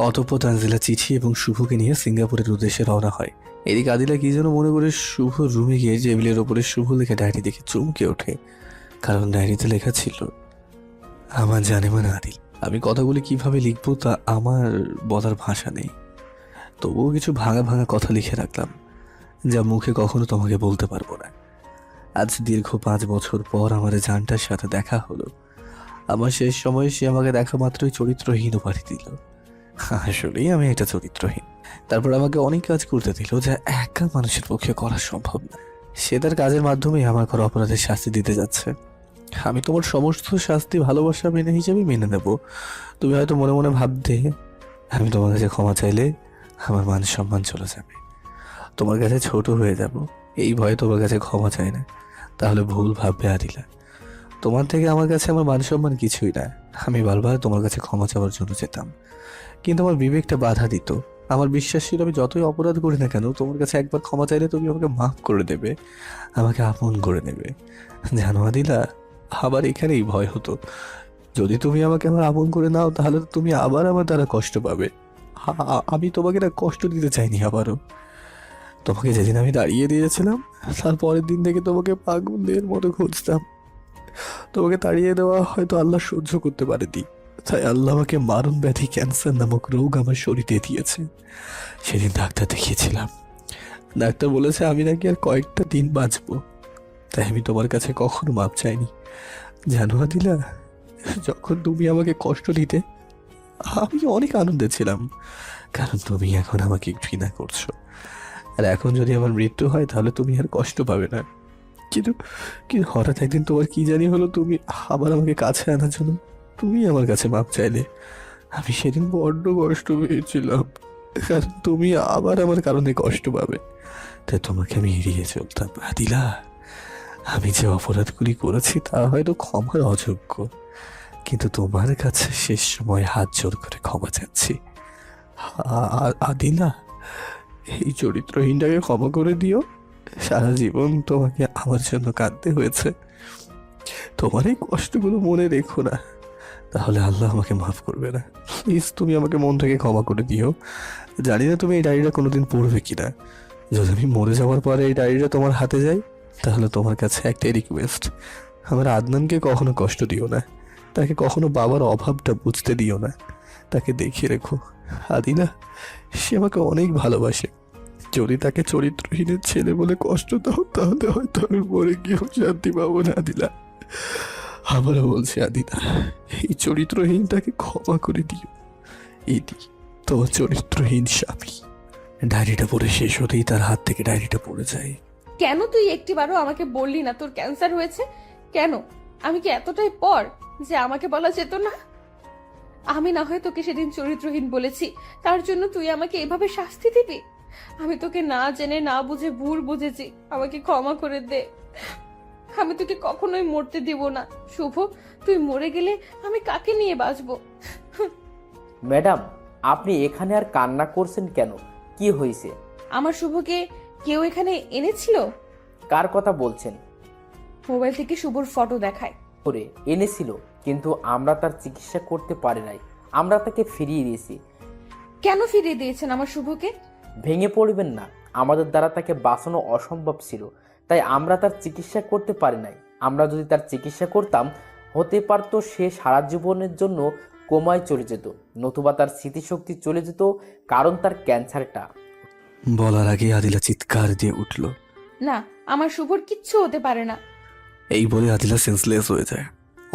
অতঃপর তানজিলা চিঠি এবং শুভকে নিয়ে সিঙ্গাপুরের উদ্দেশ্যে রওনা হয়। এদিকে আদিলা কি যেন মনে করে শুভ রুমে গিয়ে টেবিলের ওপরে শুভ লেখা ডায়েরি দেখে চমকে ওঠে, কারণ ডায়েরিতে লেখা ছিল, আমার জানেমান আদিল। আমি কথাগুলি কিভাবে লিখবো তা আমার বলার ভাষা নেই, তবুও কিছু ভাঙা ভাঙা কথা লিখে রাখলাম, যা মুখে কখনো তোমাকে বলতে পারবো না। আজ দীর্ঘ 5 বছর পর আমার জানটার সাথে দেখা হলো। আমার শেষ সময়ে সে আমাকে দেখা মাত্রই চরিত্রহীন উপাধি দিল। আসলেই আমি একটা চরিত্রহীন। তারপর আমাকে অনেক কাজ করতে দিল, যা একা মানুষের পক্ষে করা সম্ভব না। সে তার কাজের মাধ্যমে আমার করা অপরাধের শাস্তি দিতে যাচ্ছে। আমি তোমার সমস্ত শাস্তি ভালোবাসা মেনে হিসেবে মেনে নেব। তুমি হয়তো মনে মনে ভাবতে, আমি তোমার কাছে ক্ষমা চাইলে আমার মান সম্মান চলে যাবে, তোমার কাছে ছোট হয়ে যাব। এই ভয়ে তোমার কাছে ক্ষমা চাই না। তাহলে ভুল ভাববে আদিলা। তোমার থেকে আমার কাছে আমার মান সম্মান কিছুই না। আমি বারবার তোমার কাছে ক্ষমা চাওয়ার জন্য যেতাম, কিন্তু আমার বিবেকটা বাধা দিত। আমার বিশ্বাস ছিল আমি যতই অপরাধ করি না কেন, তোমার কাছে একবার ক্ষমা চাইলে তুমি আমাকে মাফ করে দেবে, আমাকে আপন করে নেবে। জানো আদিলা, আবার এখানেই ভয় হতো, যদি তুমি আমাকে আমার আপন করে নাও তাহলে তো তুমি আবার আমার দ্বারা কষ্ট পাবে। আমি তোমাকে না কষ্ট দিতে চাইনি আবারও। তোমাকে যেদিন আমি দাঁড়িয়ে দিয়েছিলাম, তার পরের দিন থেকে তোমাকে পাগলের মতো খুঁজতাম। তোমাকে তাড়িয়ে দেওয়া হয়তো আল্লাহ সহ্য করতে পারেনি, তাই আল্লাহ আমাকে মারণ ব্যাধি ক্যান্সার নামক রোগ আমার শরীরে দিয়েছে। সেদিন ডাক্তার দেখিয়েছিলাম, ডাক্তার বলেছে আমি নাকি আর কয়েকটা দিন বাঁচবো। তাই আমি তোমার কাছে কখনো মাপ চাইনি। জানো আদিলা, যখন তুমি আমাকে কষ্ট দিতে আমি অনেক আনন্দে ছিলাম, কারণ তুমি এখন আমাকে ঘৃণা করছো। আর এখন যদি আমার মৃত্যু হয় তাহলে তুমি আর কষ্ট পাবে না। কিন্তু কিন্তু হঠাৎ একদিন তোমার কি জানি হলো, তুমি আবার আমাকে কাছে আনার জন্য তুমি আমার কাছে মাপ চাইলে। আমি সেদিন বড্ড কষ্ট পেয়েছিলাম, কারণ তুমি আবার আমার কারণে কষ্ট পাবে। তাই তোমাকে আমি এড়িয়ে চলতাম। আদিলা, আমি যে অপরাধগুলি করেছি তা হয়তো ক্ষমার অযোগ্য, কিন্তু তোমার কাছে শেষ সময় হাত জোর করে ক্ষমা চাচ্ছি। আদিলা, এই চরিত্রহীনটাকে ক্ষমা করে দিও। সারা জীবন তোমাকে আমার জন্য কাঁদতে হয়েছে। তোমার এই কষ্টগুলো মনে রেখো না, তাহলে আল্লাহ আমাকে মাফ করবে না। প্লিজ তুমি আমাকে মন থেকে ক্ষমা করে দিও। জানি না তুমি এই ডায়েরিটা কোনোদিন পড়বে কিনা। যদি আমি মরে যাওয়ার পরে এই ডায়েরিটা তোমার হাতে যায়, তাহলে তোমার কাছে একটাই রিকোয়েস্ট, আমার আদনানকে কখনো কষ্ট দিও না, তাকে কখনো বাবার অভাবটা বুঝতে দিও না। তাকে দেখিয়ে রেখো আদিলা, সে আমাকে অনেক ভালোবাসে। যদি তাকে চরিত্রহীনের ছেলে বলে কষ্ট দাও তাহলে হয়তো আমি মরে গিয়েও শান্তি পাবো না আদিলা। আবারও বলছি আদিলা, এই চরিত্রহীনটাকে ক্ষমা করে দিও। এটি তোমার চরিত্রহীন স্বামী। ডায়েরিটা পড়ে শেষ হতেই তার হাত থেকে ডায়েরিটা পড়ে যায়। কেন তুই একটিবারও আমাকে বললি না তোর ক্যান্সার হয়েছে? কেন? আমি কি এতটাই পর যে আমাকে বলা যেত না? আমি না হয় তোকে সেদিন চরিত্রহীন বলেছি, তার জন্য তুই আমাকে এভাবে শাস্তি দিবি? আমি তোকে না জেনে না বুঝে ভুল বুঝেছি, আমাকে ক্ষমা করে দে। আমি তোকে কখনোই মরতে দিব না। শুভ, তুই মরে গেলে আমি কাকে নিয়ে বাঁচবো? ম্যাডাম, আপনি এখানে আর কান্না করছেন কেন? কি হয়েছে? আমার শুভকে কেউ এখানে এনেছিল। কার কথা বলছেন? মোবাইল থেকে শুভর ফটো দেখায়। করে এনেছিল, কিন্তু আমরা তার চিকিৎসা করতে পারি নাই। আমরা তাকে ফিরিয়ে দিয়েছি। কেন ফিরিয়ে দিয়েছেন আমার শুভকে? ভেঙে পড়বেন না, আমাদের দ্বারা তাকে বাঁচানো অসম্ভব ছিল, তাই আমরা তার চিকিৎসা করতে পারি নাই। আমরা যদি তার চিকিৎসা করতাম, হতে পারতো সে সারা জীবনের জন্য কোমায় চলে যেত, নতুবা তার স্মৃতিশক্তি চলে যেত, কারণ তার ক্যান্সারটা। বলার আগে আদিলা চিৎকার দিয়ে উঠল। না, আমার শুভর কিচ্ছু হতে পারে না। এই বলে আদিলা সেন্সলেস হয়ে যায়।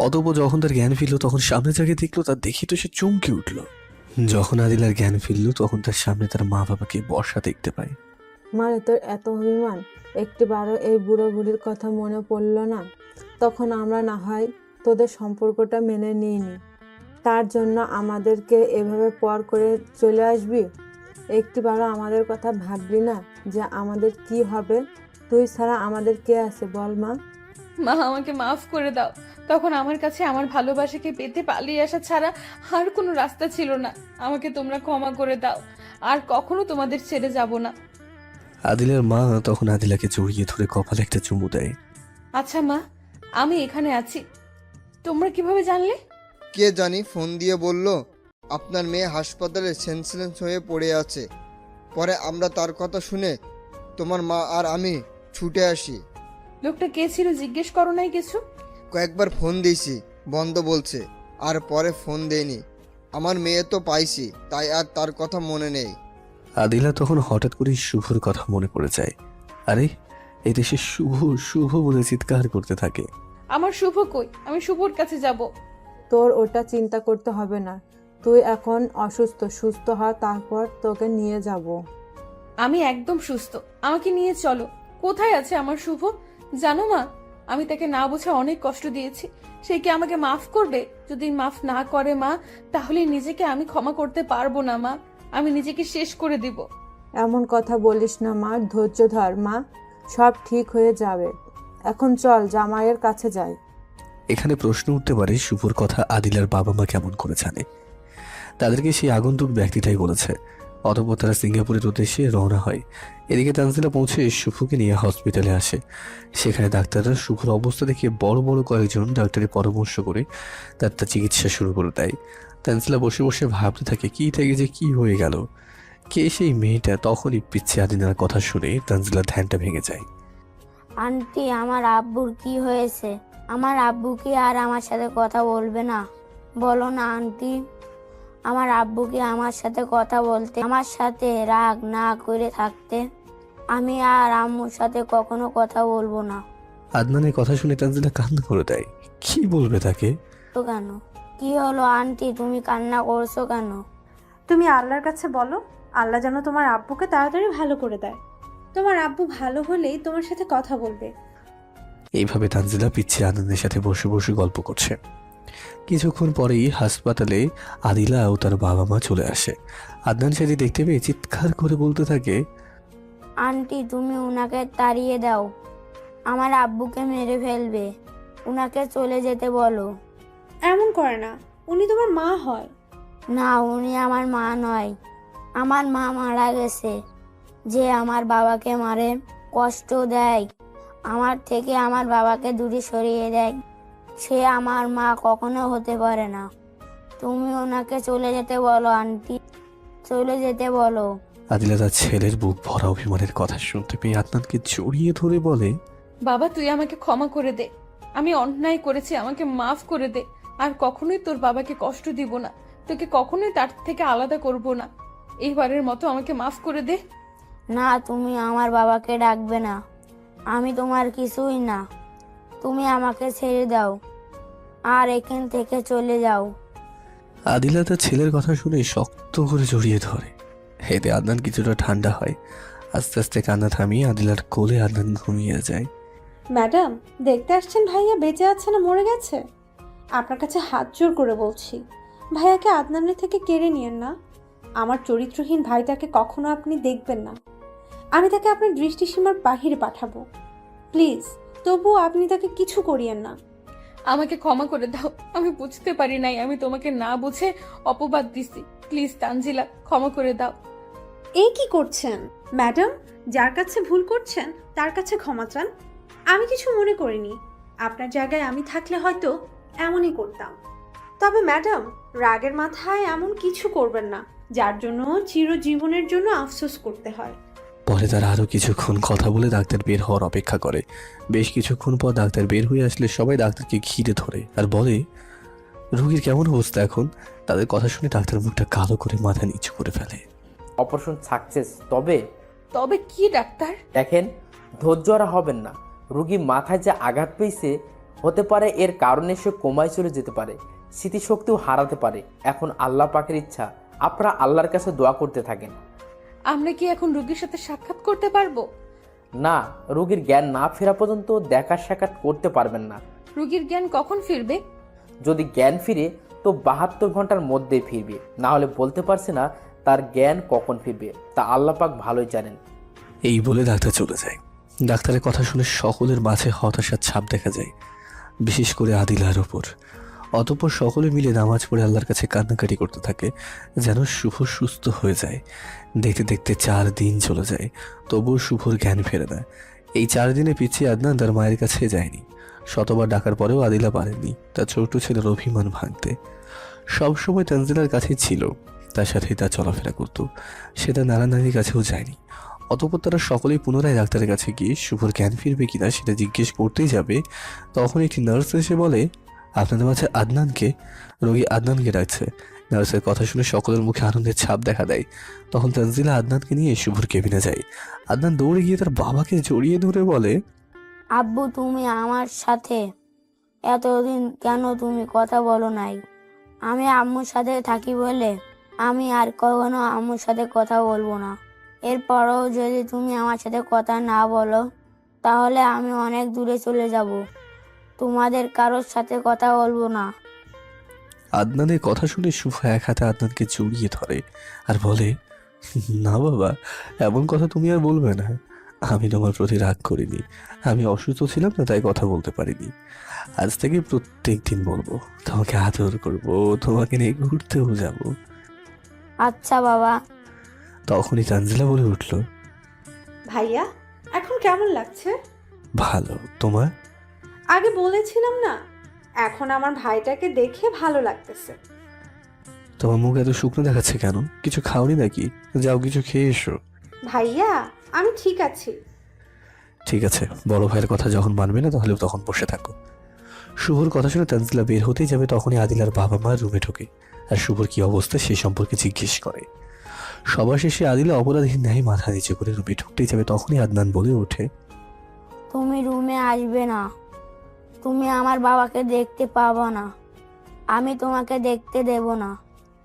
অতঃপর যখন তার জ্ঞান ফিরল তখন সামনে যাকে দেখলো, তার দেখি তো সে চমকে উঠল। যখন আদিলার জ্ঞান ফিরল তখন তার সামনে তার মা বাবাকে বর্ষা দেখতে পায়। মানে তোর এত অভিমান, একটিবারও এই বুড়ো বুড়ির কথা মনে পড়লো না? তখন আমরা না হয় তোদের সম্পর্কটা মেনে নিইনি, তার জন্য আমাদেরকে এভাবে পর করে চলে আসবি? একটিবারও আমাদের কথা ভাবলি না যে আমাদের কি হবে? তুই ছাড়া আমাদের কে আছে বল মা? মা, আমাকে মাফ করে দাও। তখন আমার কাছে আমার ভালোবাসাকে পেতে পালিয়ে আসা ছাড়া আর কোনো রাস্তা ছিল না। আমাকে তোমরা ক্ষমা করে দাও, আর কখনো তোমাদের ছেড়ে যাব না। আদিলার মা তখন আদিলাকে জড়িয়ে ধরে কপালে একটা চুমু দেয়। আচ্ছা মা, আমি এখানে আছি তোমরা কিভাবে জানলে? কে জানি ফোন দিয়ে বলল আপনার মেয়ে হাসপাতালে সেন্সলেস হয়ে পড়ে আছে। পরে আমরা তার কথা শুনে তোমার মা আর আমি ছুটে আসি। লোকটা কে ছিল জিজ্ঞেস করো নাই কিছু? কয়েকবার ফোন দিয়েছি, বন্ধ বলছে, আর পরে ফোন দেয়নি। আমার মেয়ে তো পাইছি, তাই আর তার কথা মনে নেই। আদিলা তখন হঠাৎ করে শুভর কথা মনে পড়ে যায়। আরে এই দেশে শুভ শুভ বলে চিৎকার করতে থাকে। আমার শুভ কই? আমি শুভর কাছে যাব। তোর ওটা চিন্তা করতে হবে না, তুই এখন অসুস্থ, সুস্থ হ, তারপর তোকে নিয়ে যাব। আমি একদম সুস্থ, আমাকে নিয়ে চলো। কোথায় আছে আমার শুভ? জানো মা, আমি তাকে না বুঝে অনেক কষ্ট দিয়েছি। সে কি আমাকে মাফ করবে? যদি মাফ না করে মা, তাহলে নিজেকে আমি ক্ষমা করতে পারবো না মা। আমি নিজেকে শেষ করে দিব। এমন কথা বলিস না মা, ধৈর্য ধর মা, সব ঠিক হয়ে যাবে। এখন চল জামাইয়ের কাছে যাই। এখানে প্রশ্ন উঠতে পারে, শুভর কথা আদিলার বাবা মা কেমন করে জানে? তাদেরকে সেই আগন্তুক ব্যক্তিটাই বলেছে। অতঃপর তারা সিঙ্গাপুরের উদ্দেশ্যে রওনা হয়। এদিকে তানজিলা পৌঁছে শুভকে নিয়ে হসপিটালে আসে। সেখানে ডাক্তাররা শুভর অবস্থা দেখে বড় বড় কয়েকজন ডাক্তারের পরামর্শ করে তার চিকিৎসা শুরু করে দেয়। তানজিলা বসে বসে ভাবতে থাকে কি থেকে যে কি হয়ে গেল, কে সেই মেয়েটা। তখনই পিচ্ছে আদিনার কথা শুনে তানজিলার ধ্যানটা ভেঙে যায়। আন্টি, আমার আব্বুর কি হয়েছে? আমার আব্বু কি আর আমার সাথে কথা বলবে না? বলো না আন্টি। আমার আব্বু কি আমার সাথে কথা বলতে, আমার সাথে রাগ না করে থাকতে? আমি আর আম্মুর সাথে কখনো কথা বলবো না। আদনানের কথা শুনে তানজিলা কান্না করে দেয়। কি বলবে তাকে? তো কেন? কি হলো আন্টি, তুমি কান্না করছো কেন? তুমি আল্লাহর কাছে বলো, আল্লাহ যেন তোমার আব্বুকে তাড়াতাড়ি ভালো করে দেয়। তোমার আব্বু ভালো হলেই তোমার সাথে কথা বলবে। এইভাবে তানজিলা পিচ্ছে আনন্দের সাথে বসে বসে গল্প করছে। কিছুক্ষণ পরেই হাসপাতালে আদিলা ও তার বাবা মা চলে আসে। আদনান সেটি দেখতে পেয়ে চিৎকার করে বলতে থাকে, আন্টি, তুমি উনাকে তাড়িয়ে দাও, আমার আব্বুকে মেরে ফেলবে। উনাকে চলে যেতে বলো। এমন করে না, উনি তোমার মা হয়। না, উনি আমার মা নয়। আমার মা মারা গেছে। যে আমার বাবাকে মারে, কষ্ট দেয়, আমার থেকে আমার বাবাকে দূরে সরিয়ে দেয়, সে আমার মা কখনো হতে পারে না। তুমি ওনাকে চলে যেতে বলো আন্টি, চলে যেতে বলো। আদিলা তার ছেলের বুক ভরা অভিমানের কথা শুনতে পেয়ে আদনানকে জড়িয়ে ধরে বলে, বাবা, তুই আমাকে ক্ষমা করে দে। আমি অন্যায় করেছি, আমাকে মাফ করে দে। আর কখনোই তোর বাবাকে কষ্ট দিব না, তোকে কখনোই তার থেকে আলাদা করব না। এইবারের মতো আমাকে মাফ করে দে। না, তুমি আমার বাবাকে ডাকবে না। আমি তোমার কিছুই না। তুমি আমাকে ছেড়ে দাও আর এখান থেকে চলে যাও। আদিলা তার ছেলের কথা শুনে শক্ত করে জড়িয়ে ধরে। এতে আদনান কিছুটা ঠান্ডা হয়। আস্তে আস্তে কান্না থামিয়ে আদিলার কোলে আদনান ঘুমিয়ে যায়। ম্যাডাম, দেখতে আসছেন ভাইয়া বেঁচে আছে না মরে গেছে? আপনার কাছে হাত জোর করে বলছি, ভাইয়াকে আদনানের থেকে কেড়ে নিয়েন না। আমার চরিত্রহীন ভাইটাকে কখনো আপনি দেখবেন না। আমি তাকে আপনার দৃষ্টিসীমার বাহিরে পাঠাবো। প্লিজ, তবুও আপনি তাকে কিছু করিয়েন না। আমাকে ক্ষমা করে দাও, আমি বুঝতে পারি নাই, আমি তোমাকে না বুঝে অপবাদ দিছি। প্লিজ তানজিলা, ক্ষমা করে দাও। এই কি করছেন ম্যাডাম? যার কাছে ভুল করছেন তার কাছে ক্ষমা চান। আমি কিছু মনে করিনি। আপনার জায়গায় আমি থাকলে হয়তো এমনই করতাম। তবে ম্যাডাম, রাগের মাথায় এমন কিছু করবেন না যার জন্য চিরজীবনের জন্য আফসোস করতে হয়। পরে তারা আরো কিছুক্ষণ কথা বলে ডাক্তার বের হওয়ার অপেক্ষা করে। বেশ কিছুক্ষণ পর ডাক্তার বের হয়ে আসলে সবাই ডাক্তারকে ঘিরে ধরে আর বলে, রোগীর কেমন অবস্থা এখন? তাদের কথা শুনে ডাক্তার মুখটা কালো করে মাথা নিচু করে ফেলে। Operation success. তবে তবে কি ডাক্তার? দেখেন, ধৈর্য আর হবেন না। রুগী মাথায় যে আঘাত পেয়েছে, হতে পারে এর কারণে সে কোমায় চলে যেতে পারে, স্মৃতিশক্তিও হারাতে পারে। এখন আল্লাহ পাকের ইচ্ছা, আপনারা আল্লাহর কাছে দোয়া করতে থাকেন। আমরা কি এখন রোগীর সাথে সাক্ষাৎ করতে পারবো? না, রোগীর জ্ঞান না ফেরা পর্যন্ত দেখা সাক্ষাৎ করতে পারবেন না। রোগীর জ্ঞান কখন ফিরবে? যদি জ্ঞান ফিরে তো 72 ঘন্টার মধ্যেই ফিরবে, না হলে বলতে পারছি না তার জ্ঞান কখন ফিরবে, তা আল্লাহ পাক ভালোই জানেন। এই বলে ডাক্তার চলে যায়। ডাক্তারের কথা শুনে সকলের মাঝে হতাশার ছাপ দেখা যায়, বিশেষ করে আদিলার ওপর। অতঃপর সকলে মিলে নামাজ পড়ে আল্লাহর কাছে কান্নাকাটি করতে থাকে যেন শুভ সুস্থ হয়ে যায়। দেখতে দেখতে 4 দিন চলে যায়, তবুও শুভর জ্ঞান ফেরে না। এই 4 দিনে পিছিয়ে আদনান তার মায়ের কাছে যায়নি। শতবার ডাকার পরেও আদিলা পারেনি তার ছোট ছেলের অভিমান ভাঙতে। সবসময় তানজিলার কাছেই ছিল, তার সাথেই তার চলাফেরা করত। সে তার নানা নানির কাছেও যায়নি। অতঃপর তারা সকলেই পুনরায় ডাক্তারের কাছে গিয়ে শুভর জ্ঞান ফিরবে কিনা সেটা জিজ্ঞেস করতেই যাবে, তখন একটি নার্স এসে বলে, আপনাদের মাঝে আদনানকে, রোগী আদনানকে ডাকছে। নার্সের কথা শুনে সকলের মুখে আনন্দের ছাপ দেখা দেয়। তখন তানজিলা আদনানকে নিয়ে শুভর কেবিনে যায়। আদনান দৌড়ে গিয়ে তার বাবাকে জড়িয়ে ধরে বলে, আব্বু, তুমি আমার সাথে এতদিন কেন তুমি কথা বলো নাই? আমি আম্মুর সাথে থাকি বলে আমি আর কখনো আম্মুর সাথে কথা বলবো না। এরপরও যদি তুমি আমার সাথে কথা না বলো তাহলে আমি অনেক দূরে চলে যাব, তোমাদের কারোর সাথে কথা বলবো না। আদনানের কথা শুনে শুভ এক হাতে আদনানকে জড়িয়ে ধরে আর বলে, না বাবা, এমন কথা তুমি আর বলবে না। আমি তোমার প্রতি রাগ করিনি, আমি অসুস্থ ছিলাম না তাই কথা বলতে পারিনি। আজ থেকে প্রত্যেক দিন বলবো, তোমাকে আদর করবো, তোমাকে নিয়ে ঘুরতেও যাব। আচ্ছা বাবা। তখনই তানজিলা বলে উঠল, ভাইয়া, এখন কেমন লাগছে? ভালো। তোমার? আগে বলেছিলাম না, এখন আমার ভাইটাকে দেখে ভালো লাগতেছে। তোমার মুখ এত শুকনো দেখাচ্ছে কেন? কিছু খাওনি নাকি? যাও কিছু খেয়ে এসো। ভাইয়া, আমি ঠিক আছি। ঠিক আছে, বড় ভাইয়ের কথা যখন মানবে না তাহলে তখন বসে থাকো। শুভর কথা শুনে তানজিলা বের হতেই যাবে, তখনই আদিলার বাবা মা রুমে ঢোকে আর শুভর কি অবস্থা সেই সম্পর্কে জিজ্ঞেস করে। সবার শেষে আদিলা অপরাধীর ন্যায় মাথা নিচে করে রুমে ঢুকতেই যাবে, তখনই আদনান বলে ওঠে, তুমি রুমে আসবে না, তুমি আমার বাবাকে দেখতে পাবো না, আমি তোমাকে দেখতে দেব না।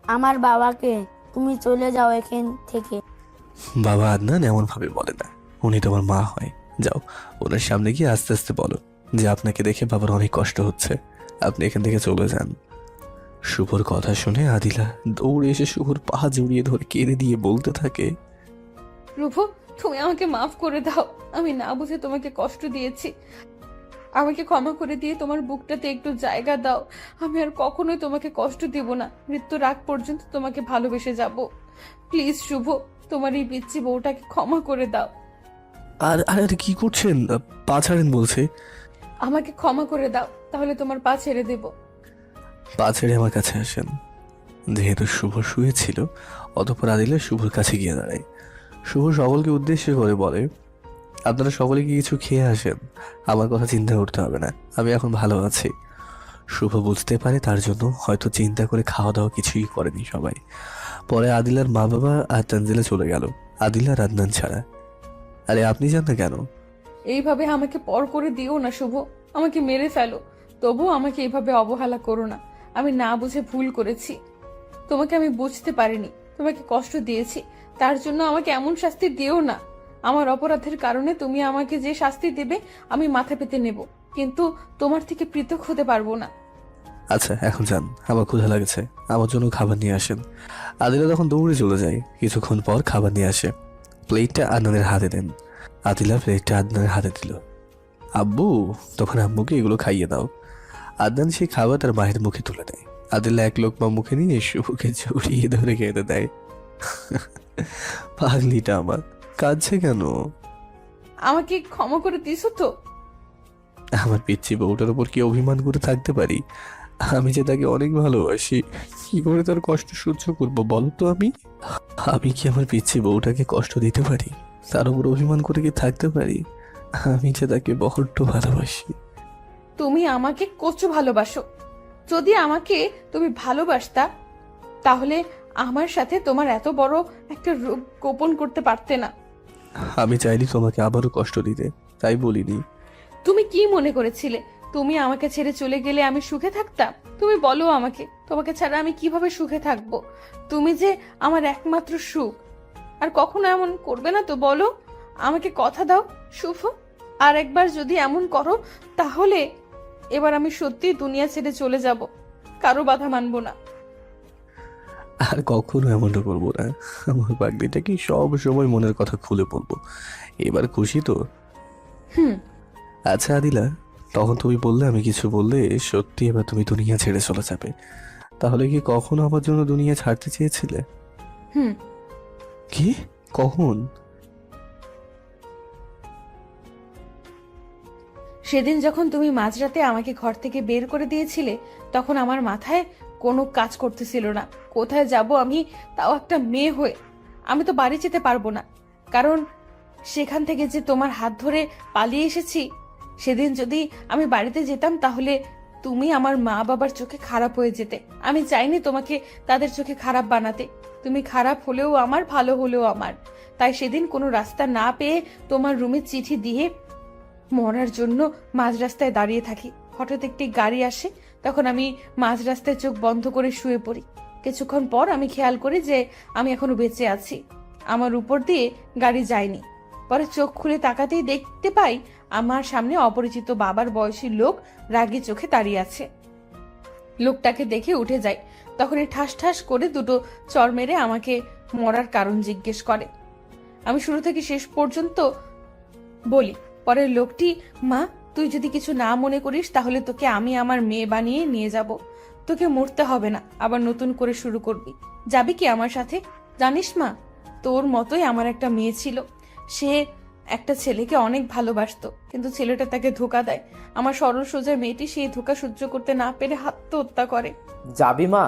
আমার বাবাকে, তুমি চলে যাও এখান থেকে। বাবা আদনান এমন ভাবে বলে না, উনি তোমার মা হয়। যাও ওনার সামনে গিয়ে আস্তে আস্তে বলো যে আপনাকে দেখে বাবার অনেক কষ্ট হচ্ছে, আপনি এখান থেকে চলে যান। শুভর কথা শুনে আদিলা দৌড়ে এসে শুভর পা জড়িয়ে ধরে কেঁদে দিয়ে বলতে থাকে, প্রভু, তুমি আমাকে মাফ করে দাও, আমি না বুঝে তোমাকে কষ্ট দিয়েছি, আমাকে ক্ষমা করে দিয়ে তোমার বুকটাতে একটু জায়গা দাও। আমি আর কখনোই তোমাকে কষ্ট দেব না, মৃত্যুর আগ পর্যন্ত তোমাকে ভালোবেসে যাব। প্লিজ শুভ, তোমার এই পিচ্চি বউটাকে ক্ষমা করে দাও। আর আরে কি করছেন? পা ছাড়েন বলছে। আমাকে ক্ষমা করে দাও, তাহলে তোমার পা ছেড়ে দেব। পা ছেড়ে আমার কাছে আসেন। যেহেতু শুভ শুয়েছিল, অতঃপর আদিলা শুভর কাছে গিয়ে দাঁড়ায়। শুভ সকলকে উদ্দেশ্য করে বলে, আপনারা সকলে কি কিছু খেয়ে আসেন, আমার কথা চিন্তা করতে হবে না, আমি এখন ভালো আছি। শুভ বুঝতে পারে তার জন্য হয়তো চিন্তা করে খাওয়া দাওয়া কিছুই করেনি সবাই। পরে আদিলার মা বাবা আর তানজিলা চলে গেল, আদিলা আর আদনান ছাড়া। আরে আপনি জান না কেন? এইভাবে আমাকে পর করে দিও না শুভ, আমাকে মেরে ফেলো, তবু আমাকে এইভাবে অবহেলা করো না। আমি না বুঝে ভুল করেছি, তোমাকে আমি বুঝতে পারিনি, তোমাকে কষ্ট দিয়েছি, তার জন্য আমাকে এমন শাস্তি দিও না। আমার অপরাধের কারণে তুমি আমাকে যে শাস্তি দেবে আমি মাথা পেতে নেব, কিন্তু তোমার থেকে পৃথক হতে পারবো না। আচ্ছা এখন যান, আমার ক্ষুধা লাগছে, আমার জন্য খাবার নিয়ে আসেন। আদিলা তখন দৌড়ে চলে যায়। কিছুক্ষণ পর খাবার নিয়ে আসে, প্লেটটা আদনানের হাতে দেন। আদিলা প্লেটটা আদনানের হাতে দিল। আব্বু, তখন আম্মুকে এগুলো খাইয়ে দাও। আদনান সেই খাবার তার মায়ের মুখে তুলে দেয়। আদিলা এক লোকমা মুখে নিয়ে শুভকে জড়িয়ে ধরে খেতে দেয়। পাগলিটা আমার কাঁদছে কেন? আমাকে ক্ষমা করে দিছো তো? আমার পিচ্ছি বউটার উপর কি অভিমান করে থাকতে পারি? আমি যে তাকে অনেক ভালোবাসি, কি করে তার কষ্ট সহ্য করবো বলো তো? আমি কি আমার পিচ্ছি বউটাকে কষ্ট দিতে পারি? তার উপর অভিমান করে কি থাকতে পারি? আমি যে তাকে বড্ড ভালোবাসি। তুমি আমাকে কচু ভালোবাসো। যদি আমাকে তুমি ভালোবাসতা তাহলে আমার সাথে তোমার এত বড় একটা রোগ গোপন করতে পারতে না। আমি চাইনি তোমাকে আবারও কষ্ট দিতে, তাই বলিনি। তুমি কি মনে করেছিলে তুমি আমাকে ছেড়ে চলে গেলে আমি সুখে থাকতাম? তুমি বলো আমাকে, তোমাকে ছাড়া আমি কিভাবে সুখে থাকবো? তুমি যে আমার একমাত্র সুখ, আর কখনো এমন করবে না তো বলো? আমাকে কথা দাও শুভ, আর একবার যদি এমন করো তাহলে এবার আমি সত্যি দুনিয়া ছেড়ে চলে যাব, কারো বাধা মানবো না। আর কখনো এমনটা করবো না। আমার পাগলিটা কি সব সময় মনের কথা খুলে বলবো। এবার খুশি তো? আচ্ছা আদিলা, তখন তুমি বললে আমি কিছু বললে সত্যি এবার তুমি দুনিয়া ছেড়ে চলে যাবে, তাহলে কি কখনো আমার জন্য দুনিয়া ছাড়তে চেয়েছিলে? কি? কখন? সেদিন যখন তুমি মাঝরাতে আমাকে ঘর থেকে বের করে দিয়েছিলে তখন আমার মাথায় কোনো কাজ করতেছিল না। কোথায় যাব আমি, তাও একটা মেয়ে হয়ে? আমি তো বাড়ি যেতে পারবো না, কারণ সেখান থেকে যে তোমার হাত ধরে পালিয়ে এসেছি, সেদিন যদি আমি বাড়িতে যেতাম তাহলে তুমি আমার মা বাবার চোখে খারাপ হয়ে যেতে। আমি চাইনি তোমাকে তাদের চোখে খারাপ বানাতে। তুমি খারাপ হলেও আমার, ভালো হলেও আমার। তাই সেদিন কোনো রাস্তা না পেয়ে তোমার রুমে চিঠি দিয়ে মরার জন্য মাঝ রাস্তায় দাঁড়িয়ে থাকি। হঠাৎ একটি গাড়ি আসে, তখন আমি মাঝ রাস্তায় চোখ বন্ধ করে শুয়ে পড়ি। কিছুক্ষণ পর আমি খেয়াল করি যে আমি এখনো বেঁচে আছি, আমার উপর দিয়ে গাড়ি যায়নি। পরে চোখ খুলে তাকাতেই দেখতে পাই আমার সামনে অপরিচিত বাবার বয়সী লোক রাগী চোখে দাঁড়িয়ে আছে। লোকটাকে দেখে উঠে যায়, তখনই ঠাস ঠাস করে দুটো চর মেরে আমাকে মরার কারণ জিজ্ঞেস করে। আমি শুরু থেকে শেষ পর্যন্ত বলি। পরে লোকটি, মা তুই যদি কিছু না মনে করিস তাহলে তোকে আমি আমার মেয়ে বানিয়ে নিয়ে যাব। তোকে মরতে হবে না, আবার নতুন করে শুরু করবি। যাবি কি আমার সাথে? জানিস মা, তোর মতোই আমার একটা মেয়ে ছিল। সে একটা ছেলেকে অনেক ভালোবাসতো, কিন্তু ছেলেটা তাকে ধোঁকা দেয়। আমার সরল সোজা মেয়েটি সেই ধোঁকা সহ্য করতে না পেরে আত্মহত্যা করে। যাবি মা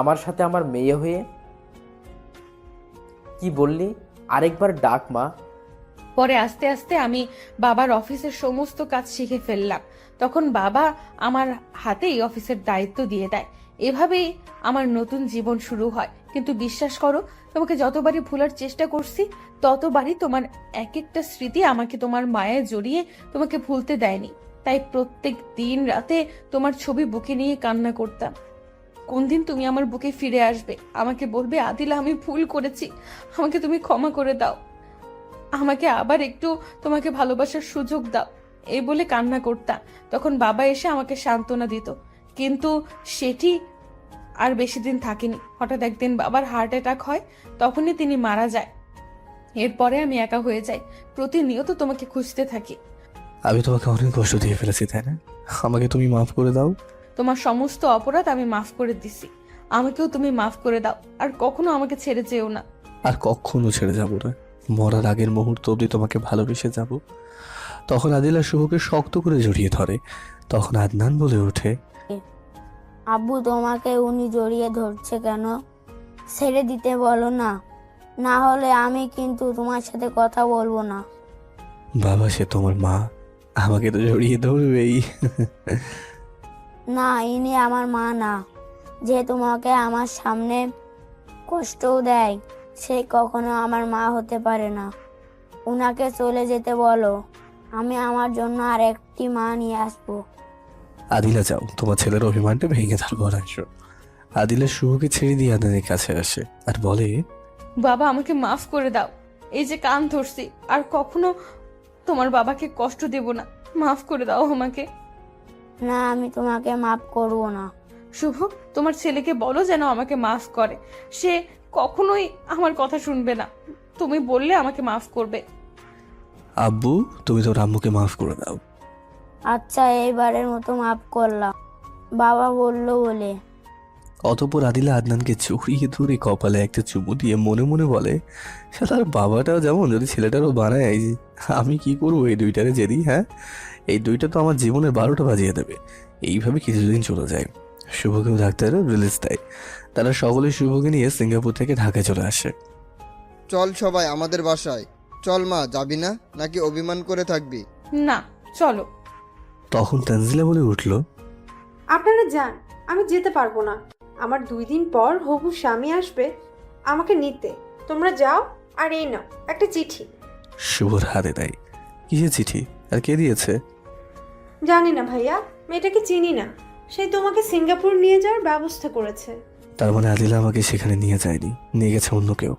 আমার সাথে আমার মেয়ে হয়ে? কি বললি? আরেকবার ডাক মা। পরে আস্তে আস্তে আমি বাবার অফিসের সমস্ত কাজ শিখে ফেললাম। তখন বাবা আমার হাতে এই অফিসের দায়িত্ব দিয়ে দেয়। এভাবেই আমার নতুন জীবন শুরু হয়। কিন্তু বিশ্বাস করো, তোমাকে যতবারই ভুলার চেষ্টা করছি ততবারই তোমার এক একটা স্মৃতি আমাকে তোমার মায়ায় জড়িয়ে তোমাকে ভুলতে দেয়নি। তাই প্রত্যেক দিন রাতে তোমার ছবি বুকে নিয়ে কান্না করতাম। কোন দিন তুমি আমার বুকে ফিরে আসবে, আমাকে বলবে আদিলা আমি ভুল করেছি, আমাকে তুমি ক্ষমা করে দাও, আমাকে আবার একটু তোমাকে ভালোবাসার সুযোগ দাও, এই বলে কান্না করতাম। তখন বাবা এসে আমাকে সান্ত্বনা দিত, কিন্তু সেটি আর বেশি দিন থাকেনি। হঠাৎ একদিন বাবার হার্ট অ্যাটাক হয়, তখনই তিনি মারা যায়। এরপরে আমি একা হয়ে যাই, প্রতিনিয়ত তোমাকে খুঁজতে থাকি। আমি তোমাকে অনেক কষ্ট দিয়ে ফেলেছি, তাই না? আমাকে তুমি মাফ করে দাও। তোমার সমস্ত অপরাধ আমি মাফ করে দিছি, আমাকেও তুমি মাফ করে দাও। আর কখনো আমাকে ছেড়ে যেও না। আর কখনো ছেড়ে যাবো না, মরার আগের মুহূর্ত অবধি তোমাকে ভালোবেসে যাব। তখন আদিলা শুভকে শক্ত করে জড়িয়ে ধরে। তখন আদনান বলে ওঠে, আব্বু তোমাকে উনি জড়িয়ে ধরছে কেন? ছেড়ে দিতে বলো না, না হলে আমি কিন্তু তোমার সাথে কথা বলবো না। বাবা সে তোমার মা, আমাকে তো জড়িয়ে ধরবেই। না, ইনি আমার মা না। যে তোমাকে আমার সামনে কষ্টও দেয়, সে কখনো আমার মা হতে পারে না। উনাকে চলে যেতে বলো, আমি আমার জন্য আর একটি মা নিয়ে আসবো। আদিলা যাও, তোমার ছেলের অভিমানটা ভেঙে তারপর আসো। আদিলা শুভকে ছেড়ে দিয়ে আদনানের কাছে আসে আর বলে, বাবা আমাকে মাফ করে দাও, এই যে কান ধরছি, আর কখনো তোমার বাবাকে কষ্ট দেব না, মাফ করে দাও আমাকে। না, আমি তোমাকে মাফ করবো না। শুভ, তোমার ছেলেকে বলো যেন আমাকে মাফ করে, সে কখনোই আমার কথা শুনবে না। তুমি বললে আমাকে মাফ করবে। আব্বু তুমি তোর আম্মুকে মাফ করে দাও। আচ্ছা, এইবারের মতো মাফ করলাম, বাবা বললো বলে। অতঃপর আদিলা আদনানকে জড়িয়ে ধরে কপালে একটা চুমু দিয়ে মনে মনে বলে, শালার বাবাটাও যেমন যদি ছেলেটারও বানায়, আমি কি করবো এই দুইটারে যেদি। হ্যাঁ, এই দুইটা তো আমার জীবনের 12টা বাজিয়ে দেবে। এইভাবে কিছুদিন চলে যায়। শুভকেও ডাক্তাররা রিলিজ দেয়। তারা সকলে শুভকে নিয়ে সিঙ্গাপুর থেকে ঢাকায় চলে আসে। চল সবাই আমাদের বাসায়। চল মা, যাবি না নাকি অভিমান করে থাকবি? না, চলো। তখন তানজিলা বলে উঠল, আপনারা যান, আমি যেতে পারবো না। আমার 2 দিন পর হবু স্বামী আসবে আমাকে নিতে। তোমরা যাও, আর এই নাও একটা চিঠি। শুভর হাতে দেয়। কিসের চিঠি আর কে দিয়েছে? জানি না ভাইয়া, মেয়েটাকে চিনি না। সে তোমাকে সিঙ্গাপুর নিয়ে যাওয়ার ব্যবস্থা করেছে। তার মানে আদিলা আমাকে সেখানে নিয়ে যায়নি, নিয়ে গেছে অন্য কেউ।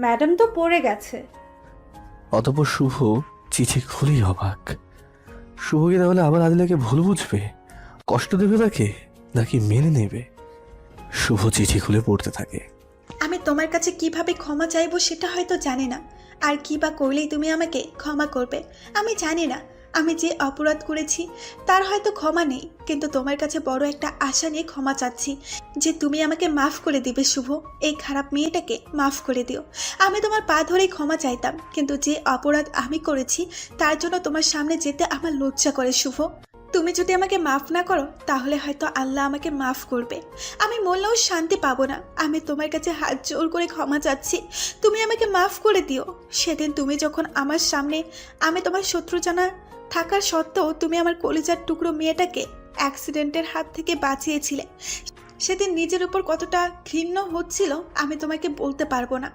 ম্যাডাম তো পড়ে গেছে। অতঃপর শুভ চিঠি খুলেই অবাক। শুভকে তাহলে আবার আদিলাকে ভুল বুঝবে, কষ্ট দেবে তাকে, নাকি মেনে নেবে? শুভ চিঠি খুলে পড়তে থাকে। আমি তোমার কাছে কিভাবে ক্ষমা চাইবো সেটা হয়তো জানি না, আর কি বা করলেই তুমি আমাকে ক্ষমা করবে আমি জানি না। আমি যে অপরাধ করেছি তার হয়তো ক্ষমা নেই, কিন্তু তোমার কাছে বড় একটা আশা নিয়ে ক্ষমা চাচ্ছি যে তুমি আমাকে মাফ করে দিবে। শুভ, এই খারাপ মেয়েটাকে মাফ করে দিও। আমি তোমার পা ধরেই ক্ষমা চাইতাম, কিন্তু যে অপরাধ আমি করেছি তার জন্য তোমার সামনে যেতে আমার লজ্জা করে। শুভ, তুমি যদি আমাকে মাফ না করো তাহলে হয়তো আল্লাহ আমাকে মাফ করবে। আমি মরলেও শান্তি পাবো না। আমি তোমার কাছে হাত জোর করে ক্ষমা চাচ্ছি, তুমি আমাকে মাফ করে দিও। সেদিন তুমি যখন আমার সামনে, আমি তোমার শত্রু জানা থাকার সত্ত্বেও তুমি আমার কলিজার টুকরো মেয়েটাকে অ্যাক্সিডেন্টের হাত থেকে বাঁচিয়েছিলে, সেদিন নিজের উপর কতটা ঘৃণ্য হচ্ছিল আমি তোমাকে বলতে পারবো না।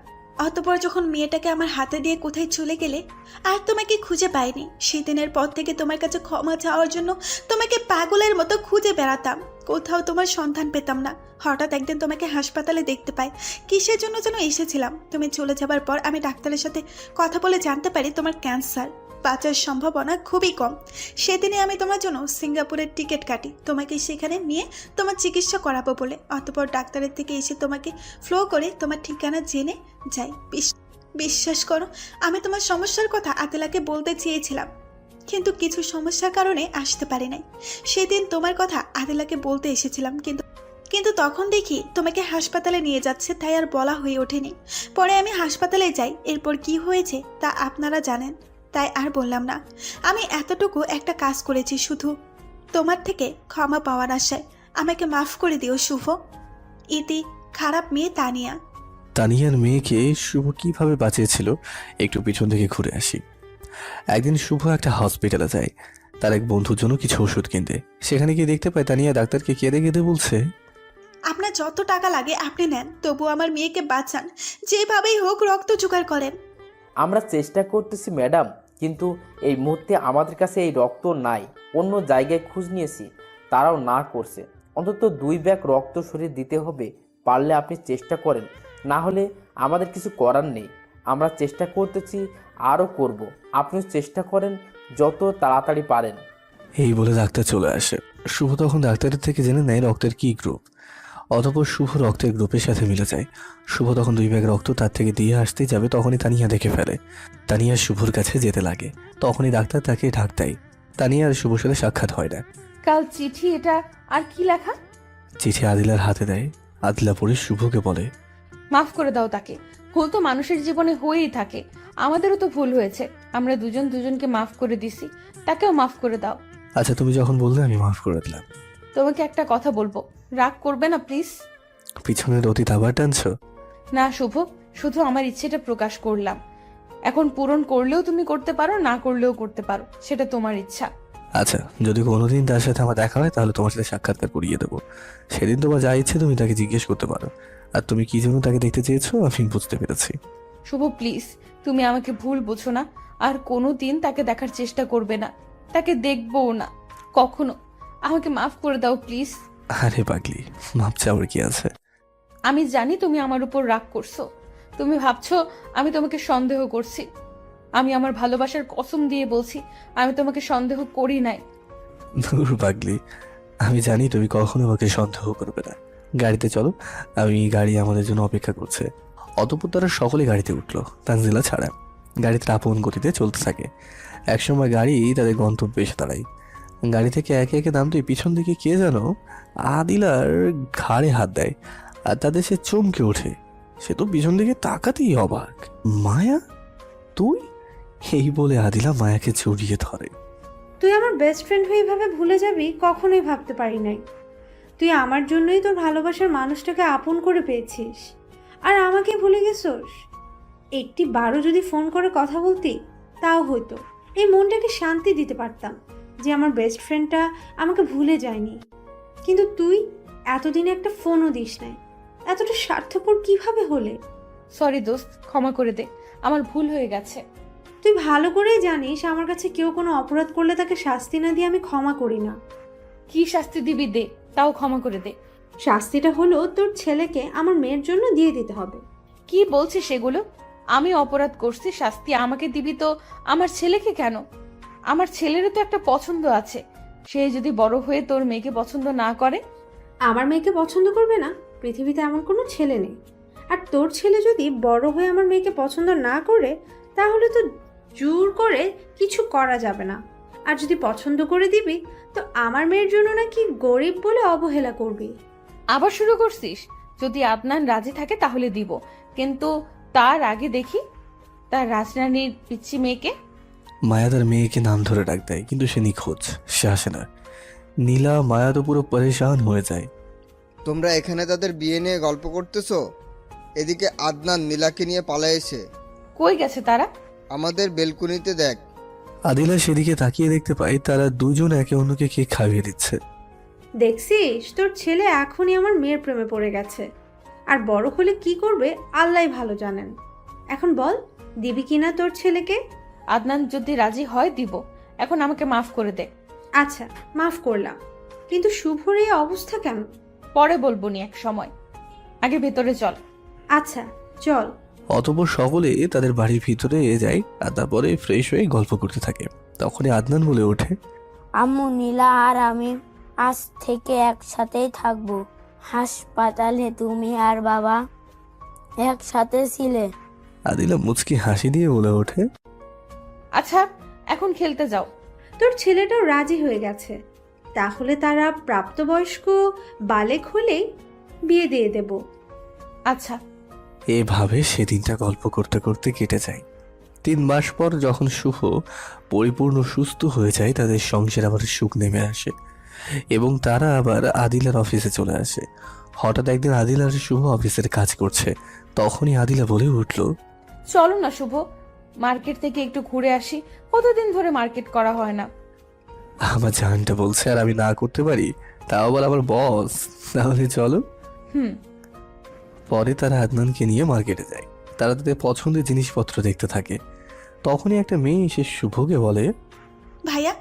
অতঃপর যখন মেয়েটাকে আমার হাতে দিয়ে কোথায় চলে গেলে আর তোমাকে খুঁজে পাইনি, সেদিনের পর থেকে তোমার কাছে ক্ষমা চাওয়ার জন্য তোমাকে পাগলের মতো খুঁজে বেড়াতাম, কোথাও তোমার সন্ধান পেতাম না। হঠাৎ একদিন তোমাকে হাসপাতালে দেখতে পাই, কিসের জন্য যেন এসেছিলাম। তুমি চলে যাবার পর আমি ডাক্তারের সাথে কথা বলে জানতে পারি তোমার ক্যান্সার, বাঁচার সম্ভাবনা খুবই কম। সেদিনে আমি তোমার জন্য সিঙ্গাপুরের টিকিট কাটি, তোমাকে সেখানে নিয়ে তোমার চিকিৎসা করাবো বলে। অতঃপর ডাক্তারের থেকে এসে তোমাকে ফ্লো করে তোমার ঠিকানা জেনে যাই। বিশ্বাস করো, আমি তোমার সমস্যার কথা আদিলাকে বলতে চেয়েছিলাম, কিন্তু কিছু সমস্যার কারণে আসতে পারি নাই। সেদিন তোমার কথা আদিলাকে বলতে এসেছিলাম, কিন্তু তখন দেখি তোমাকে হাসপাতালে নিয়ে যাচ্ছে, তাই আর বলা হয়ে ওঠেনি। পরে আমি হাসপাতালে যাই, এরপর কি হয়েছে তা আপনারা জানেন, তাই আর বললাম না। আমি এতটুকু একটা কাজ করেছি শুধু তোমার থেকে ক্ষমা পাওয়ার আশায়। আমাকে মাফ করে দিও শুভ। ইতি, খারাপ মেয়ে তানিয়া। তানিয়ার মেয়েকে শুভ কিভাবে বাঁচিয়েছিল একটু পিছন থেকে ঘুরে আসি। একদিন শুভ একটা হসপিটালে যায় তার এক বন্ধুর জন্য কিছু ওষুধ কিনতে। সেখানে গিয়ে দেখতে পায় তানিয়া ডাক্তারকে কেঁদে কেঁদে বলছে, আপনার যত টাকা লাগে আপনি নেন, তবু আমার মেয়েকে বাঁচান, যেভাবেই হোক রক্ত জোগাড় করেন। আমরা চেষ্টা করতেছি ম্যাডাম, কিন্তু এই মুহূর্তে আমাদের কাছে এই রক্ত নাই। অন্য জায়গায় খোঁজ নিয়েছি, তারাও না করছে। অন্তত 2 ব্যাগ রক্ত শরীর দিতে হবে, পারলে আপনি চেষ্টা করেন, না হলে আমাদের কিছু করার নেই। আমরা চেষ্টা করতেছি, আরও করব, আপনিও চেষ্টা করেন যত তাড়াতাড়ি পারেন। এই বলে ডাক্তার চলে আসে। শুভ তখন ডাক্তারের থেকে জেনে নেয় রক্তের কি গ্রুপ। অতঃপর শুভ রক্তের গ্রুপের সাথে মিলে যায়। শুভ তখন 2 ব্যাগ রক্ত তার থেকে দিয়ে আসতে যাবে, তখনই তানিয়া দেখে ফেলে। তানিয়া শুভর কাছে যেতে লাগে, তখনই ডাক্তার তাকে ঢাক দেয়। তানিয়া আর শুভর সাথে সাক্ষাৎ হয় না। কাল চিঠি, এটা আর কি লেখা? চিঠি আদিলার হাতে দেয়। আদিলা পড়ে শুভকে বলে, মাফ করে দাও তাকে। ভুল তো মানুষের জীবনে হয়েই থাকে, আমাদেরও তো ভুল হয়েছে। আমরা দুজন দুজনকে মাফ করে দিছি, তাকেও মাফ করে দাও। আচ্ছা তুমি যখন বললে আমি মাফ করে দিলাম। তোমাকে একটা কথা বলবো, রাগ করবে না প্লিজ? পিছনের অতীত আবার টানছো? না শুভ, শুধু আমার ইচ্ছেটা প্রকাশ করলাম। এখন পূরণ করলেও তুমি করতে পারো, না করলেও করতে পারো, সেটা তোমার ইচ্ছা। আচ্ছা, যদি কোনোদিন তার সাথে আমার দেখা হয় তাহলে তোমার সাথে সাক্ষাৎকার করিয়ে দেবো। সেদিন তোমার যা ইচ্ছে তুমি তাকে জিজ্ঞেস করতে পারো। আর তুমি কি জন্য তাকে দেখতে চেয়েছো আমি বুঝতে পেরেছি। শুভ প্লিজ, তুমি আমাকে ভুল বুঝো না, আর কোনো দিন তাকে দেখার চেষ্টা করবে না, তাকে দেখবও না কখনো। আমাকে মাফ করে দাও প্লিজ। আরে পাগলি, মাপ চাওয়ার কি আছে? আমি জানি তুমি আমার উপর রাগ করছো, তুমি ভাবছো আমি তোমাকে সন্দেহ করছি। আমি আমার ভালোবাসার কসম দিয়ে বলছি, আমি তোমাকে সন্দেহ করি নাই। ধুর পাগলি, আমি জানি তুমি কখনো আমাকে সন্দেহ করবে না। গাড়িতে চলো, আমি গাড়ি আমাদের জন্য অপেক্ষা করছে। অতঃপর তারা সকলে গাড়িতে উঠলো, তানজিলা ছাড়া। গাড়িতে আপন গতিতে চলতে থাকে। একসময় গাড়ি তাদের গন্তব্যে এসে দাঁড়ায়। গাড়ি থেকে একে একে নামতে পিছন দিকে কে যেন আদিলার ঘাড়ে হাত দেয়, আর তাদের সে চমকে ওঠে। সে তো পিছন দিকে তাকাতেই অবাক। মায়া, তুই? এই বলে আদিলা মায়াকে জড়িয়ে ধরে। তুই আমার বেস্ট ফ্রেন্ড হয়ে এভাবে ভুলে যাবি কখনোই ভাবতে পারি নাই। তুই আমার জন্যই তোর ভালোবাসার মানুষটাকে আপন করে পেয়েছিস, আর আমাকে ভুলে গেছোস। একটি বারও যদি ফোন করে কথা বলতি তাও হয়তো এই মনটাকে শান্তি দিতে পারতাম যে আমার বেস্ট ফ্রেন্ডটা আমাকে ভুলে যায়নি। কিন্তু তুই এতদিনে একটা ফোনও দিস নাই। এতটা স্বার্থপর কিভাবে হলে? সরি দোস্ত, ক্ষমা করে দে, আমার ভুল হয়ে গেছে। তুই ভালো করেই জানিস আমার কাছে কেউ কোনো অপরাধ করলে তাকে শাস্তি না দিয়ে আমি ক্ষমা করি না। কি শাস্তি দিবি দে, তাও ক্ষমা করে দে। শাস্তিটা হলো তোর ছেলেকে আমার মেয়ের জন্য দিয়ে দিতে হবে। কি বলছিস সেগুলো? আমি অপরাধ করছি, শাস্তি আমাকে দিবি তো আমার ছেলেকে কেন? আমার ছেলেরও তো একটা পছন্দ আছে, সে যদি বড় হয়ে তোর মেয়েকে পছন্দ না করে? আমার মেয়েকে পছন্দ করবে না পৃথিবীতে এমন কোনো ছেলে নেই। আর তোর ছেলে যদি বড় হয়ে আমার মেয়েকে পছন্দ না করে তাহলে তো জোর করে কিছু করা যাবে না। আর যদি পছন্দ করে দিবি তো আমার মেয়ের জন্য নাকি গরিব বলে অবহেলা করবি। আবার শুরু করছিস? যদি আদনান রাজি থাকে তাহলে দিব, কিন্তু তার আগে দেখি তার রাজরানীর পিচ্ছি মেয়েকে। মায়া তার মেয়েকে নাম ধরে ডাক দেয়, কিন্তু সে নিখোঁজ, সে আসে না। নীলা মায়া তো পুরো পরেশান হয়ে যায়। তোমরা এখানে তাদের বিয়ে নিয়ে গল্প করতেছো, এদিকে আদনান নীলাকে নিয়ে পালাইছে। কই গেছে তারা? আমাদের বেলকুনিতে দেখ। আদিলা সেদিকে তাকিয়ে দেখতে পায় তারা দুজন একে অন্যকে কেক খাইয়ে দিচ্ছে। দেখছিস, তোর ছেলে এখনই আমার মেয়ের প্রেমে পড়ে গেছে। আর বড় হলে কি করবে আল্লাহই ভালো জানেন। এখন বল, দিবি কিনা তোর ছেলেকে? আদনান যদি রাজি হয় দিব, এখন আমাকে মাফ করে দে। আচ্ছা, মাফ করলাম, কিন্তু শুভর এই অবস্থা কেন? পরে বলবো নি এক সময়, আগে ভেতরে চল। আচ্ছা চল। অতঃপর সকলে তাদের বাড়ির ভিতরে যায় আর তারপরে ফ্রেশ হয়ে গল্প করতে থাকে। তখনই আদনান বলে ওঠে, আম্মু, নীলা আর আমি আজ থেকে একসাথেই থাকবো। হাসপাতালে তুমি আর বাবা একসাথে ছিলে। আদিলা মুচকি হাসি দিয়ে বলে ওঠে, আচ্ছা এখন খেলতে যাও। তোর ছেলেটাও রাজি হয়ে গেছে, তাহলে তারা প্রাপ্তবয়স্ক বালেক হলেই বিয়ে দিয়ে দেব। আচ্ছা। এভাবে সেদিনটা গল্প করতে করতে কেটে যায়। 3 মাস পর যখন শুভ পরিপূর্ণ সুস্থ হয়ে যায়, তাদের সংসার আবার সুখ নেমে আসে এবং তারা আবার আদিলার অফিসে চলে আসে। হঠাৎ একদিন আদিলা আর শুভ অফিসের কাজ করছে, তখনই আদিলা বলে উঠল, চলো না শুভ, মার্কেট থেকে একটু ঘুরে আসি, কতদিন ধরে মার্কেট করা হয় না। আমার জানটা বলছে আর আমি না করতে পারি, তাও আবার আমার বস, তাহলে চলো। হুম। পরে তারা আদনানকে নিয়ে মার্কেটে যায়। তারা তাদের পছন্দের জিনিসপত্র দেখতে থাকে। তখনই একটা মেয়ে এসে শুভকে বলে, ভাইয়া,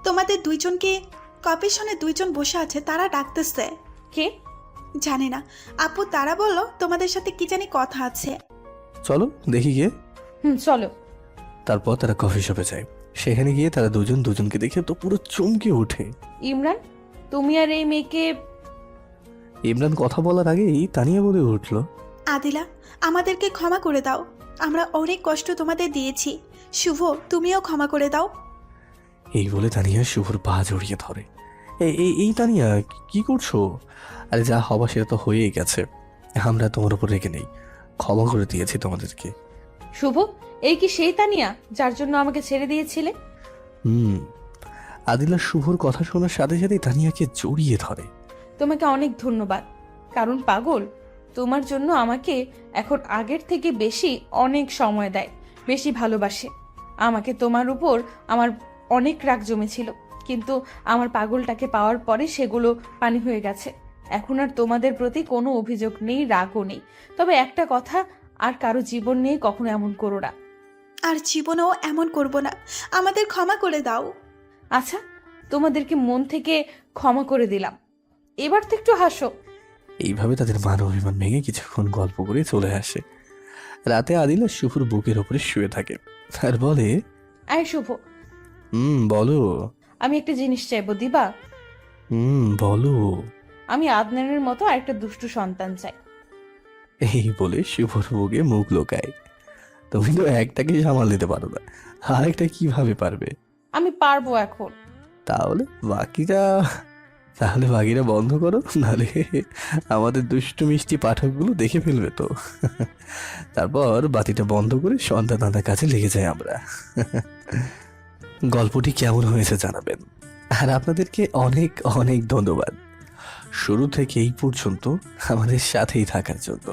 তোমাদের দুইজনকে কপিশনে দুইজন বসে আছে, তারা ডাকতেছে। কে? জানি না আপু, তারা বললো তোমাদের সাথে কি জানি কথা আছে। চলো দেখি গিয়ে। হুম, চলো। তারপর তারা কফি শপে যায়। সেখানে গিয়ে তারা দুজন দুজনকে দেখে তো পুরো চমকে ওঠে। ইমরান, তুমি আর এই মেয়েকে? ইমরান কথা বলার আগেই তানিয়া বলে উঠল, আদিলা, আমাদেরকে ক্ষমা করে দাও, আমরা অনেক কষ্ট তোমাদের দিয়েছি। শুভ, তুমিও ক্ষমা করে দাও। এই বলে তানিয়া শুভর পা জড়িয়ে ধরে। এই তানিয়া, কি করছো? আরে যা হবা সেটা তো হয়েই গেছে, আমরা তোমার উপর রেখে নেই, ক্ষমা করে দিয়েছি তোমাদেরকে। শুভ, এই কি সেই তানিয়া যার জন্য আমাকে ছেড়ে দিয়েছিলে? আদিলা শুভর কথা শোনার সাথে সাথেই তানিয়াকে জড়িয়ে ধরে। তোমাকে অনেক ধন্যবাদ, কারণ পাগল তোমার জন্য আমাকে এখন আগের থেকে বেশি অনেক সময় দেয়, বেশি ভালোবাসে। আমাকে তোমার উপর আমার অনেক রাগ জমেছিল, কিন্তু আমার পাগলটাকে পাওয়ার পরে সেগুলো পানি হয়ে গেছে। এখন আর তোমাদের প্রতি কোনো অভিযোগ নেই, রাগও নেই। তবে একটা কথা, আর কারো জীবন নিয়ে কখনো এমন করো না। আর জীবনেও এমন করব না, আমাদের ক্ষমা করে দাও। আচ্ছা, তোমাদেরকে মন থেকে ক্ষমা করে দিলাম, এবার তো একটু হাসো। এইভাবে তাদের মান অভিমান ভেঙে কিছুক্ষণ গল্প করে চলে আসে। রাতে আদিলা শুভর বুকের ওপরে শুয়ে থাকে আর বলে, আয় শুভ, বলো। আমি একটা জিনিস চাইবো, দিবা? বলো। আমি আদনানের মতো আরেকটা দুষ্টু সন্তান চাই। এই বলে শুভর বুকে মুখ লোকায়। তুমি তো একটাকে সামাল দিতে পারো না, আরেকটা কিভাবে পারবে? আমি পারবো এখন। তাহলে বাকিরা বন্ধ করো, নাহলে আমাদের দুষ্টু মিষ্টি পাঠকগুলো দেখে ফেলবে তো। তারপর বাতিটা বন্ধ করে সন্ধ্যা দাদার কাছে লেগে যাই আমরা। গল্পটি কেমন হয়েছে জানাবেন, আর আপনাদেরকে অনেক অনেক ধন্যবাদ শুরু থেকে এই পর্যন্ত আমাদের সাথেই থাকার জন্য।